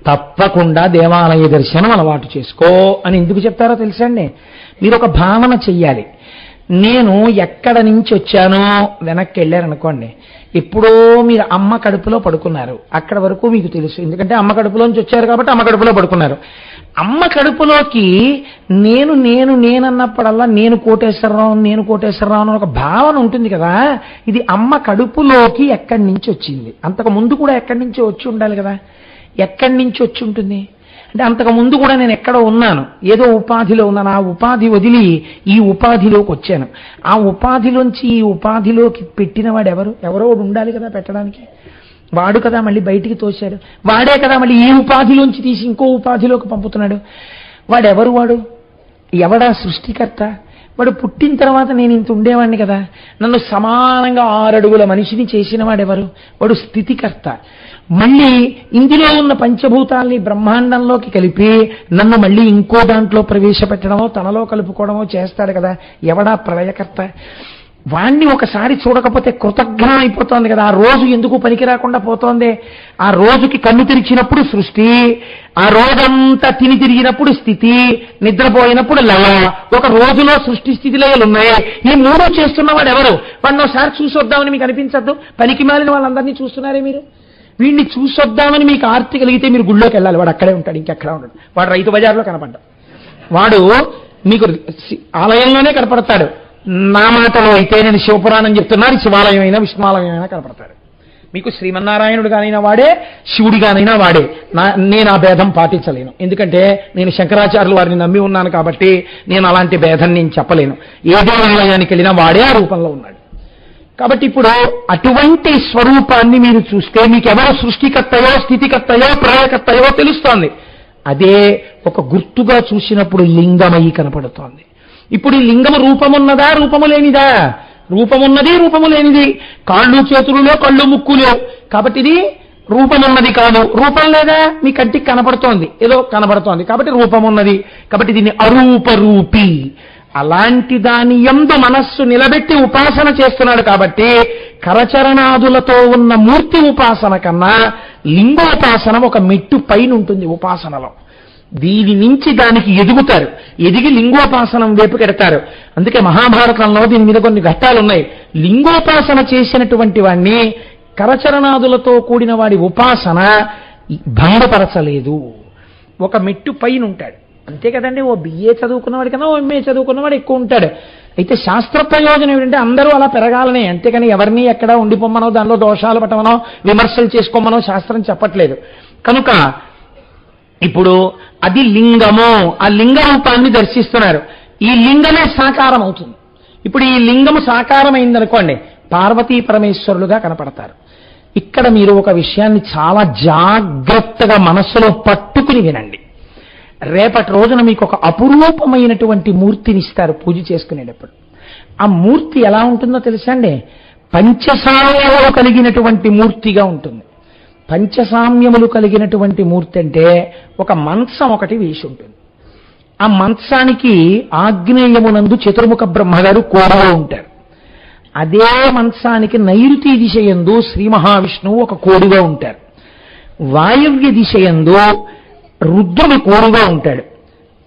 తప్పకుండా దేవాలయ దర్శనం అలవాటు చేసుకో అని ఎందుకు చెప్తారో తెలుసండి. మీరు ఒక భావన చెయ్యాలి. నేను ఎక్కడ నుంచి వచ్చానో వెనక్కి వెళ్ళారనుకోండి, ఎప్పుడో మీరు అమ్మ కడుపులో పడుకున్నారు. అక్కడ వరకు మీకు తెలుసు, ఎందుకంటే అమ్మ కడుపులోంచి వచ్చారు కాబట్టి అమ్మ కడుపులో పడుకున్నారు. అమ్మ కడుపులోకి నేనన్నప్పుడల్లా నేను కోటేశ్వరరావు అని ఒక భావన ఉంటుంది కదా. ఇది అమ్మ కడుపులోకి ఎక్కడి నుంచి వచ్చింది. అంతకు ముందు కూడా ఎక్కడి నుంచి వచ్చి ఉండాలి కదా. ఎక్కడి నుంచి వచ్చి ఉంటుంది అంటే అంతకు ముందు కూడా నేను ఎక్కడో ఉన్నాను, ఏదో ఉపాధిలో ఉన్నాను. ఆ ఉపాధి వదిలి ఈ ఉపాధిలోకి వచ్చాను. ఆ ఉపాధిలోంచి ఈ ఉపాధిలోకి పెట్టిన వాడు ఎవరో ఉండాలి కదా పెట్టడానికి. వాడు కదా మళ్ళీ బయటికి తోశాడు. వాడే కదా మళ్ళీ ఈ ఉపాధిలోంచి తీసి ఇంకో ఉపాధిలోకి పంపుతున్నాడు. వాడు ఎవడా సృష్టికర్త? వాడు పుట్టిన తర్వాత నేను ఇంత ఉండేవాడిని కదా. నన్ను సమానంగా 6 అడుగుల మనిషిని చేసిన వాడెవరు? వాడు స్థితికర్త. మళ్ళీ ఇందులో ఉన్న పంచభూతాల్ని బ్రహ్మాండంలోకి కలిపి నన్ను మళ్ళీ ఇంకో దాంట్లో ప్రవేశపెట్టడమో తనలో కలుపుకోవడమో చేస్తాడు కదా. ఎవడా ప్రళయకర్త? వాణ్ణి ఒకసారి చూడకపోతే కృతజ్ఞ అయిపోతోంది కదా. ఆ రోజు ఎందుకు పనికి రాకుండా పోతోంది? ఆ రోజుకి కన్ను తెరిచినప్పుడు సృష్టి, ఆ రోజంతా తిరిగినప్పుడు స్థితి, నిద్రపోయినప్పుడు లయ. ఒక రోజులో సృష్టి స్థితి లయలున్నాయి. ఈ 3 చేస్తున్నవాడు ఎవరు? వాడిని ఒకసారి చూసొద్దామని మీకు అనిపించద్దు? పనికి మాలిన వాళ్ళందరినీ చూస్తున్నారే మీరు. వీడిని చూసొద్దామని మీకు ఆర్తి కలిగితే మీరు గుళ్ళోకి వెళ్ళాలి. వాడు అక్కడే ఉంటాడు, ఇంకెక్కడా ఉంటాడు. వాడు రైతు బజార్లో కనపడ్డాడు. వాడు మీకు ఆలయంలోనే కనపడతాడు. నా మాటలో అయితే నేను శివపురాణం చెప్తున్నాను, శివాలయం అయినా విష్ణువాలయం అయినా కనపడతాడు. మీకు శ్రీమన్నారాయణుడు గానైనా వాడే, శివుడిగానైనా వాడే. నేను ఆ భేదం పాటించలేను. ఎందుకంటే నేను శంకరాచార్యులు వారిని నమ్మి ఉన్నాను కాబట్టి నేను అలాంటి భేదం నేను చెప్పలేను. ఏ దేవాలయానికి వెళ్ళినా వాడే ఆ రూపంలో ఉన్నాడు. కాబట్టి ఇప్పుడు అటువంటి స్వరూపాన్ని మీరు చూస్తే మీకు ఎవరు సృష్టికర్తయో, స్థితికర్తయో, ప్రళయకర్తయో తెలుస్తోంది. అదే ఒక గుర్తుగా చూసినప్పుడు లింగమై కనపడుతోంది. ఇప్పుడు ఈ లింగము రూపమున్నదా, రూపము లేనిదా? రూపమున్నది, రూపము లేనిది. కాళ్ళు చేతులులో కళ్ళు ముక్కులో. కాబట్టి ఇది రూపమున్నది కాదు. రూపం లేదా? మీ కంటికి కనపడుతోంది, ఏదో కనపడుతోంది కాబట్టి రూపమున్నది. కాబట్టి దీన్ని అరూపరూపి. అలాంటి దాని యందు మనస్సు నిలబెట్టి ఉపాసన చేస్తున్నాడు కాబట్టి కరచరణాదులతో ఉన్న మూర్తి ఉపాసన కన్నా లింగోపాసన ఒక మెట్టు పైన ఉంటుంది ఉపాసనలో. దీని నుంచి దానికి ఎదుగుతారు, ఎదిగి లింగోపాసనం వైపు కెడతారు. అందుకే మహాభారతంలో దీని మీద కొన్ని ఘట్టాలు ఉన్నాయి. లింగోపాసన చేసినటువంటి వాడిని కరచరణాదులతో కూడిన వాడి ఉపాసన భంగపరచలేదు. ఒక మెట్టు పైన ఉంటాడు అంతే కదండి. ఓ బిఏ చదువుకున్నవాడి కన్నా ఓ ఎంఏ చదువుకున్నవాడు ఎక్కువ ఉంటాడు. అయితే శాస్త్ర ప్రయోజనం ఏంటంటే అందరూ అలా పెరగాలనే, అంతేకాని ఎవరిని ఎక్కడా ఉండిపోమ్మనో దానిలో దోషాలు పట్టమనో విమర్శలు చేసుకోమనో శాస్త్రం చెప్పట్లేదు. కనుక ఇప్పుడు అది లింగము, ఆ లింగ రూపాన్ని దర్శిస్తున్నారు. ఈ లింగమే సాకారం అవుతుంది. ఇప్పుడు ఈ లింగము సాకారమైందనుకోండి, పార్వతీ పరమేశ్వరులుగా కనపడతారు. ఇక్కడ మీరు ఒక విషయాన్ని చాలా జాగ్రత్తగా మనస్సులో పట్టుకుని వినండి. రేపటి రోజున మీకు ఒక అపురూపమైనటువంటి మూర్తిని ఇస్తారు పూజ చేసుకునేటప్పుడు. ఆ మూర్తి ఎలా ఉంటుందో తెలుసా అండి? పంచసామ్యములు కలిగినటువంటి మూర్తిగా ఉంటుంది. పంచసామ్యములు కలిగినటువంటి మూర్తి అంటే ఒక మంచం ఒకటి వేసి ఉంటుంది. ఆ మంచానికి ఆగ్నేయమునందు చతుర్ముఖ బ్రహ్మగారు కోరుగా ఉంటారు. అదే మంచానికి నైరుతి దిశయందు శ్రీ మహావిష్ణువు ఒక కోడుగా ఉంటారు. వాయవ్య దిశయందు రుద్రుడు కోడుగా ఉంటాడు.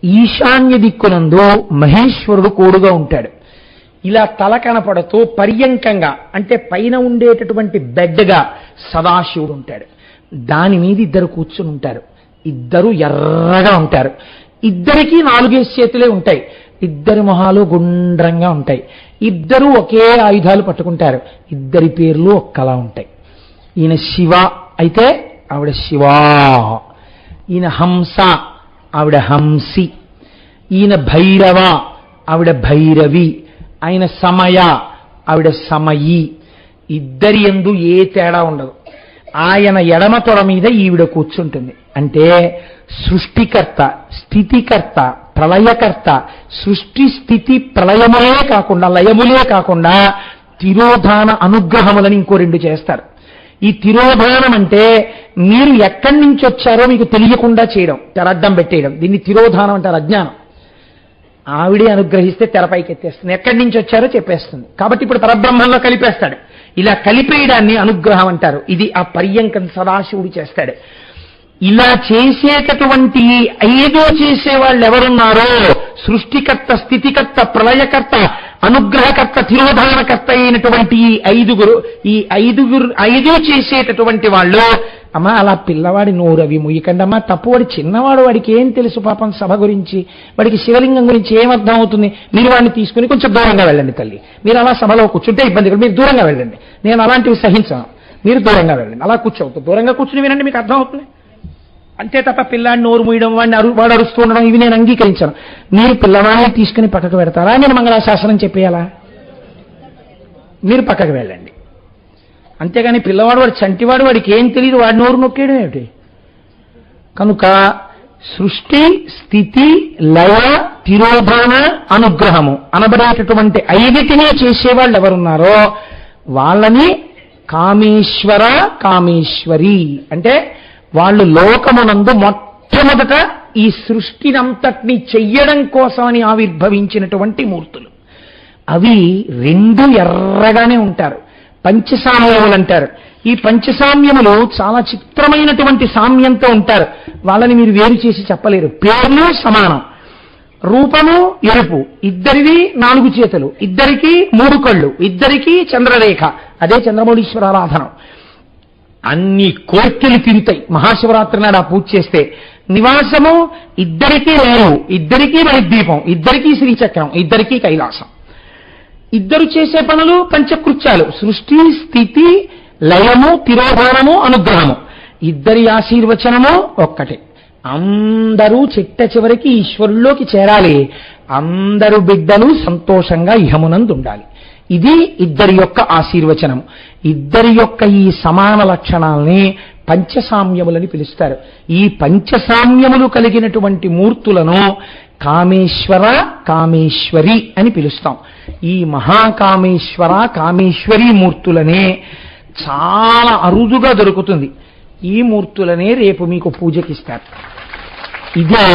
ఈశాన్య దిక్కునందు మహేశ్వరుడు కోడుగా ఉంటాడు. ఇలా తల కనపడుతూ పర్యంకంగా అంటే పైన ఉండేటటువంటి బెడ్గా సదాశివుడు ఉంటాడు. దాని మీద ఇద్దరు కూర్చుని ఉంటారు. ఇద్దరు ఎర్రగా ఉంటారు. ఇద్దరికీ 4 చేతులే ఉంటాయి. ఇద్దరి మొహాలు గుండ్రంగా ఉంటాయి. ఇద్దరూ ఒకే ఆయుధాలు పట్టుకుంటారు. ఇద్దరి పేర్లు ఒక్కలా ఉంటాయి. ఈయన శివ అయితే ఆవిడ శివా, ఈయన హంస ఆవిడ హంసి, ఈయన భైరవ ఆవిడ భైరవి, ఆయన సమయ ఆవిడ సమయి. ఇద్దరి యందు ఏ తేడా ఉండదు. ఆయన ఎడమ తొడ మీద ఈవిడ కూర్చుంటుంది. అంటే సృష్టికర్త, స్థితికర్త, ప్రళయకర్త, సృష్టి స్థితి ప్రళయములే కాకుండా లయములే కాకుండా తిరోధాన అనుగ్రహములని ఇంకో 2 చేస్తారు. ఈ తిరోధానం అంటే మీరు ఎక్కడి నుంచి వచ్చారో మీకు తెలియకుండా చేయడం, తెరడ్డం పెట్టేయడం. దీన్ని తిరోధానం అంటారు. అజ్ఞానం. ఆవిడే అనుగ్రహిస్తే తెరపైకి ఎత్తేస్తుంది. ఎక్కడి నుంచి వచ్చారో చెప్పేస్తుంది. కాబట్టి ఇప్పుడు పరబ్రహ్మంలో కలిపేస్తాడు. ఇలా కలిపేయడాన్ని అనుగ్రహం అంటారు. ఇది ఆ పర్యంకం సదాశివుడు చేస్తాడు. ఇలా చేసేటటువంటి 5 చేసేవాళ్ళు ఎవరున్నారో సృష్టికర్త, స్థితికర్త, ప్రళయకర్త, అనుగ్రహకర్త, తిరోధానకర్త అయినటువంటి ఈ ఐదు చేసేటటువంటి వాళ్ళు, అమ్మా అలా పిల్లవాడి నోరు అవి ముయ్యకండమ్మా, తప్పువాడి చిన్నవాడు, వాడికి ఏం తెలుసు పాపం సభ గురించి, వాడికి శివలింగం గురించి ఏమర్థం అవుతుంది, మీరు వాడిని తీసుకుని కొంచెం దూరంగా వెళ్ళండి తల్లి, మీరు అలా సభలో కూర్చుంటే ఇబ్బంది, మీరు దూరంగా వెళ్ళండి, నేను అలాంటివి సహించాను, మీరు దూరంగా వెళ్ళండి, అలా కూర్చోవద్దు, దూరంగా కూర్చుని వినండి, మీకు అర్థం అవుతుంది. అంతే తప్ప పిల్లాడిని నోరు మూయడం, వాడు అరుస్తూ ఉండడం ఇవి నేను అంగీకరించాను. మీరు పిల్లవాడిని తీసుకుని పక్కకు పెడతారా, నేను మంగళాశాసనం చెప్పేయాలా? మీరు పక్కకు వెళ్ళండి. అంతేగాని పిల్లవాడు, వాడు చంటివాడు, వాడికి ఏం తెలియదు, వాడి నోరు నొక్కేయడం ఏమిటి? కనుక సృష్టి, స్థితి, లయ, తిరోధాన, అనుగ్రహము అనబడేటటువంటి 5 చేసేవాళ్ళు ఎవరున్నారో వాళ్ళని కామేశ్వర, కామేశ్వరి అంటే వాళ్ళు లోకమునందు మొట్టమొదట ఈ సృష్టినంతటినీ చెయ్యడం కోసమని ఆవిర్భవించినటువంటి మూర్తులు. అవి 2 ఎర్రగానే ఉంటారు. పంచసామ్యములు అంటారు. ఈ పంచసామ్యములు చాలా చిత్రమైనటువంటి సామ్యంతో ఉంటారు. వాళ్ళని మీరు వేరు చేసి చెప్పలేరు. పేర్లు సమానం, రూపము ఎరుపు, ఇద్దరివి 4 చేతులు, ఇద్దరికి 3 కళ్ళు, ఇద్దరికి చంద్రరేఖ, అదే చంద్రమౌళీశ్వర ఆరాధనం. అన్ని కోర్కెలు తిరుగుతాయి మహాశివరాత్రి నాడు ఆ పూజ చేస్తే. నివాసము ఇద్దరికీ రేవు, ఇద్దరికీ మణిద్వీపం, ఇద్దరికీ శ్రీచక్రం, ఇద్దరికీ కైలాసం. ఇద్దరు చేసే పనులు పంచకృత్యాలు: సృష్టి, స్థితి, లయము, తిరోధానము, అనుగ్రహము. ఇద్దరి ఆశీర్వచనము ఒక్కటే. అందరూ చిట్ట చివరికి ఈశ్వరుల్లోకి చేరాలి. అందరు బిడ్డలు సంతోషంగా ఇహమునందు ఉండాలి. ఇది ఇద్దరి యొక్క ఆశీర్వచనము. ఇద్దరి యొక్క ఈ సమాన లక్షణాలని పంచసామ్యములని పిలుస్తారు. ఈ పంచసామ్యములు కలిగినటువంటి మూర్తులను కామేశ్వర, కామేశ్వరి అని పిలుస్తాం. ఈ మహాకామేశ్వర, కామేశ్వరి మూర్తులనే చాలా అరుదుగా దొరుకుతుంది. ఈ మూర్తులనే రేపు మీకు పూజకిస్తారు. ఇదే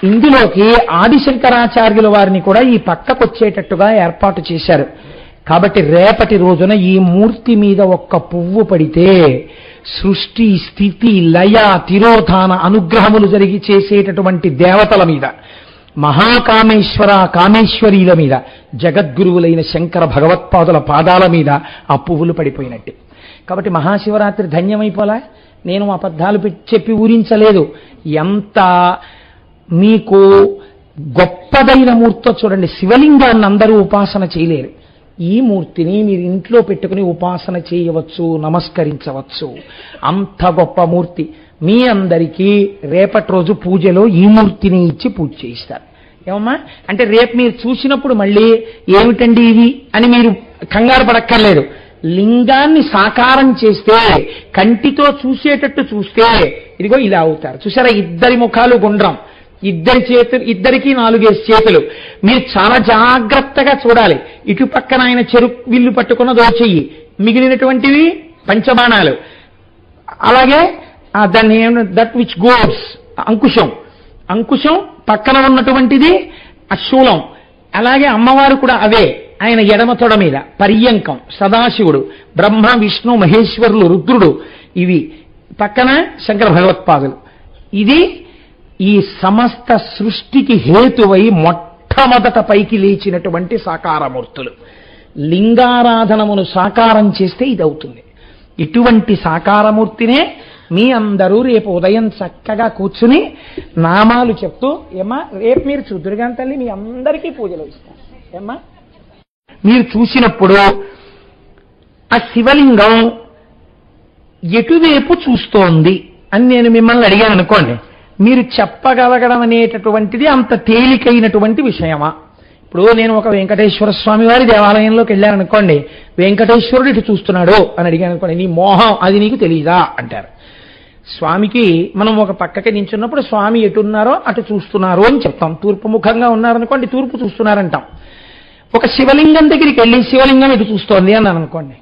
ఇందులోకి ఆదిశంకరాచార్యుల వారిని కూడా ఈ పక్కకొచ్చేటట్టుగా ఏర్పాటు చేశారు. కాబట్టి రేపటి రోజున ఈ మూర్తి మీద ఒక్క పువ్వు పడితే సృష్టి స్థితి లయ తిరోధాన అనుగ్రహములు జరిగి చేసేటటువంటి దేవతల మీద, మహాకామేశ్వర కామేశ్వరీల మీద, జగద్గురువులైన శంకర భగవత్పాదుల పాదాల మీద ఆ పువ్వులు పడిపోయినట్టే. కాబట్టి మహాశివరాత్రి ధన్యమైపోలా. నేను అబద్ధాలు చెప్పి ఊరించలేదు. ఎంత మీకు గొప్పదైన మూర్తో చూడండి. శివలింగాన్ని అందరూ ఉపాసన చేయలేరు. ఈ మూర్తిని మీరు ఇంట్లో పెట్టుకుని ఉపాసన చేయవచ్చు, నమస్కరించవచ్చు. అంత గొప్ప మూర్తి. మీ అందరికీ రేపటి రోజు పూజలో ఈ మూర్తిని ఇచ్చి పూజ చేయిస్తారు. ఏమమ్మా అంటే రేపు మీరు చూసినప్పుడు మళ్ళీ ఏమిటండి ఇవి అని మీరు కంగారు పడక్కర్లేదు. లింగాన్ని సాకారం చేస్తే, కంటితో చూసేటట్టు చూస్తే ఇదిగో ఇలా అవుతారు. చూసారా, ఇద్దరి ముఖాలు గుండ్రం, ఇద్దరికి 4 చేతులు. మీరు చాలా జాగ్రత్తగా చూడాలి. ఇటు పక్కన ఆయన చెరుకు విల్లు పట్టుకున్న దోచెయ్యి, మిగిలినటువంటివి పంచబాణాలు. అలాగే దాన్ని దట్ విచ్ గోడ్స్ అంకుశం పక్కన ఉన్నటువంటిది శూలం. అలాగే అమ్మవారు కూడా అవే. ఆయన ఎడమ తొడ మీద పర్యంకం సదాశివుడు, బ్రహ్మ విష్ణు మహేశ్వరులు రుద్రుడు, ఇవి పక్కన శంకర భగవత్పాదులు. ఇది ఈ సమస్త సృష్టికి హేతువై మొట్టమొదట పైకి లేచినటువంటి సాకారమూర్తులు. లింగారాధనమును సాకారం చేస్తే ఇది అవుతుంది. ఇటువంటి సాకారమూర్తినే మీ అందరూ రేపు ఉదయం చక్కగా కూర్చుని నామాలు చెప్తూ, ఏమ్మా రేపు మీరు చూద్దురుగాని తల్లి మీ అందరికీ పూజలు ఇస్తాను. ఏమ్మా మీరు చూసినప్పుడు ఆ శివలింగం ఎటువైపు చూస్తోంది అని నేను మిమ్మల్ని అడిగాను అనుకోండి, మీరు చెప్పగలగడం అనేటటువంటిది అంత తేలికైనటువంటి విషయమా? ఇప్పుడు నేను ఒక వెంకటేశ్వర స్వామి వారి దేవాలయంలోకి వెళ్ళాను అనుకోండి, వెంకటేశ్వరుడు ఇటు చూస్తున్నాడు అని అడిగాను అనుకోండి, నీ మోహం అది నీకు తెలియదా అంటారు. స్వామికి మనం ఒక పక్కకి నించున్నప్పుడు స్వామి ఎటున్నారో అటు చూస్తున్నారు అని చెప్తాం. తూర్పు ముఖంగా ఉన్నారనుకోండి, తూర్పు చూస్తున్నారంటాం. ఒక శివలింగం దగ్గరికి వెళ్ళి శివలింగం ఇటు చూస్తోంది అన్నాను అనుకోండి,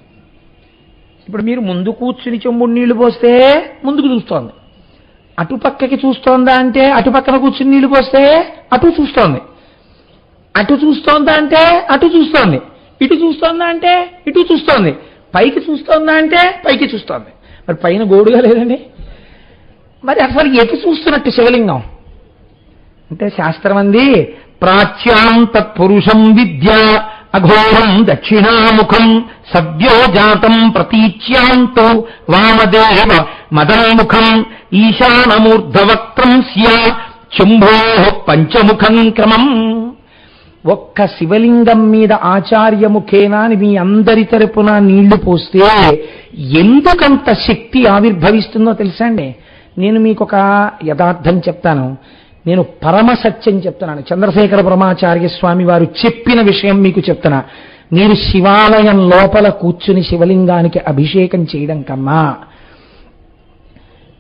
ఇప్పుడు మీరు ముందు కూర్చుని చెంబుడు నీళ్లు పోస్తే ముందుకు చూస్తోంది. అటుపక్కకి చూస్తోందా అంటే అటుపక్కన కూర్చుని నీళ్లు పోస్తే అటు చూస్తోంది. అటు చూస్తోందా అంటే అటు చూస్తోంది. ఇటు చూస్తోందా అంటే ఇటు చూస్తోంది. పైకి చూస్తోందా అంటే పైకి చూస్తోంది. మరి పైన గోడుగా లేదండి. మరి అసలు ఎటు చూస్తున్నట్టు శివలింగం అంటే శాస్త్రం అంది, ప్రాచ్యాం తత్పురుషం విద్య అఘోరం దక్షిణాముఖం సద్యోజాతం ప్రతీచ్యాంతో వామదేవ మదన్ముఖం ఈశానమూర్ధవక్త్రం స్యా శంభో పంచముఖం క్రమం. ఒక్క శివలింగం మీద ఆచార్యముఖేనా అని మీ అందరి తరపున నీళ్లు పోస్తే ఎందుకంత శక్తి ఆవిర్భవిస్తుందో తెలుసా అండి? నేను మీకు ఒక యథార్థం చెప్తాను. నేను పరమ సత్యం చెప్తున్నాను. చంద్రశేఖర బ్రహ్మాచార్య స్వామి వారు చెప్పిన విషయం మీకు చెప్తున్నా. మీరు శివాలయం లోపల కూర్చుని శివలింగానికి అభిషేకం చేయడం కన్నా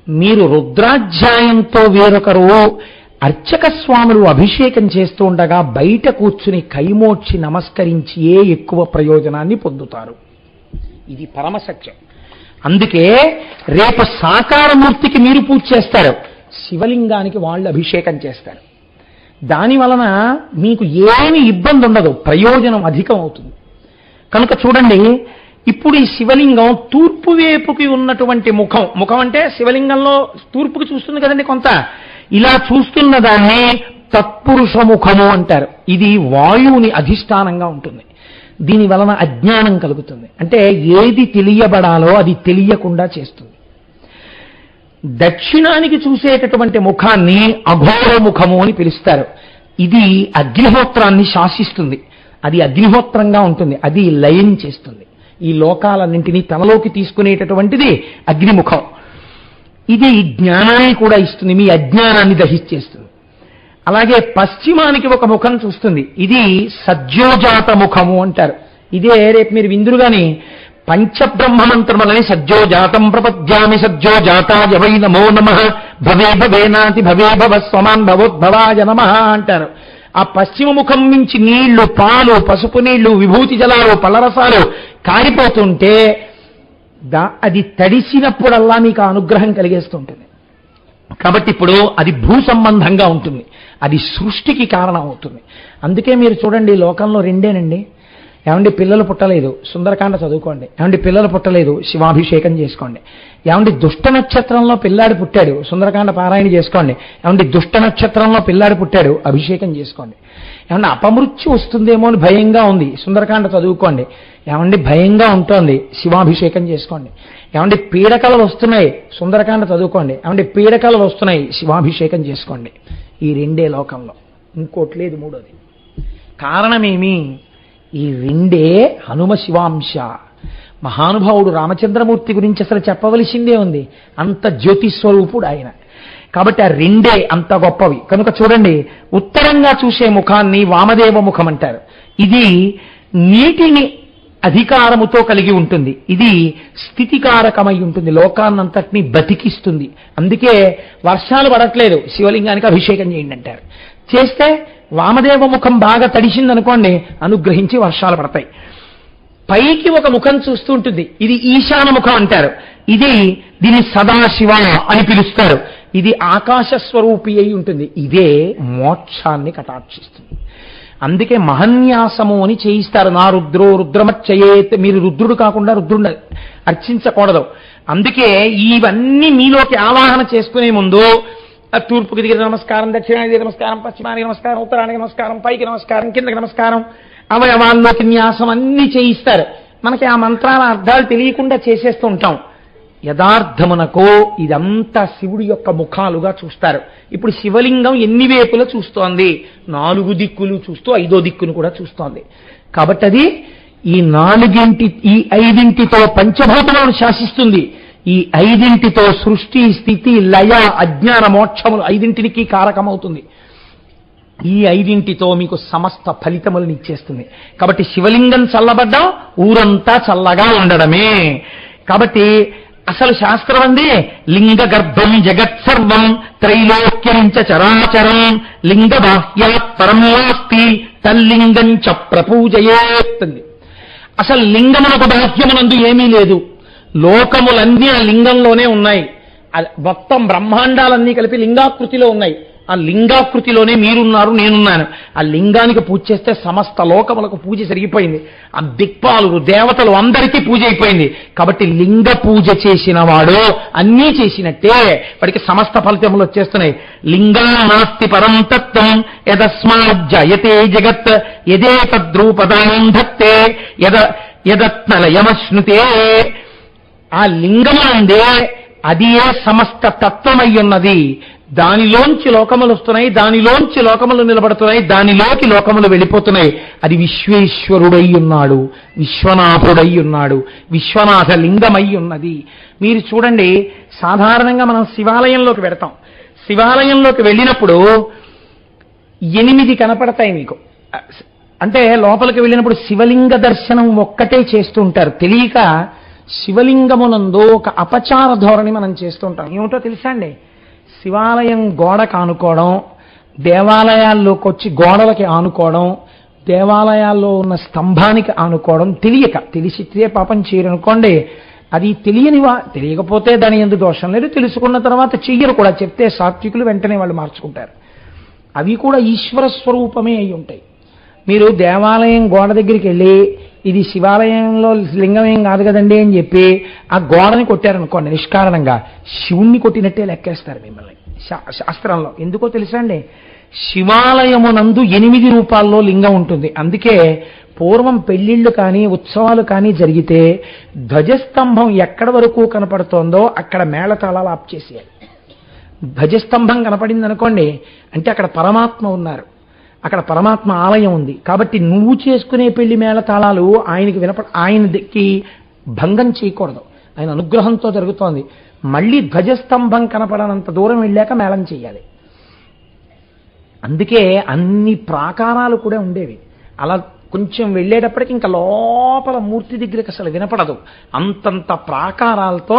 మీరు రుద్రాధ్యాయంతో వేరొకరు అర్చక స్వాములు అభిషేకం చేస్తూ ఉండగా బయట కూర్చుని కైమోడ్చి నమస్కరించి ఎక్కువ ప్రయోజనాన్ని పొందుతారు. ఇది పరమ సత్యం. అందుకే రేపు సాకారమూర్తికి మీరు పూజ చేస్తారు, శివలింగానికి వాళ్ళు అభిషేకం చేస్తారు. దాని వలన మీకు ఏమి ఇబ్బంది ఉండదు, ప్రయోజనం అధికం అవుతుంది. కనుక చూడండి, ఇప్పుడు ఈ శివలింగం తూర్పు వైపుకి ఉన్నటువంటి ముఖం అంటే శివలింగంలో తూర్పుకి చూస్తుంది కదండి కొంత, ఇలా చూస్తున్న దాన్ని తత్పురుష ముఖము అంటారు. ఇది వాయువుని అధిష్టానంగా ఉంటుంది. దీని వలన అజ్ఞానం కలుగుతుంది. అంటే ఏది తెలియబడాలో అది తెలియకుండా చేస్తుంది. దక్షిణానికి చూసేటటువంటి ముఖాన్ని అఘోర ముఖము అని పిలుస్తారు. ఇది అగ్నిహోత్రాన్ని శాసిస్తుంది. అది అగ్నిహోత్రంగా ఉంటుంది. అది లయం చేస్తుంది. ఈ లోకాలన్నింటినీ తనలోకి తీసుకునేటటువంటిది అగ్నిముఖం. ఇది జ్ఞానాన్ని కూడా ఇస్తుంది, మీ అజ్ఞానాన్ని దహించేస్తుంది. అలాగే పశ్చిమానికి ఒక ముఖం చూస్తుంది. ఇది సజ్జోజాత ముఖము అంటారు. ఇదే రేపు మీరు విందురుగాని పంచబ్రహ్మమంత్రములని సజ్జోజాతం ప్రపద్యామి సజ్జోజాతాయ వై నమో నమః భవే భవేనాతి భవే భవ స్వమాన్ భవోద్భవాయ నమః అంటారు. ఆ పశ్చిమ ముఖం నుంచి నీళ్లు, పాలు, పసుపు నీళ్లు, విభూతి జలాలు, పళ్ళరసాలు కారిపోతుంటే అది తడిసినప్పుడల్లా మీకు అనుగ్రహం కలిగేస్తుంటుంది. కాబట్టి ఇప్పుడు అది భూ సంబంధంగా ఉంటుంది, అది సృష్టికి కారణం అవుతుంది. అందుకే మీరు చూడండి, లోకంలో రెండేనండి. ఏమండి పిల్లలు పుట్టలేదు, సుందరకాండ చదువుకోండి. ఏమండి పిల్లలు పుట్టలేదు, శివాభిషేకం చేసుకోండి. ఏమండి దుష్ట నక్షత్రంలో పిల్లాడు పుట్టాడు, సుందరకాండ పారాయణ చేసుకోండి. ఏమండి దుష్ట నక్షత్రంలో పిల్లాడు పుట్టాడు, అభిషేకం చేసుకోండి. ఏమన్నా అపమృత్యు వస్తుందేమో అని భయంగా ఉంది, సుందరకాండ చదువుకోండి. ఏమండి భయంగా ఉంటుంది, శివాభిషేకం చేసుకోండి. ఏమండి పీడకలలు వస్తున్నాయి, సుందరకాండ చదువుకోండి. ఏమండి పీడకలలు వస్తున్నాయి, శివాభిషేకం చేసుకోండి. ఈ రెండే లోకంలో, ఇంకోటి లేదు మూడోది. కారణమేమి? ఈ రెండే హనుమ శివాంశ. మహానుభావుడు రామచంద్రమూర్తి గురించి అసలు చెప్పవలసిందే ఉంది, అంత జ్యోతిస్వరూపుడు ఆయన. కాబట్టి ఆ రెండే అంత గొప్పవి. కనుక చూడండి, ఉత్తరంగా చూసే ముఖాన్ని వామదేవ ముఖం అంటారు. ఇది నీటిని అధికారముతో కలిగి ఉంటుంది, ఇది స్థితికారకమై ఉంటుంది, లోకాన్నంతటినీ బతికిస్తుంది. అందుకే వర్షాలు పడట్లేదు, శివలింగానికి అభిషేకం చేయండి అంటారు. చేస్తే వామదేవ ముఖం బాగా తడిసిందనుకోండి, అనుగ్రహించి వర్షాలు పడతాయి. పైకి ఒక ముఖం చూస్తూ ఉంటుంది, ఇది ఈశాన ముఖం అంటారు. దీని సదాశివ అని పిలుస్తారు. ఇది ఆకాశ స్వరూపి అయి ఉంటుంది. ఇదే మోక్షాన్ని కటాక్షిస్తుంది. అందుకే మహన్యాసము అని చేయిస్తారు. నా రుద్రో రుద్రమచ్చయేత్, మీరు రుద్రుడు కాకుండా రుద్రుడిని అర్చించకూడదు. అందుకే ఇవన్నీ మీలోకి ఆవాహన చేసుకునే ముందు తూర్పుకి దిగిన నమస్కారం, దక్షిణానికి నమస్కారం, పశ్చిమానికి నమస్కారం, ఉత్తరానికి నమస్కారం, పైకి నమస్కారం, కిందకి నమస్కారం, అవయవాల్లోకి న్యాసం అన్నీ చేయిస్తారు. మనకి ఆ మంత్రాల అర్థాలు తెలియకుండా చేసేస్తూ ఉంటాం. యథార్థమునకో ఇదంతా శివుడి యొక్క ముఖాలుగా చూస్తారు. ఇప్పుడు శివలింగం ఎన్ని వేపులా చూస్తోంది? 4 దిక్కులు చూస్తూ 5వ దిక్కును కూడా చూస్తోంది. కాబట్టి అది ఈ 5తో పంచభూతములను శాసిస్తుంది. ఈ 5తో సృష్టి, స్థితి, లయ, అజ్ఞాన, మోక్షములు 5కి కారకమవుతుంది. ఈ 5తో మీకు సమస్త ఫలితములను ఇచ్చేస్తుంది. కాబట్టి శివలింగం చల్లబడ్డం ఊరంతా చల్లగా ఉండడమే. కాబట్టి అసలు శాస్త్రం అంది లింగ గర్భం జగత్సర్వం త్రైలోక్యం చ చరాచరం లింగ బాహ్యాత్ పరం నాస్తి తల్లింగం చ ప్రపూజయేత్. అసలు లింగమునకు బాహ్యమునందు ఏమీ లేదు, లోకములన్నీ ఆ లింగంలోనే ఉన్నాయి. మొత్తం బ్రహ్మాండాలన్నీ కలిపి లింగాకృతిలో ఉన్నాయి. ఆ లింగాకృతిలోనే మీరున్నారు, నేనున్నాను. ఆ లింగానికి పూజ చేస్తే సమస్త లోకములకు పూజ జరిగిపోయింది. ఆ దిక్పాలురు, దేవతలు అందరికీ పూజ అయిపోయింది. కాబట్టి లింగ పూజ చేసిన వాడు అన్నీ చేసినట్టే, వాడికి సమస్త ఫలితములు వచ్చేస్తున్నాయి. లింగా నాస్తి పరం తత్వం యదస్మాజ్జయతే జగత్ యదేతద్రూపదాం ధత్తే యదత్నలయమశ్నుతే. ఆ లింగమునందే అది ఏ సమస్త తత్వమై ఉన్నది. దానిలోంచి లోకములు వస్తున్నాయి, దానిలోంచి లోకములు నిలబడుతున్నాయి, దానిలోకి లోకములు వెళ్ళిపోతున్నాయి. అది విశ్వేశ్వరుడై ఉన్నాడు, విశ్వనాథుడై ఉన్నాడు, విశ్వనాథ లింగమై ఉన్నది. మీరు చూడండి, సాధారణంగా మనం శివాలయంలోకి వెడతాం. శివాలయంలోకి వెళ్ళినప్పుడు 8 కనపడతాయి మీకు. అంటే లోపలికి వెళ్ళినప్పుడు శివలింగ దర్శనం ఒక్కటే చేస్తూ ఉంటారు. తెలియక శివలింగమునందు ఒక అపచార ధోరణి మనం చేస్తూ ఉంటాం. ఏమిటో తెలుసా అండి? శివాలయం గోడకు ఆనుకోవడం, దేవాలయాల్లోకి వచ్చి గోడలకి ఆనుకోవడం, దేవాలయాల్లో ఉన్న స్తంభానికి ఆనుకోవడం తెలిసితే పాపం చేయరనుకోండి. అది తెలియకపోతే దాని ఎందుకు దోషం లేదు, తెలుసుకున్న తర్వాత చెయ్యరు కూడా. చెప్తే సాత్వికులు వెంటనే వాళ్ళు మార్చుకుంటారు. అవి కూడా ఈశ్వర స్వరూపమే అయి ఉంటాయి. మీరు దేవాలయం గోడ దగ్గరికి వెళ్ళి ఇది శివాలయంలో లింగం ఏం కాదు కదండి అని చెప్పి ఆ గోడని కొట్టారనుకోండి, నిష్కారణంగా శివుణ్ణి కొట్టినట్టే లెక్కేస్తారు మిమ్మల్ని శాస్త్రంలో. ఎందుకో తెలుసా అండి? శివాలయమునందు 8 రూపాల్లో లింగం ఉంటుంది. అందుకే పూర్వం పెళ్లిళ్ళు కానీ ఉత్సవాలు కానీ జరిగితే ధ్వజస్తంభం ఎక్కడి వరకు కనపడుతోందో అక్కడ మేళతాళాలు ఆప్ చేసేయాలి. ధ్వజస్తంభం కనపడింది అనుకోండి అంటే అక్కడ పరమాత్మ ఉన్నారు, అక్కడ పరమాత్మ ఆలయం ఉంది. కాబట్టి నువ్వు చేసుకునే పెళ్లి మేళతాళాలు ఆయనకి భంగం చేయకూడదు, ఆయన అనుగ్రహంతో జరుగుతోంది. మళ్ళీ ధ్వజస్తంభం కనపడనంత దూరం వెళ్ళాక మేళం చేయాలి. అందుకే అన్ని ప్రాకారాలు కూడా ఉండేవి. అలా కొంచెం వెళ్ళేటప్పటికి ఇంకా లోపల మూర్తి దగ్గరికి అసలు వినపడదు. అంతంత ప్రాకారాలతో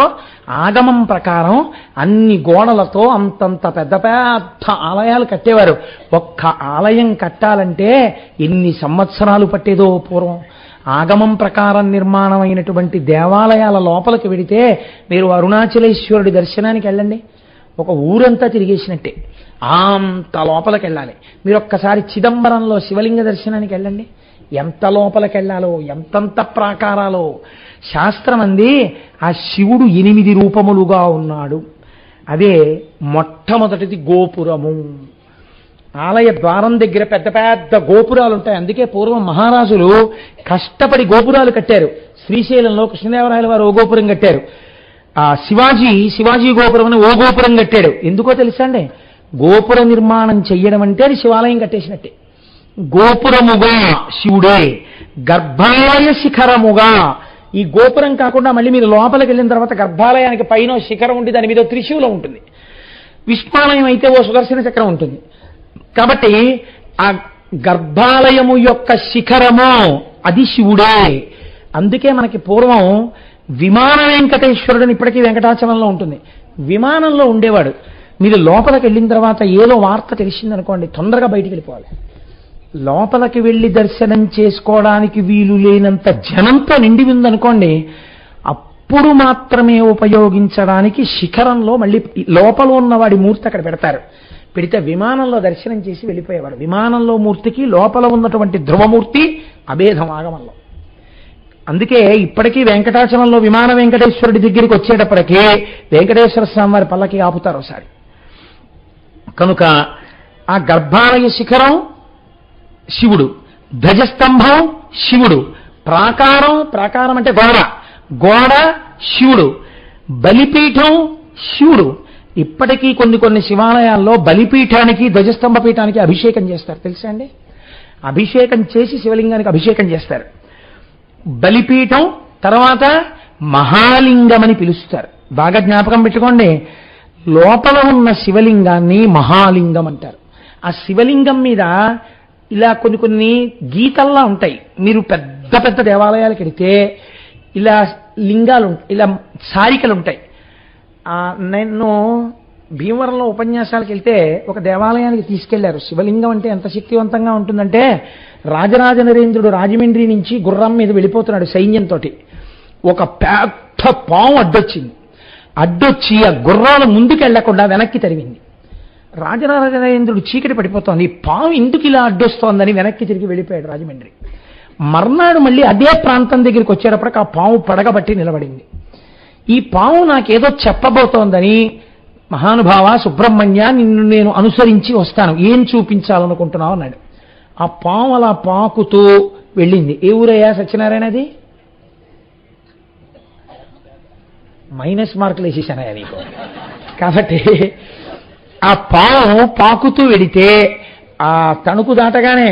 ఆగమం ప్రకారం అన్ని గోడలతో అంతంత పెద్ద పెద్ద ఆలయాలు కట్టేవారు. ఒక్క ఆలయం కట్టాలంటే ఎన్ని సంవత్సరాలు పట్టేదో పూర్వం. ఆగమం ప్రకారం నిర్మాణమైనటువంటి దేవాలయాల లోపలికి వెడితే మీరు అరుణాచలేశ్వరుడి దర్శనానికి వెళ్ళండి, ఒక ఊరంతా తిరిగేసినట్టే. అంత లోపలికి వెళ్ళాలి. మీరు ఒక్కసారి చిదంబరంలో శివలింగ దర్శనానికి వెళ్ళండి, ఎంత లోపలికెళ్లాలో, ఎంతంత ప్రాకారాలో. శాస్త్రం అంది ఆ శివుడు 8 రూపములుగా ఉన్నాడు. అదే మొట్టమొదటిది గోపురము. ఆలయ ద్వారం దగ్గర పెద్ద పెద్ద గోపురాలు ఉంటాయి. అందుకే పూర్వం మహారాజులు కష్టపడి గోపురాలు కట్టారు. శ్రీశైలంలో కృష్ణదేవరాయల వారు ఓ గోపురం కట్టారు. శివాజీ గోపురం అని ఓ గోపురం కట్టాడు. ఎందుకో తెలుసా అండి? గోపుర నిర్మాణం చెయ్యడం అంటే అది శివాలయం కట్టేసినట్టే. గోపురముగా శివుడే, గర్భాలయ శిఖరముగా. ఈ గోపురం కాకుండా మళ్ళీ మీరు లోపలికి వెళ్ళిన తర్వాత గర్భాలయానికి పైన శిఖరం ఉండి దాని మీద త్రిశూలం ఉంటుంది. విష్ణాలయం అయితే ఓ సుదర్శన చక్రం ఉంటుంది. కాబట్టి ఆ గర్భాలయము యొక్క శిఖరము అది శివుడే. అందుకే మనకి పూర్వం విమాన వెంకటేశ్వరుడిని ఇప్పటికీ వెంకటాచలంలో ఉంటుంది. విమానంలో ఉండేవాడు. మీరు లోపలికి వెళ్ళిన తర్వాత ఏదో వార్త తెలిసిందనుకోండి, తొందరగా బయటికి వెళ్ళిపోవాలి. లోపలికి వెళ్ళి దర్శనం చేసుకోవడానికి వీలు లేనంత జనంతో నిండి ఉందనుకోండి, అప్పుడు మాత్రమే ఉపయోగించడానికి శిఖరంలో మళ్ళీ లోపల ఉన్నవాడి మూర్తి అక్కడ పెడతారు. పెడితే విమానంలో దర్శనం చేసి వెళ్ళిపోయేవాడు. విమానంలో మూర్తికి లోపల ఉన్నటువంటి ధ్రువమూర్తి అభేదం ఆగమంలో. అందుకే ఇప్పటికీ వెంకటాచలంలో విమాన వెంకటేశ్వరుడి దగ్గరికి వచ్చేటప్పటికీ వెంకటేశ్వర స్వామి వారి పల్లకి ఆపుతారు ఒకసారి. కనుక ఆ గర్భాలయ శిఖరం శివుడు, ధ్వజస్తంభం శివుడు, ప్రాకారం అంటే గోడ శివుడు, బలిపీఠం శివుడు. ఇప్పటికీ కొన్ని శివాలయాల్లో బలిపీఠానికి ధ్వజస్తంభ పీఠానికి అభిషేకం చేస్తారు తెలుసా అండి? అభిషేకం చేసి శివలింగానికి అభిషేకం చేస్తారు. బలిపీఠం తర్వాత మహాలింగం అని పిలుస్తారు. బాగా జ్ఞాపకం పెట్టుకోండి, లోపల ఉన్న శివలింగాన్ని మహాలింగం అంటారు. ఆ శివలింగం మీద ఇలా కొన్ని గీతల్లా ఉంటాయి. మీరు పెద్ద పెద్ద దేవాలయాలకు వెళితే ఇలా లింగాలు, ఇలా సారికలు ఉంటాయి. నేను భీమవరంలో ఉపన్యాసాలకు వెళ్తే ఒక దేవాలయానికి తీసుకెళ్లారు. శివలింగం అంటే ఎంత శక్తివంతంగా ఉంటుందంటే, రాజరాజ నరేంద్రుడు రాజమండ్రి నుంచి గుర్రం మీద వెళ్ళిపోతున్నాడు సైన్యంతో. ఒక పెద్ద పాము అడ్డొచ్చి ఆ గుర్రాలు ముందుకెళ్లకుండా వెనక్కి తరిగింది. రాజరాజ నరేంద్రుడు చీకటి పడిపోతోంది, పాము ఎందుకు ఇలా అడ్డొస్తోందని వెనక్కి తిరిగి వెళ్ళిపోయాడు రాజమండ్రి. మర్నాడు మళ్ళీ అదే ప్రాంతం దగ్గరికి వచ్చేటప్పటికి ఆ పాము పడగబట్టి నిలబడింది. ఈ పాము నాకేదో చెప్పబోతోందని, మహానుభావ సుబ్రహ్మణ్య నిన్ను నేను అనుసరించి వస్తాను, ఏం చూపించాలనుకుంటున్నావు అన్నాడు. ఆ పాము అలా పాకుతూ వెళ్ళింది. ఏ ఊరయ్యా సత్యనారాయణది? మైనస్ మార్కులు వేసేసానయ్యా నీకు. కాబట్టి ఆ పాము పాకుతూ వెడితే ఆ తణుకు దాటగానే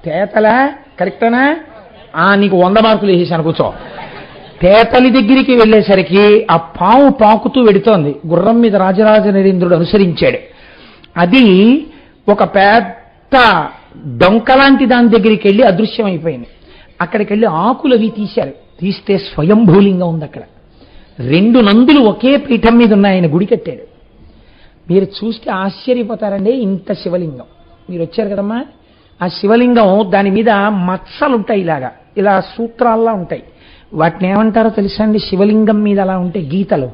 తేతలా కరెక్టనా? నీకు 100 మార్కులు వేసేసాను, కూర్చో. తేతలి దగ్గరికి వెళ్ళేసరికి ఆ పాము పాకుతూ వెడుతోంది. గుర్రం మీద రాజరాజ నరేంద్రుడు అనుసరించాడు. అది ఒక పెద్ద డొంకలాంటి దాని దగ్గరికి వెళ్ళి అదృశ్యమైపోయింది. అక్కడికి వెళ్ళి ఆకులు అవి తీశారు. తీస్తే స్వయంభూలింగం ఉంది అక్కడ. 2 నందులు ఒకే పీఠం మీద ఉన్నాయి. ఆయన గుడి కట్టాడు. మీరు చూస్తే ఆశ్చర్యపోతారండి. ఇంత శివలింగం మీరు వచ్చారు కదమ్మా, ఆ శివలింగం దాని మీద మచ్చలు ఉంటాయి, ఇలా సూత్రాల్లా ఉంటాయి. వాటిని ఏమంటారో తెలుసా అండి? శివలింగం మీద అలా ఉంటాయి గీతలు.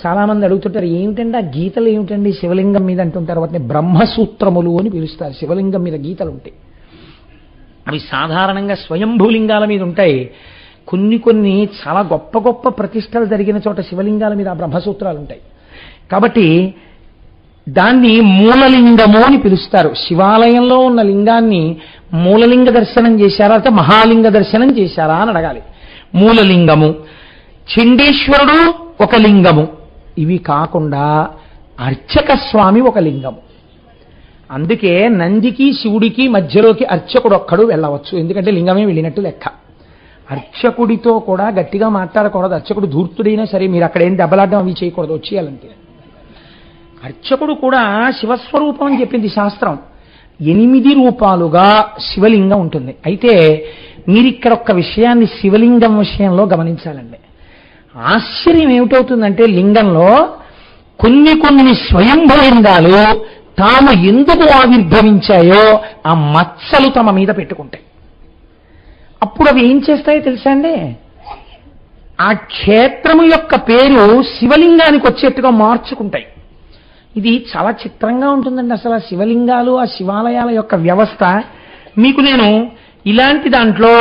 చాలా మంది అడుగుతుంటారు, ఏమిటండి ఆ గీతలు ఏమిటండి శివలింగం మీద అంటుంటారు. వాటిని బ్రహ్మసూత్రములు అని పిలుస్తారు. శివలింగం మీద గీతలు ఉంటాయి. అవి సాధారణంగా స్వయంభూలింగాల మీద ఉంటాయి. కొన్ని చాలా గొప్ప గొప్ప ప్రతిష్టలు జరిగిన చోట శివలింగాల మీద ఆ బ్రహ్మసూత్రాలు ఉంటాయి. కాబట్టి దాన్ని మూలలింగము అని పిలుస్తారు. శివాలయంలో ఉన్న లింగాన్ని మూలలింగ దర్శనం చేశారా అంటే మహాలింగ దర్శనం చేశారా అని అడగాలి. మూలలింగము, చండీశ్వరుడు ఒక లింగము. ఇవి కాకుండా అర్చక స్వామి ఒక లింగము. అందుకే నందికి శివుడికి మధ్యలోకి అర్చకుడు ఒక్కడు వెళ్ళవచ్చు. ఎందుకంటే లింగమే వెళ్ళినట్టు లెక్క. అర్చకుడితో కూడా గట్టిగా మాట్లాడకూడదు. అర్చకుడు ధూర్తుడైనా సరే మీరు అక్కడ ఏం దెబ్బలాడడం అవి చేయకూడదు, వచ్చేయాలంటే. అర్చకుడు కూడా శివస్వరూపం అని చెప్పింది శాస్త్రం. 8 రూపాలుగా శివలింగం ఉంటుంది. అయితే మీరు ఇక్కడ ఒక్క విషయాన్ని శివలింగం విషయంలో గమనించాలండి. ఆశ్చర్యం ఏమిటవుతుందంటే, లింగంలో కొన్ని స్వయంభలింగాలు తాము ఎందుకు ఆవిర్భవించాయో ఆ మచ్చలు తమ మీద పెట్టుకుంటాయి. అప్పుడు అవి ఏం చేస్తాయో తెలుసా అండి? ఆ క్షేత్రము యొక్క పేరు శివలింగానికి వచ్చేట్టుగా మార్చుకుంటాయి. ఇది చాలా చిత్రంగా ఉంటుందండి. అసలు ఆ శివలింగాలు, ఆ శివాలయాల యొక్క వ్యవస్థ మీకు నేను ఇలాంటి దాంట్లో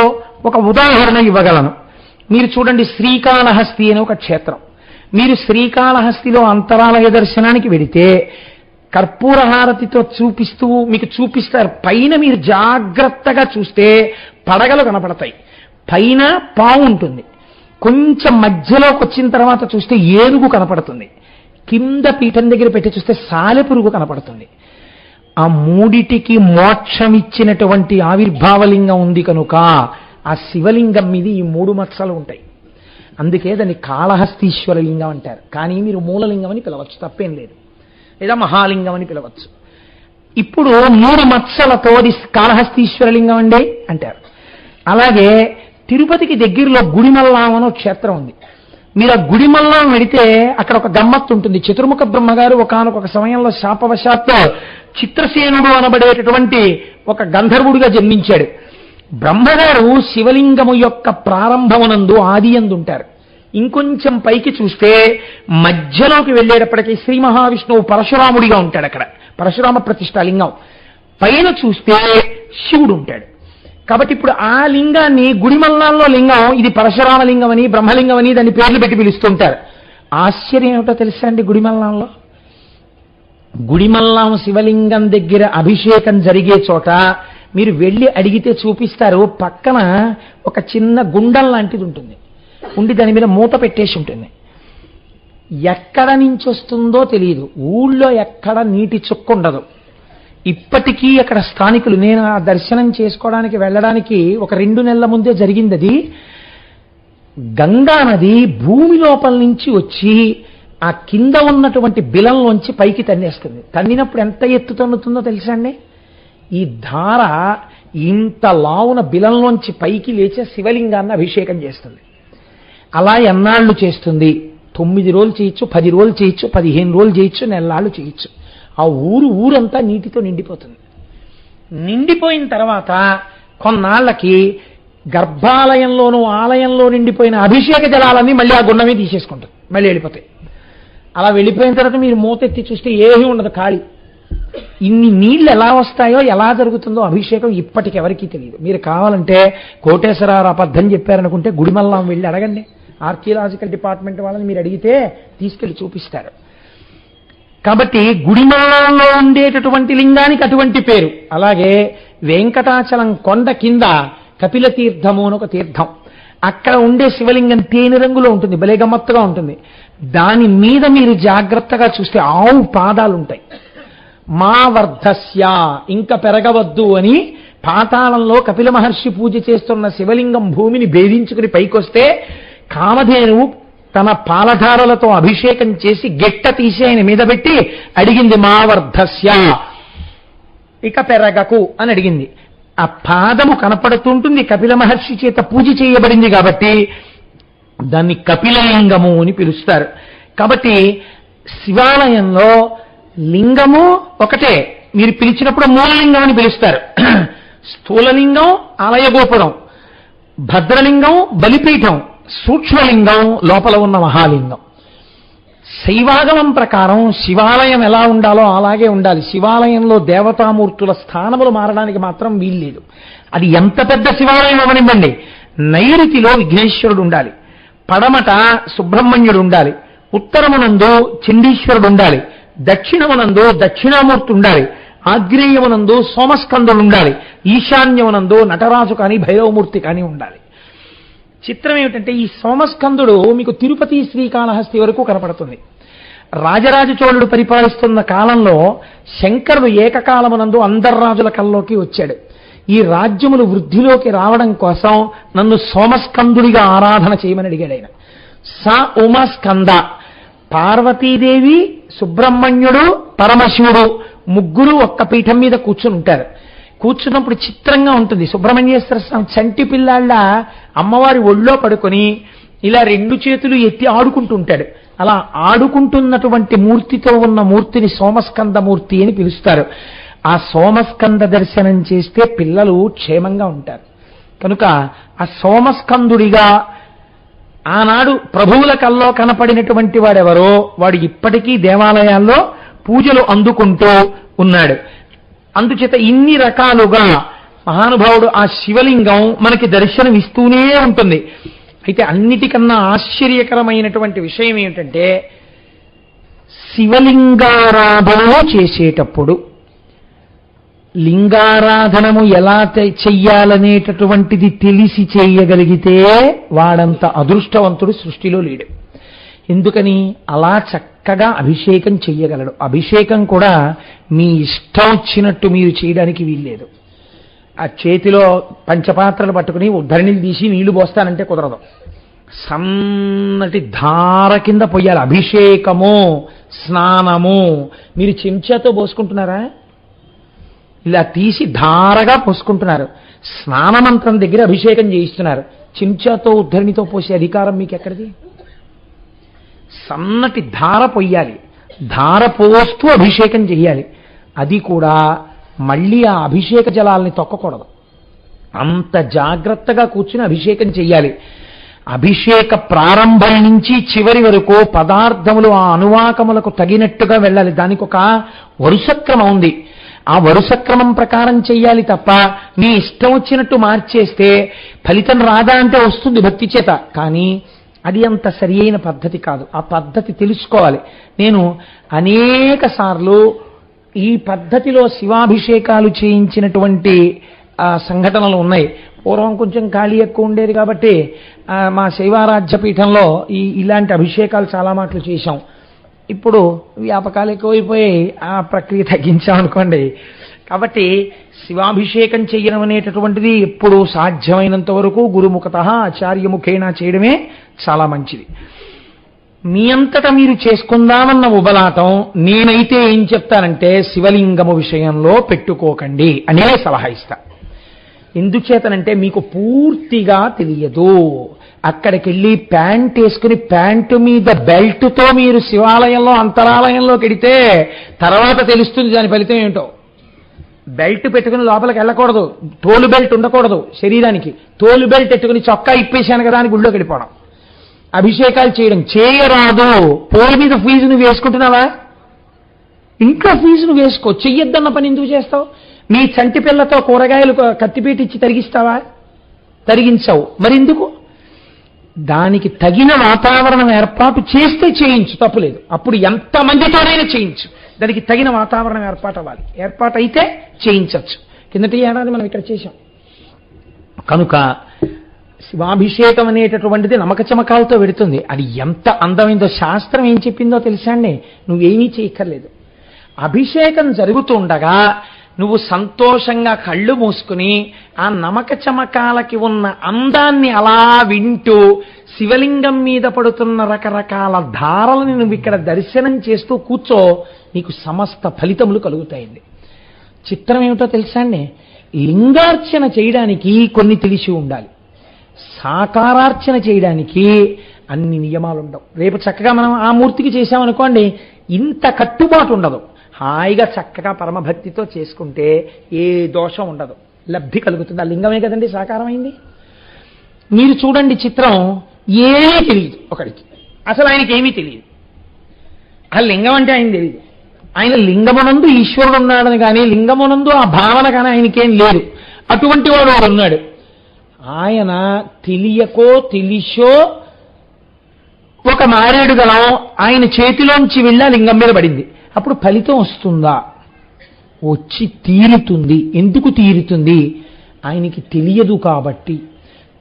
ఒక ఉదాహరణ ఇవ్వగలను. మీరు చూడండి, శ్రీకాళహస్తి అనే ఒక క్షేత్రం. మీరు శ్రీకాళహస్తిలో అంతరాలయ దర్శనానికి వెడితే కర్పూర హారతితో మీకు చూపిస్తారు. పైన మీరు జాగ్రత్తగా చూస్తే పడగలు కనపడతాయి, పైన పావు ఉంటుంది. కొంచెం మధ్యలోకి వచ్చిన తర్వాత చూస్తే ఏనుగు కనపడుతుంది, కింద పీఠం దగ్గర పెట్టి చూస్తే సాలెపురుగు కనపడుతుంది. ఆ మూడిటికి మోక్షం ఇచ్చినటువంటి ఆవిర్భావలింగం ఉంది కనుక ఆ శివలింగం మీద ఈ 3 మత్సలు ఉంటాయి. అందుకే దాన్ని కాళహస్తీశ్వర లింగం అంటారు. కానీ మీరు మూలలింగం అని పిలవచ్చు, తప్పేం లేదు, లేదా మహాలింగం అని పిలవచ్చు. ఇప్పుడు 3 మత్సలతో కాళహస్తీశ్వర లింగం అండి అంటారు. అలాగే తిరుపతికి దగ్గరలో గుడిమల్లాం అనే క్షేత్రం ఉంది. మీరు ఆ గుడిమల్లాం వెడితే అక్కడ ఒక గమ్మత్తు ఉంటుంది. చతుర్ముఖ బ్రహ్మగారు ఒకానొక సమయంలో శాపవశాత్తు చిత్రసేనుడు అనబడేటటువంటి ఒక గంధర్వుడిగా జన్మించాడు. బ్రహ్మగారు శివలింగము యొక్క ప్రారంభమునందు ఆదియందు ఉంటారు. ఇంకొంచెం పైకి చూస్తే మధ్యలోకి వెళ్ళేటప్పటికీ శ్రీ మహావిష్ణువు పరశురాముడిగా ఉంటాడు. అక్కడ పరశురామ ప్రతిష్ఠా లింగం. పైన చూస్తే శివుడు ఉంటాడు. కాబట్టి ఇప్పుడు ఆ లింగాన్ని గుడిమల్లాంలో లింగం ఇది పరశురామ లింగం అని బ్రహ్మలింగం అని దాన్ని పేర్లు పెట్టి పిలుస్తుంటారు. ఆశ్చర్యం ఏమిటో తెలుసా అండి, గుడిమల్లాం శివలింగం దగ్గర అభిషేకం జరిగే చోట మీరు వెళ్ళి అడిగితే చూపిస్తారు. పక్కన ఒక చిన్న గుండం లాంటిది ఉంటుంది, ఉండి దాని మీద మూత పెట్టేసి ఉంటుంది. ఎక్కడ నుంచి వస్తుందో తెలియదు, ఊళ్ళో ఎక్కడ నీటి చుక్క ఉండదు. ఇప్పటికీ అక్కడ స్థానికులు, నేను ఆ దర్శనం చేసుకోవడానికి వెళ్ళడానికి ఒక 2 నెలల ముందే జరిగింది. అది గంగా నది భూమి లోపల నుంచి వచ్చి ఆ కింద ఉన్నటువంటి బిలంలోంచి పైకి తన్నేస్తుంది. తన్నినప్పుడు ఎంత ఎత్తు తన్నుతుందో తెలుసా అండి? ఈ ధార ఇంత లావున బిలంలోంచి పైకి లేచే శివలింగాన్ని అభిషేకం చేస్తుంది. అలా ఎన్నాళ్ళు చేస్తుంది? 9 రోజులు చేయొచ్చు, 10 రోజులు చేయొచ్చు, 15 రోజులు చేయొచ్చు, నెలలు చేయొచ్చు. ఆ ఊరంతా నీటితో నిండిపోతుంది. నిండిపోయిన తర్వాత కొన్నాళ్ళకి గర్భాలయంలోనూ ఆలయంలో నిండిపోయిన అభిషేక జలాలన్నీ మళ్ళీ ఆ గుండమే తీసేసుకుంటుంది, మళ్ళీ వెళ్ళిపోతాయి. అలా వెళ్ళిపోయిన తర్వాత మీరు మూతెత్తి చూస్తే ఏమీ ఉండదు, ఖాళీ. ఇన్ని నీళ్లు ఎలా వస్తాయో, ఎలా జరుగుతుందో అభిషేకం ఇప్పటికెవరికీ తెలియదు. మీరు కావాలంటే కోటేశ్వరరావు అబద్ధం చెప్పారనుకుంటే గుడిమల్లాం వెళ్ళి అడగండి, ఆర్కియలాజికల్ డిపార్ట్మెంట్ వాళ్ళని మీరు అడిగితే తీసుకెళ్లి చూపిస్తారు. కాబట్టి గుడిమల్లాంలో ఉండేటటువంటి లింగానికి అటువంటి పేరు. అలాగే వెంకటాచలం కొండ కింద కపిల తీర్థము అని ఒక తీర్థం, అక్కడ ఉండే శివలింగం తేనె రంగులో ఉంటుంది, భలే గమ్మత్తుగా ఉంటుంది. దాని మీద మీరు జాగ్రత్తగా చూస్తే ఆవు పాదాలు ఉంటాయి. మా వర్ధస్య, ఇంకా పెరగవద్దు అని పాతాళంలో కపిల మహర్షి పూజ చేస్తున్న శివలింగం భూమిని భేదించుకుని పైకొస్తే కామధేనువు తన పాలధారలతో అభిషేకం చేసి గెట్ట తీసి ఆయన మీద పెట్టి అడిగింది, మా వర్ధస్య, ఇక పెరగకు అని అడిగింది. ఆ పాదము కనపడుతుంటుంది, కపిల మహర్షి చేత పూజ చేయబడింది కాబట్టి దాన్ని కపిలలింగము అని పిలుస్తారు. కాబట్టి శివాలయంలో లింగము ఒకటే, మీరు పిలిచినప్పుడు మూలలింగం అని పిలుస్తారు. స్థూలలింగం ఆలయ గోపురం, భద్రలింగం బలిపీఠం, సూక్ష్మలింగం లోపల ఉన్న మహాలింగం. శైవాగమం ప్రకారం శివాలయం ఎలా ఉండాలో అలాగే ఉండాలి. శివాలయంలో దేవతామూర్తుల స్థానములు మారడానికి మాత్రం వీల్లేదు. అది ఎంత పెద్ద శివాలయం అవనివ్వండి. నైరుతిలో విఘ్నేశ్వరుడు ఉండాలి, పడమట సుబ్రహ్మణ్యుడు ఉండాలి, ఉత్తరమునందు చండీశ్వరుడు ఉండాలి, దక్షిణమునందు దక్షిణామూర్తి ఉండాలి, ఆగ్నేయమునందు సోమస్కందుడు ఉండాలి, ఈశాన్యమునందు నటరాజు కానీ భైరవమూర్తి కానీ ఉండాలి. చిత్రం ఏమిటంటే ఈ సోమస్కందుడు మీకు తిరుపతి శ్రీకాళహస్తి వరకు కనపడుతుంది. రాజరాజ చోళుడు పరిపాలిస్తున్న కాలంలో శంకరుడు ఏకకాలమునందు అందర్రాజుల కల్లోకి వచ్చాడు. ఈ రాజ్యములు వృద్ధిలోకి రావడం కోసం నన్ను సోమస్కందుడిగా ఆరాధన చేయమని అడిగాడు ఆయన. స ఉమస్కంద, పార్వతీదేవి, సుబ్రహ్మణ్యుడు, పరమశివుడు ముగ్గురు ఒక్క పీఠం మీద కూర్చుని ఉంటారు. కూర్చున్నప్పుడు చిత్రంగా ఉంటుంది. సుబ్రహ్మణ్యేశ్వర స్వామి చంటి పిల్లాళ్ళ అమ్మవారి ఒళ్ళో పడుకొని ఇలా 2 చేతులు ఎత్తి ఆడుకుంటూ ఉంటాడు. అలా ఆడుకుంటున్నటువంటి మూర్తితో ఉన్న మూర్తిని సోమస్కంద మూర్తి అని పిలుస్తారు. ఆ సోమస్కంద దర్శనం చేస్తే పిల్లలు క్షేమంగా ఉంటారు. కనుక ఆ సోమస్కందుడిగా ఆనాడు ప్రభువుల కల్లో కనపడినటువంటి వాడెవరో వాడు ఇప్పటికీ దేవాలయాల్లో పూజలు అందుకుంటూ ఉన్నాడు. అందుచేత ఇన్ని రకాలుగా మహానుభావుడు ఆ శివలింగం మనకి దర్శనం ఇస్తూనే ఉంటుంది. అయితే అన్నిటికన్నా ఆశ్చర్యకరమైనటువంటి విషయం ఏమిటంటే, శివలింగారాధన చేసేటప్పుడు లింగారాధనము ఎలా చెయ్యాలనేటటువంటిది తెలిసి చేయగలిగితే వాడంత అదృష్టవంతుడు సృష్టిలో లేడు. ఎందుకని? అలా చక్కగా అభిషేకం చెయ్యగలడు. అభిషేకం కూడా మీ ఇష్టం వచ్చినట్టు మీరు చేయడానికి వీల్లేదు. ఆ చేతిలో పంచపాత్రలు పట్టుకుని ఉద్ధరణిలు తీసి నీళ్లు పోస్తానంటే కుదరదు. సన్నటి ధార కింద పొయ్యాలి. అభిషేకము, స్నానము మీరు చెంచాతో పోసుకుంటున్నారా? ఇలా తీసి ధారగా పోసుకుంటున్నారు. స్నానమంత్రం దగ్గర అభిషేకం చేయిస్తున్నారు. చెంచాతో ఉద్ధరణితో పోసే అధికారం మీకు ఎక్కడిది? సన్నటి ధార పొయ్యాలి. ధార పోస్తూ అభిషేకం చెయ్యాలి. అది కూడా మళ్ళీ ఆ అభిషేక జలాల్ని తొక్కకూడదు. అంత జాగ్రత్తగా కూర్చుని అభిషేకం చెయ్యాలి. అభిషేక ప్రారంభం నుంచి చివరి వరకు పదార్థములు ఆ అనువాకములకు తగినట్టుగా వెళ్ళాలి. దానికి ఒక వరుసక్రమం ఉంది. ఆ వరుసక్రమం ప్రకారం చెయ్యాలి తప్ప మీ ఇష్టం వచ్చినట్టు మార్చేస్తే ఫలితం రాదా అంటే వస్తుంది భక్తి చేత, కానీ అది అంత సరి అయిన పద్ధతి కాదు. ఆ పద్ధతి తెలుసుకోవాలి. నేను అనేక సార్లు ఈ పద్ధతిలో శివాభిషేకాలు చేయించినటువంటి సంఘటనలు ఉన్నాయి. పూర్వం కొంచెం ఖాళీ ఎక్కువ ఉండేది కాబట్టి మా శైవారాధ్య పీఠంలో ఇలాంటి అభిషేకాలు చాలా మాటలు చేశాం. ఇప్పుడు వ్యాపకాలు ఎక్కువైపోయి ఆ ప్రక్రియ తగ్గించామనుకోండి. కాబట్టి శివాభిషేకం చేయడం అనేటటువంటిది ఎప్పుడు సాధ్యమైనంత వరకు గురుముఖతః ఆచార్యముఖేన చేయడమే చాలా మంచిది. మీ అంతటా మీరు చేసుకుందామన్న ఉబలాటం నేనైతే ఏం చెప్తానంటే శివలింగము విషయంలో పెట్టుకోకండి అనే సలహా ఇస్తా. ఎందుచేతనంటే మీకు పూర్తిగా తెలియదు. అక్కడికి వెళ్ళి ప్యాంట్ వేసుకుని ప్యాంటు మీద బెల్ట్తో మీరు శివాలయంలో అంతరాలయంలోకి వెడితే తర్వాత తెలుస్తుంది దాని ఫలితం ఏంటో. బెల్ట్ పెట్టుకుని లోపలికి వెళ్ళకూడదు. తోలు బెల్ట్ ఉండకూడదు శరీరానికి. తోలు బెల్ట్ పెట్టుకుని చొక్కా ఇప్పేశాను కదా అని గుళ్ళోకి వెళ్ళిపోవడం, అభిషేకాలు చేయడం చేయరాదు. పోలు మీద ఫీజు నువ్వు వేసుకుంటున్నావా? ఇంకా ఫీజు నువ్వు వేసుకో. చెయ్యొద్దన్న పని ఎందుకు చేస్తావు? మీ చంటి పిల్లతో కూరగాయలు కత్తిపీట ఇచ్చి తరిగిస్తావా? తరిగించవు. మరెందుకు? దానికి తగిన వాతావరణం ఏర్పాటు చేస్తే చేయించు, తప్పులేదు. అప్పుడు ఎంతమందితోనైనా చేయించు. దానికి తగిన వాతావరణం ఏర్పాటు అవ్వాలి. ఏర్పాటు అయితే చేయించవచ్చు. కిందటి ఏడాది మనం ఇక్కడ చేశాం. కనుక శివాభిషేకం అనేటటువంటిది నమక చమకాలతో పెడుతుంది. అది ఎంత అందమైందో శాస్త్రం ఏం చెప్పిందో తెలుసా అండి? నువ్వేమీ చేయక్కర్లేదు. అభిషేకం జరుగుతుండగా నువ్వు సంతోషంగా కళ్ళు మూసుకుని ఆ నమక చమకాలకి ఉన్న అందాన్ని అలా వింటూ శివలింగం మీద పడుతున్న రకరకాల ధారలను నువ్వు ఇక్కడ దర్శనం చేస్తూ కూర్చో, నీకు సమస్త ఫలితములు కలుగుతాయండి. చిత్రం ఏమిటో తెలుసా అండి? లింగార్చన చేయడానికి కొన్ని తెలిసి ఉండాలి. సాకారార్చన చేయడానికి అన్ని నియమాలు ఉండవు. రేపు చక్కగా మనం ఆ మూర్తికి చేశామనుకోండి, ఇంత కట్టుబాటు ఉండదు. హాయిగా చక్కగా పరమభక్తితో చేసుకుంటే ఏ దోషం ఉండదు, లబ్ధి కలుగుతుంది. ఆ లింగమే కదండి సాకారమైంది. మీరు చూడండి చిత్రం, ఏమీ తెలియదు ఒకడికి, అసలు ఆయనకి ఏమీ తెలియదు. ఆ లింగం అంటే ఆయన తెలియదు. ఆయన లింగమునందు ఈశ్వరుడు ఉన్నాడని కానీ లింగమునందు ఆ భావన కానీ ఆయనకేం లేదు. అటువంటి వాడు వాడు ఉన్నాడు. ఆయన తెలియకో తెలిసో ఒక మారేడు గలం ఆయన చేతిలోంచి వెళ్ళి ఆ లింగం మీద పడింది. అప్పుడు ఫలితం వస్తుందా? వచ్చి తీరుతుంది. ఎందుకు తీరుతుంది? ఆయనకి తెలియదు కాబట్టి.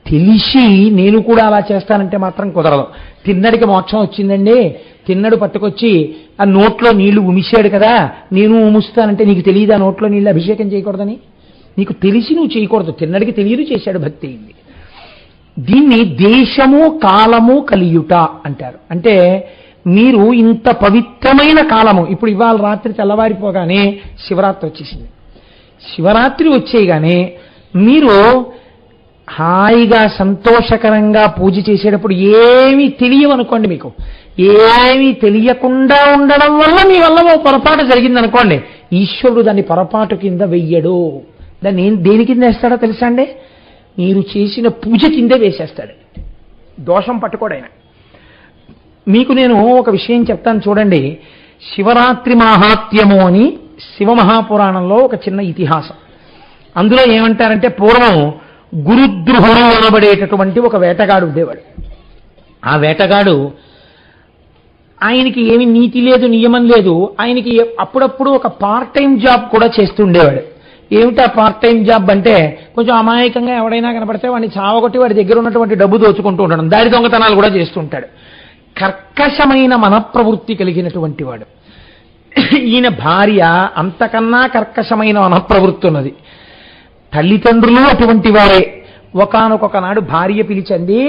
తెలిసి నేను కూడా అలా చేస్తానంటే మాత్రం కుదరదు. తిన్నడికి మోక్షం వచ్చిందండి, తిన్నడు పట్టుకొచ్చి ఆ నోట్లో నీళ్లు ఉమిశాడు కదా, నేను ఉముస్తానంటే నీకు తెలియదు ఆ నోట్లో నీళ్ళు అభిషేకం చేయకూడదని? నీకు తెలిసి నువ్వు చేయకూడదు. తిన్నడికి తెలియదు, చేశాడు, భక్తి అయింది. దీన్ని దేశము కాలము కలియుట అంటారు. అంటే మీరు ఇంత పవిత్రమైన కాలము, ఇప్పుడు ఇవాళ రాత్రి తెల్లవారిపోగానే శివరాత్రి వచ్చేసింది. శివరాత్రి వచ్చేయగానే మీరు హాయిగా సంతోషకరంగా పూజ చేసేటప్పుడు ఏమీ తెలియవనుకోండి, మీకు ఏమీ తెలియకుండా ఉండడం వల్ల మీ వల్ల ఓ పొరపాటు జరిగిందనుకోండి, ఈశ్వరుడు దాన్ని పొరపాటు కింద వెయ్యడు. దాన్ని దేని కింద వేస్తాడో తెలుసా అండి? మీరు చేసిన పూజ కిందే వేసేస్తాడు. దోషం పట్టుకోడైనా. మీకు నేను ఒక విషయం చెప్తాను చూడండి. శివరాత్రి మాహాత్మ్యము అని శివమహాపురాణంలో ఒక చిన్న ఇతిహాసం. అందులో ఏమంటారంటే పూర్వం గురుద్రుహుడు అనబడేటటువంటి ఒక వేటగాడు ఉండేవాడు. ఆ వేటగాడు ఆయనకి ఏమి నీతి లేదు, నియమం లేదు. ఆయనకి అప్పుడప్పుడు ఒక పార్ట్ టైం జాబ్ కూడా చేస్తుండేవాడు. ఏమిటా పార్ట్ టైం జాబ్ అంటే, కొంచెం అమాయకంగా ఎవడైనా కనపడితే వాడిని చావగొట్టి వాడి దగ్గర ఉన్నటువంటి డబ్బు దోచుకుంటూ ఉండడం, దారి దొంగతనాలు కూడా చేస్తుంటాడు. కర్కశమైన మనప్రవృత్తి కలిగినటువంటి వాడు. ఈయన భార్య అంతకన్నా కర్కశమైన మనప్రవృత్తి ఉన్నది. తల్లిదండ్రులు అటువంటి వారే. ఒకానొక నాడు భార్య పిలిచింది,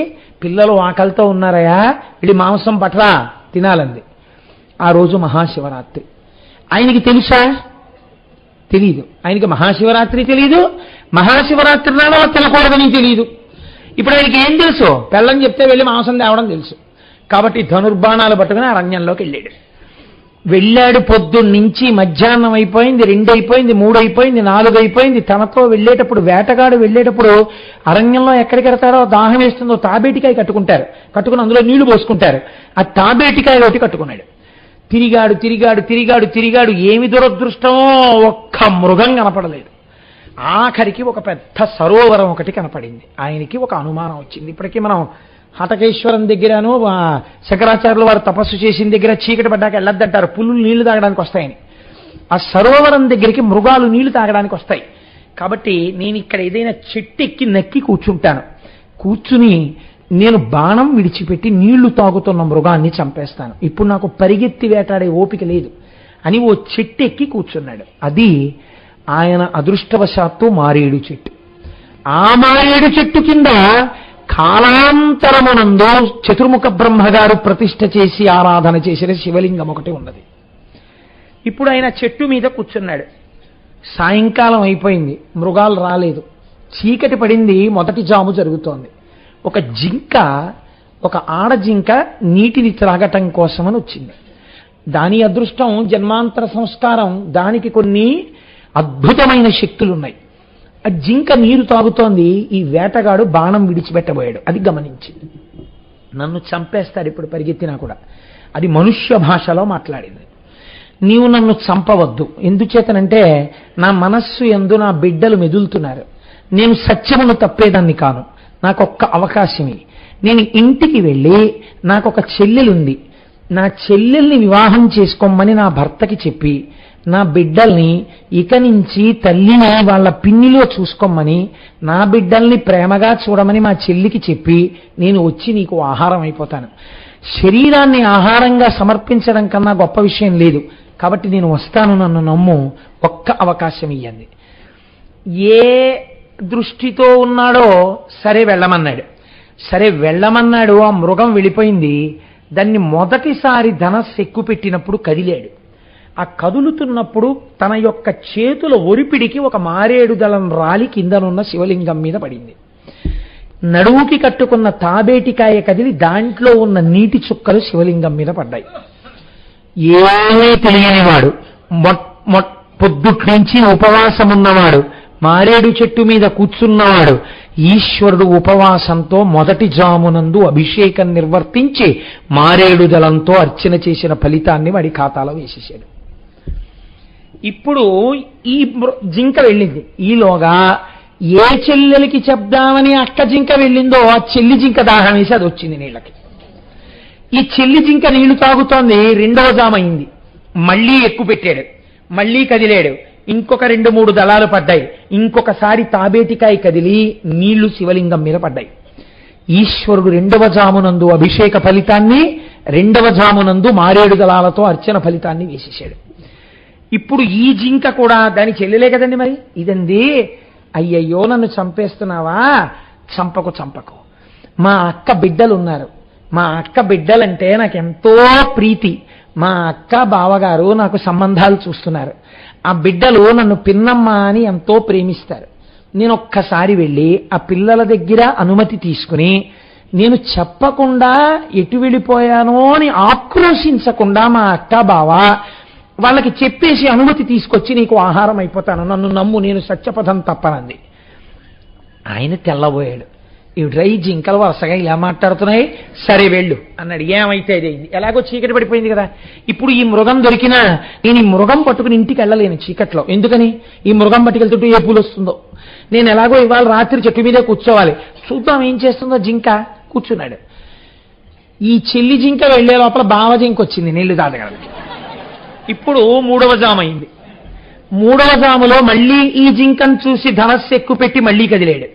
పిల్లలు ఆకలితో ఉన్నారయా, వీడి మాంసం పట్రా తినాలంది. ఆ రోజు మహాశివరాత్రి. ఆయనకి తెలుసా? తెలీదు. ఆయనకి మహాశివరాత్రి తెలీదు, మహాశివరాత్రి నాడు అలా తినకూడదని తెలీదు. ఇప్పుడు ఆయనకి ఏం తెలుసు? పెళ్ళని చెప్తే వెళ్ళి మాంసం తేవడం తెలుసు. కాబట్టి ధనుర్బాణాలు పట్టుకుని అరణ్యంలోకి వెళ్ళాడు. పొద్దున్నుంచి మధ్యాహ్నం అయిపోయింది, 2 అయిపోయింది, 3 అయిపోయింది, 4 అయిపోయింది. తనతో వెళ్ళేటప్పుడు, వేటగాడు వెళ్ళేటప్పుడు అరణ్యంలో ఎక్కడికి వెళ్తారో, దాహం వేస్తుందో తాబేటికాయ కట్టుకుని అందులో నీళ్లు పోసుకుంటారు. ఆ తాబేటికాయ ఒకటి కట్టుకున్నాడు. తిరిగాడు. ఏమి దురదృష్టమో, ఒక్క మృగం కనపడలేదు. ఆఖరికి ఒక పెద్ద సరోవరం ఒకటి కనపడింది. ఆయనకి ఒక అనుమానం వచ్చింది. ఇప్పటికీ మనం హటకేశ్వరం దగ్గరను శంకరాచార్యులు వారు తపస్సు చేసిన దగ్గర చీకటి పడ్డాక వెళ్ళొద్దంటారు, పులులు నీళ్లు తాగడానికి వస్తాయని. ఆ సరోవరం దగ్గరికి మృగాలు నీళ్లు తాగడానికి వస్తాయి. కాబట్టి నేను ఇక్కడ ఏదైనా చెట్టు ఎక్కి నక్కి కూర్చుంటాను. కూర్చుని నేను బాణం విడిచిపెట్టి నీళ్లు తాగుతున్న మృగాన్ని చంపేస్తాను. ఇప్పుడు నాకు పరిగెత్తి వేటాడే ఓపిక లేదు అని ఓ చెట్టు ఎక్కి కూర్చున్నాడు. అది ఆయన అదృష్టవశాత్తు మారేడు చెట్టు. ఆ మారేడు చెట్టు కింద కాలాంతరమునందు చతుర్ముఖ బ్రహ్మగారు ప్రతిష్ఠ చేసి ఆరాధన చేసిన శివలింగం ఒకటి ఉన్నది. ఇప్పుడు ఆయన చెట్టు మీద కూర్చున్నాడు. సాయంకాలం అయిపోయింది, మృగాలు రాలేదు, చీకటి పడింది, మొదటి జాము జరుగుతోంది. ఒక జింక, ఒక ఆడజింక నీటిని త్రాగటం కోసమని వచ్చింది. దాని అదృష్టం జన్మాంతర సంస్కారం, దానికి కొన్ని అద్భుతమైన శక్తులున్నాయి. ఆ జింక నీరు తాగుతోంది, ఈ వేటగాడు బాణం విడిచిపెట్టబోయాడు. అది గమనించింది. నన్ను చంపేస్తాడు ఇప్పుడు పరిగెత్తినా కూడా. అది మనుష్య భాషలో మాట్లాడింది. నీవు నన్ను చంపవద్దు, ఎందుచేతనంటే నా మనస్సు యందు నా బిడ్డలు మెదులుతున్నారు. నేను సత్యమును తప్పేదాన్ని కాను, నాకొక్క అవకాశమే. నేను ఇంటికి వెళ్ళి నాకొక చెల్లెలుంది, నా చెల్లెల్ని వివాహం చేసుకోమని నా భర్తకి చెప్పి, నా బిడ్డల్ని ఇక నుంచి తల్లిని వాళ్ళ పిన్నిలో చూసుకోమని, నా బిడ్డల్ని ప్రేమగా చూడమని మా చెల్లికి చెప్పి నేను వచ్చి నీకు ఆహారం అయిపోతాను. శరీరాన్ని ఆహారంగా సమర్పించడం కన్నా గొప్ప విషయం లేదు. కాబట్టి నేను వస్తాను, నన్ను నమ్ము, ఒక్క అవకాశం ఇయ్యండి. ఏ దృష్టితో ఉన్నాడో సరే వెళ్ళమన్నాడు. ఆ మృగం వెళ్ళిపోయింది. దాన్ని మొదటిసారి ధనస్సు ఎక్కుపెట్టినప్పుడు కదిలాడు. ఆ కదులుతున్నప్పుడు తన యొక్క చేతుల ఒరిపిడికి ఒక మారేడు దళం రాలి కిందనున్న శివలింగం మీద పడింది. నడువుకి కట్టుకున్న తాబేటికాయ కదిలి దాంట్లో ఉన్న నీటి చుక్కలు శివలింగం మీద పడ్డాయి. ఏమీ తెలియనివాడు, పొద్దుటి నుంచి ఉపవాసమున్నవాడు, మారేడు చెట్టు మీద కూర్చున్నవాడు, ఈశ్వరుడు ఉపవాసంతో మొదటి జామునందు అభిషేకం నిర్వర్తించి మారేడు దళంతో అర్చన చేసిన ఫలితాన్ని వాడి ఖాతాలో వేసేశాడు. ఇప్పుడు ఈ జింక వెళ్ళింది. ఈలోగా ఏ చెల్లెలకి చెప్దామని అక్క జింక వెళ్ళిందో ఆ చెల్లి జింక దాహం వేసి అది వచ్చింది నీళ్ళకి. ఈ చెల్లి జింక నీళ్లు తాగుతోంది. 2వ జామైంది, మళ్లీ ఎక్కుపెట్టాడు, మళ్లీ కదిలాడు. ఇంకొక 2-3 దళాలు పడ్డాయి. ఇంకొకసారి తాబేటికాయ కదిలి నీళ్లు శివలింగం మీద పడ్డాయి. ఈశ్వరుడు 2వ జామునందు అభిషేక ఫలితాన్ని, 2వ జామునందు మారేడు దళాలతో అర్చన ఫలితాన్ని వేసేశాడు. ఇప్పుడు ఈ జింక కూడా దాని చెల్లెలే కదండి మరి, ఇదండి, అయ్యయ్యో నన్ను చంపేస్తున్నావా, చంపకు, మా అక్క బిడ్డలున్నారు, మా అక్క బిడ్డలంటే నాకెంతో ప్రీతి, మా అక్క బావగారు నాకు సంబంధాలు చూస్తున్నారు, ఆ బిడ్డలు నన్ను పిన్నమ్మ అని ఎంతో ప్రేమిస్తారు. నేను ఒక్కసారి వెళ్ళి ఆ పిల్లల దగ్గర అనుమతి తీసుకుని, నేను చెప్పకుండా ఎటు వెళ్ళిపోయానో అని ఆక్రోశించకుండా మా అక్క బావ వాళ్ళకి చెప్పేసి అనుమతి తీసుకొచ్చి నీకు ఆహారం అయిపోతాను, నన్ను నమ్ము, నేను సత్యపథం తప్పనంది. ఆయన తెల్లబోయాడు. ఇవి డ్రై జింకలు వరుసగా ఇలా మాట్లాడుతున్నాయి, సరే వెళ్ళు అన్నాడు. ఏమైతే అయింది, ఎలాగో చీకటి పడిపోయింది కదా. ఇప్పుడు ఈ మృగం దొరికినా నేను ఈ మృగం పట్టుకుని ఇంటికి వెళ్ళలేను చీకట్లో. ఎందుకని, ఈ మృగం పట్టుకెళ్తుంటే ఏ పూలు వస్తుందో, నేను ఎలాగో ఇవాళ రాత్రి చెట్టు మీదే కూర్చోవాలి, చూద్దాం ఏం చేస్తుందో. జింక కూర్చున్నాడు. ఈ చెల్లి జింక వెళ్లే లోపల బావ జింక వచ్చింది నీళ్లు తాగడానికి. ఇప్పుడు 3వ జాము అయింది. 3వ జాములో మళ్ళీ ఈ జింకను చూసి ధనస్సు ఎక్కువ పెట్టి మళ్ళీ కదిలాడు.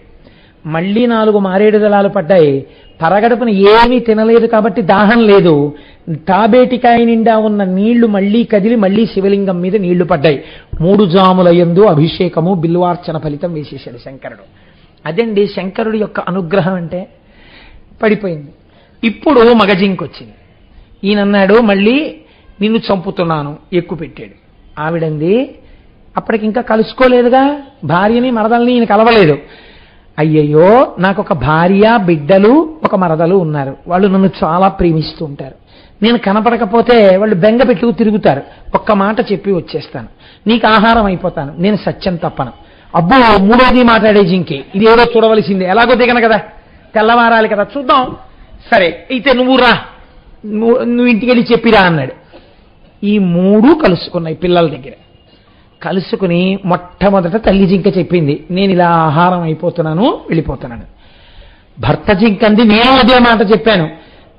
మళ్ళీ 4 మారేడు దళాలు పడ్డాయి. పరగడుపున ఏమీ తినలేదు కాబట్టి దాహం లేదు. తాబేటికాయ నిండా ఉన్న నీళ్లు మళ్లీ కదిలి మళ్లీ శివలింగం మీద నీళ్లు పడ్డాయి. 3 జాముల యందు అభిషేకము బిల్వార్చన ఫలితం వేసేశాడు శంకరుడు. అదండి శంకరుడి యొక్క అనుగ్రహం అంటే. పడిపోయింది. ఇప్పుడు మగజింకొచ్చింది. ఈయనన్నాడు మళ్ళీ నిన్ను చంపుతున్నాను, ఎక్కువ పెట్టాడు. ఆవిడంది అప్పటికింకా కలుసుకోలేదుగా భార్యని మరదల్ని, ఈయన కలవలేదు. అయ్యయ్యో, నాకు ఒక భార్య, బిడ్డలు, ఒక మరదలు ఉన్నారు. వాళ్ళు నన్ను చాలా ప్రేమిస్తూ ఉంటారు. నేను కనపడకపోతే వాళ్ళు బెంగ పెట్టుకు తిరుగుతారు. ఒక్క మాట చెప్పి వచ్చేస్తాను, నీకు ఆహారం అయిపోతాను, నేను సత్యం తప్పను. అబ్బో, 3వది మాట్లాడే జింకి, ఇది ఏదో చూడవలసిందే, ఎలాగో దిగను కదా, తెల్లవారాలి కదా, చూద్దాం. సరే అయితే నువ్వు రా, నువ్వు ఇంటికి వెళ్ళి చెప్పిరా అన్నాడు. ఈ 3 కలుసుకున్నాయి పిల్లల దగ్గర. కలుసుకుని మొట్టమొదట తల్లి జింక చెప్పింది, నేను ఇలా ఆహారం అయిపోతున్నాను, వెళ్ళిపోతున్నాను. భర్త జింకంది, నేను అదే మాట చెప్పాను,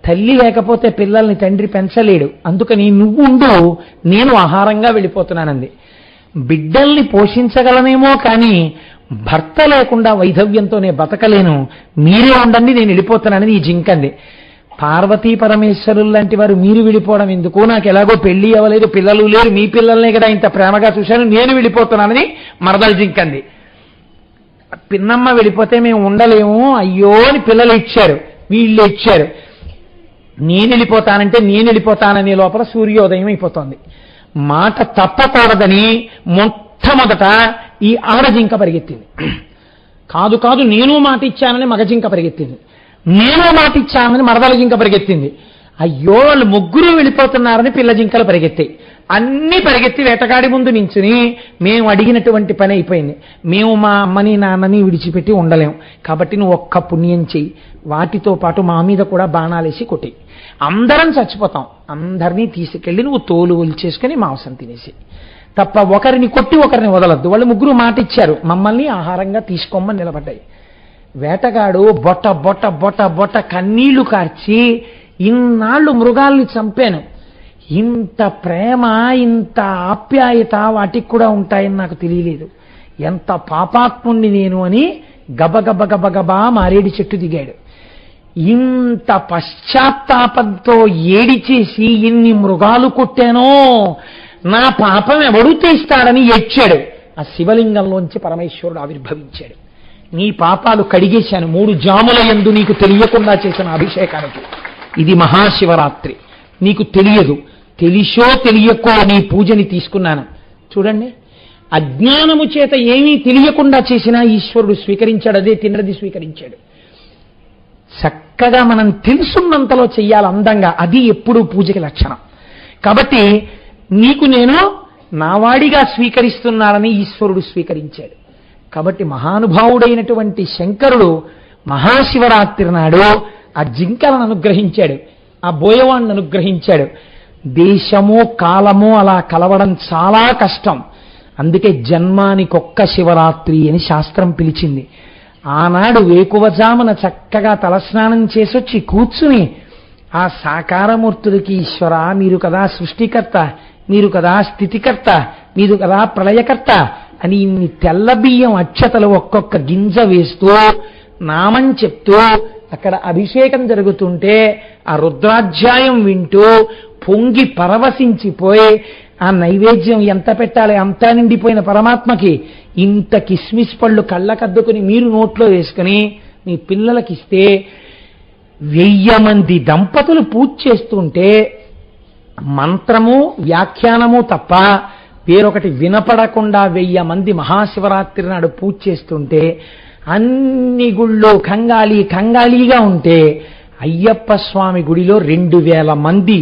తల్లి లేకపోతే పిల్లల్ని తండ్రి పెంచలేడు, అందుకని నువ్వు ఉండు, నేను ఆహారంగా వెళ్ళిపోతున్నానంది. బిడ్డల్ని పోషించగలనేమో కానీ భర్త లేకుండా వైధవ్యంతోనే బతకలేను, మీరే ఉండండి, నేను వెళ్ళిపోతున్నానని ఈ జింకంది. పార్వతీ పరమేశ్వరులు లాంటి వారు మీరు వెళ్ళిపోవడం ఎందుకు, నాకు ఎలాగో పెళ్లి అవ్వలేదు, పిల్లలు లేరు, మీ పిల్లల్నే కదా ఇంత ప్రేమగా చూశాను, నేను వెళ్ళిపోతున్నానని మరదలు జింకంది. పిన్నమ్మ వెళ్ళిపోతే మేము ఉండలేము, అయ్యో అని పిల్లలు ఇచ్చారు, వీళ్ళు ఇచ్చారు. నేను వెళ్ళిపోతానంటే నేను వెళ్ళిపోతాననే లోపల సూర్యోదయం అయిపోతుంది. మాట తప్పకూడదని మొట్టమొదట ఈ ఆడజింక పరిగెత్తింది. కాదు కాదు, నేను మాట ఇచ్చానని మగజింక పరిగెత్తింది. నేను మాట ఇచ్చానని మరదల జింక పరిగెత్తింది. అయ్యో, వాళ్ళు 3 వెళ్ళిపోతున్నారని పిల్ల జింకలు పరిగెత్తాయి. అన్ని పరిగెత్తి వేటగాడి ముందు నించుని, మేము అడిగినటువంటి పని అయిపోయింది, మేము మా అమ్మని నాన్నని విడిచిపెట్టి ఉండలేం, కాబట్టి నువ్వు ఒక్క పుణ్యం చెయ్యి, వాటితో పాటు మా మీద కూడా బాణాలేసి కొట్టి, అందరం చచ్చిపోతాం, అందరినీ తీసుకెళ్లి నువ్వు తోలు ఒలిచేసుకుని మాంసం తినేసి, తప్ప ఒకరిని కొట్టి ఒకరిని వదలద్దు. వాళ్ళు 3 మాట ఇచ్చారు, మమ్మల్ని ఆహారంగా తీసుకోమని నిలబడ్డాయి. వేటగాడు బొట్ట బొట్ట బొట్ట బొట్ట కన్నీళ్లు కార్చి, ఇన్నాళ్ళు మృగాల్ని చంపాను, ఇంత ప్రేమ ఇంత ఆప్యాయత వాటికి కూడా ఉంటాయని నాకు తెలియలేదు, ఎంత పాపాత్ముణ్ణి నేను అని గబగబ గబగబా మారేడు చెట్టు దిగాడు. ఇంత పశ్చాత్తాపంతో ఏడిచేసి ఎన్ని మృగాలు కొట్టానో, నా పాపం ఎవడు తీస్తాడని ఏడ్చాడు. ఆ శివలింగంలోంచి పరమేశ్వరుడు ఆవిర్భవించాడు. నీ పాపాలు కడిగేశాను 3 జాముల యందు నీకు తెలియకుండా చేసిన అభిషేకానికి. ఇది మహాశివరాత్రి, నీకు తెలియదు, తెలిసో తెలియకో నీ పూజని తీసుకున్నాను. చూడండి, అజ్ఞానము చేత ఏమీ తెలియకుండా చేసినా ఈశ్వరుడు స్వీకరించాడు, అదే తిన్నది స్వీకరించాడు. చక్కగా మనం తెలుసున్నంతలో చెయ్యాలి అందంగా, అది ఎప్పుడూ పూజకి లక్షణం. కాబట్టి నీకు నేను నావాడిగా స్వీకరిస్తున్నానని ఈశ్వరుడు స్వీకరించాడు. కాబట్టి మహానుభావుడైనటువంటి శంకరుడు మహాశివరాత్రి నాడు ఆ జింకలను అనుగ్రహించాడు, ఆ బోయవాణ్ణి అనుగ్రహించాడు. దేశము కాలము అలా కలవడం చాలా కష్టం, అందుకే జన్మానికొక్క శివరాత్రి అని శాస్త్రం పిలిచింది. ఆనాడు వేకువజామున చక్కగా తలస్నానం చేసొచ్చి కూర్చుని ఆ సాకారమూర్తులకి, ఈశ్వర మీరు కదా సృష్టికర్త, మీరు కదా స్థితికర్త, మీరు కదా ప్రళయకర్త అని ఇన్ని తెల్ల బియ్యం అక్షతలు ఒక్కొక్క గింజ వేస్తూ నామం చెప్తూ అక్కడ అభిషేకం జరుగుతుంటే ఆ రుద్రాధ్యాయం వింటూ పొంగి పరవశించిపోయి, ఆ నైవేద్యం ఎంత పెట్టాలి అంతా నిండిపోయిన పరమాత్మకి ఇంత కిస్మిస్ పళ్ళు కళ్ళకద్దుకుని మీరు నోట్లో వేసుకుని మీ పిల్లలకిస్తే 1000 మంది దంపతులు పూజ చేస్తుంటే మంత్రము వ్యాఖ్యానము తప్ప వేరొకటి వినపడకుండా 1000 మంది మహాశివరాత్రి నాడు పూజ చేస్తుంటే, అన్ని గుళ్ళో కంగాళీగా ఉంటే, అయ్యప్ప స్వామి గుడిలో 2000 మంది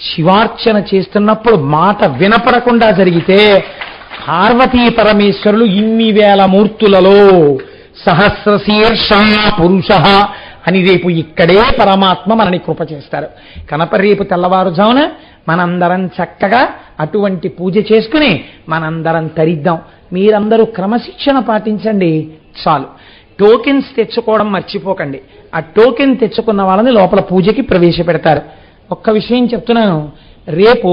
శివార్చన చేస్తున్నప్పుడు మాట వినపడకుండా జరిగితే, పార్వతీ పరమేశ్వరులు ఇన్ని వేల మూర్తులలో సహస్రశీర్ష పురుష అని రేపు ఇక్కడే పరమాత్మ మనని కృప చేస్తారు కనుక రేపు తెల్లవారుజామున మనందరం చక్కగా అటువంటి పూజ చేసుకుని మనందరం తరిద్దాం. మీరందరూ క్రమశిక్షణ పాటించండి చాలు. టోకెన్స్ తెచ్చుకోవడం మర్చిపోకండి. ఆ టోకెన్ తెచ్చుకున్న వాళ్ళని లోపల పూజకి ప్రవేశపెడతారు. ఒక్క విషయం చెప్తున్నాను, రేపు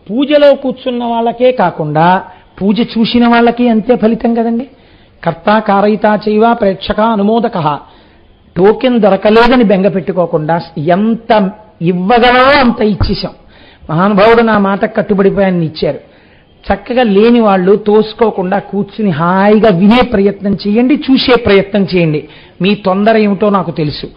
పూజలో కూర్చున్న వాళ్ళకే కాకుండా పూజ చూసిన వాళ్ళకి అంతే ఫలితం కదండి. కర్త కారయిత చైవ ప్రేక్షక అనుమోదక. టోకెన్ దొరకలేదని బెంగ పెట్టుకోకుండా ఎంత ఇవ్వగలరో అంత ఇచ్చేశాం. మహానుభావుడు నా మాట కట్టుబడిపోయాన్ని ఇచ్చారు. చక్కగా లేని వాళ్ళు తోసుకోకుండా కూర్చుని హాయిగా వినే ప్రయత్నం చేయండి, చూసే ప్రయత్నం చేయండి. మీ తొందర ఏమిటో నాకు తెలుసు.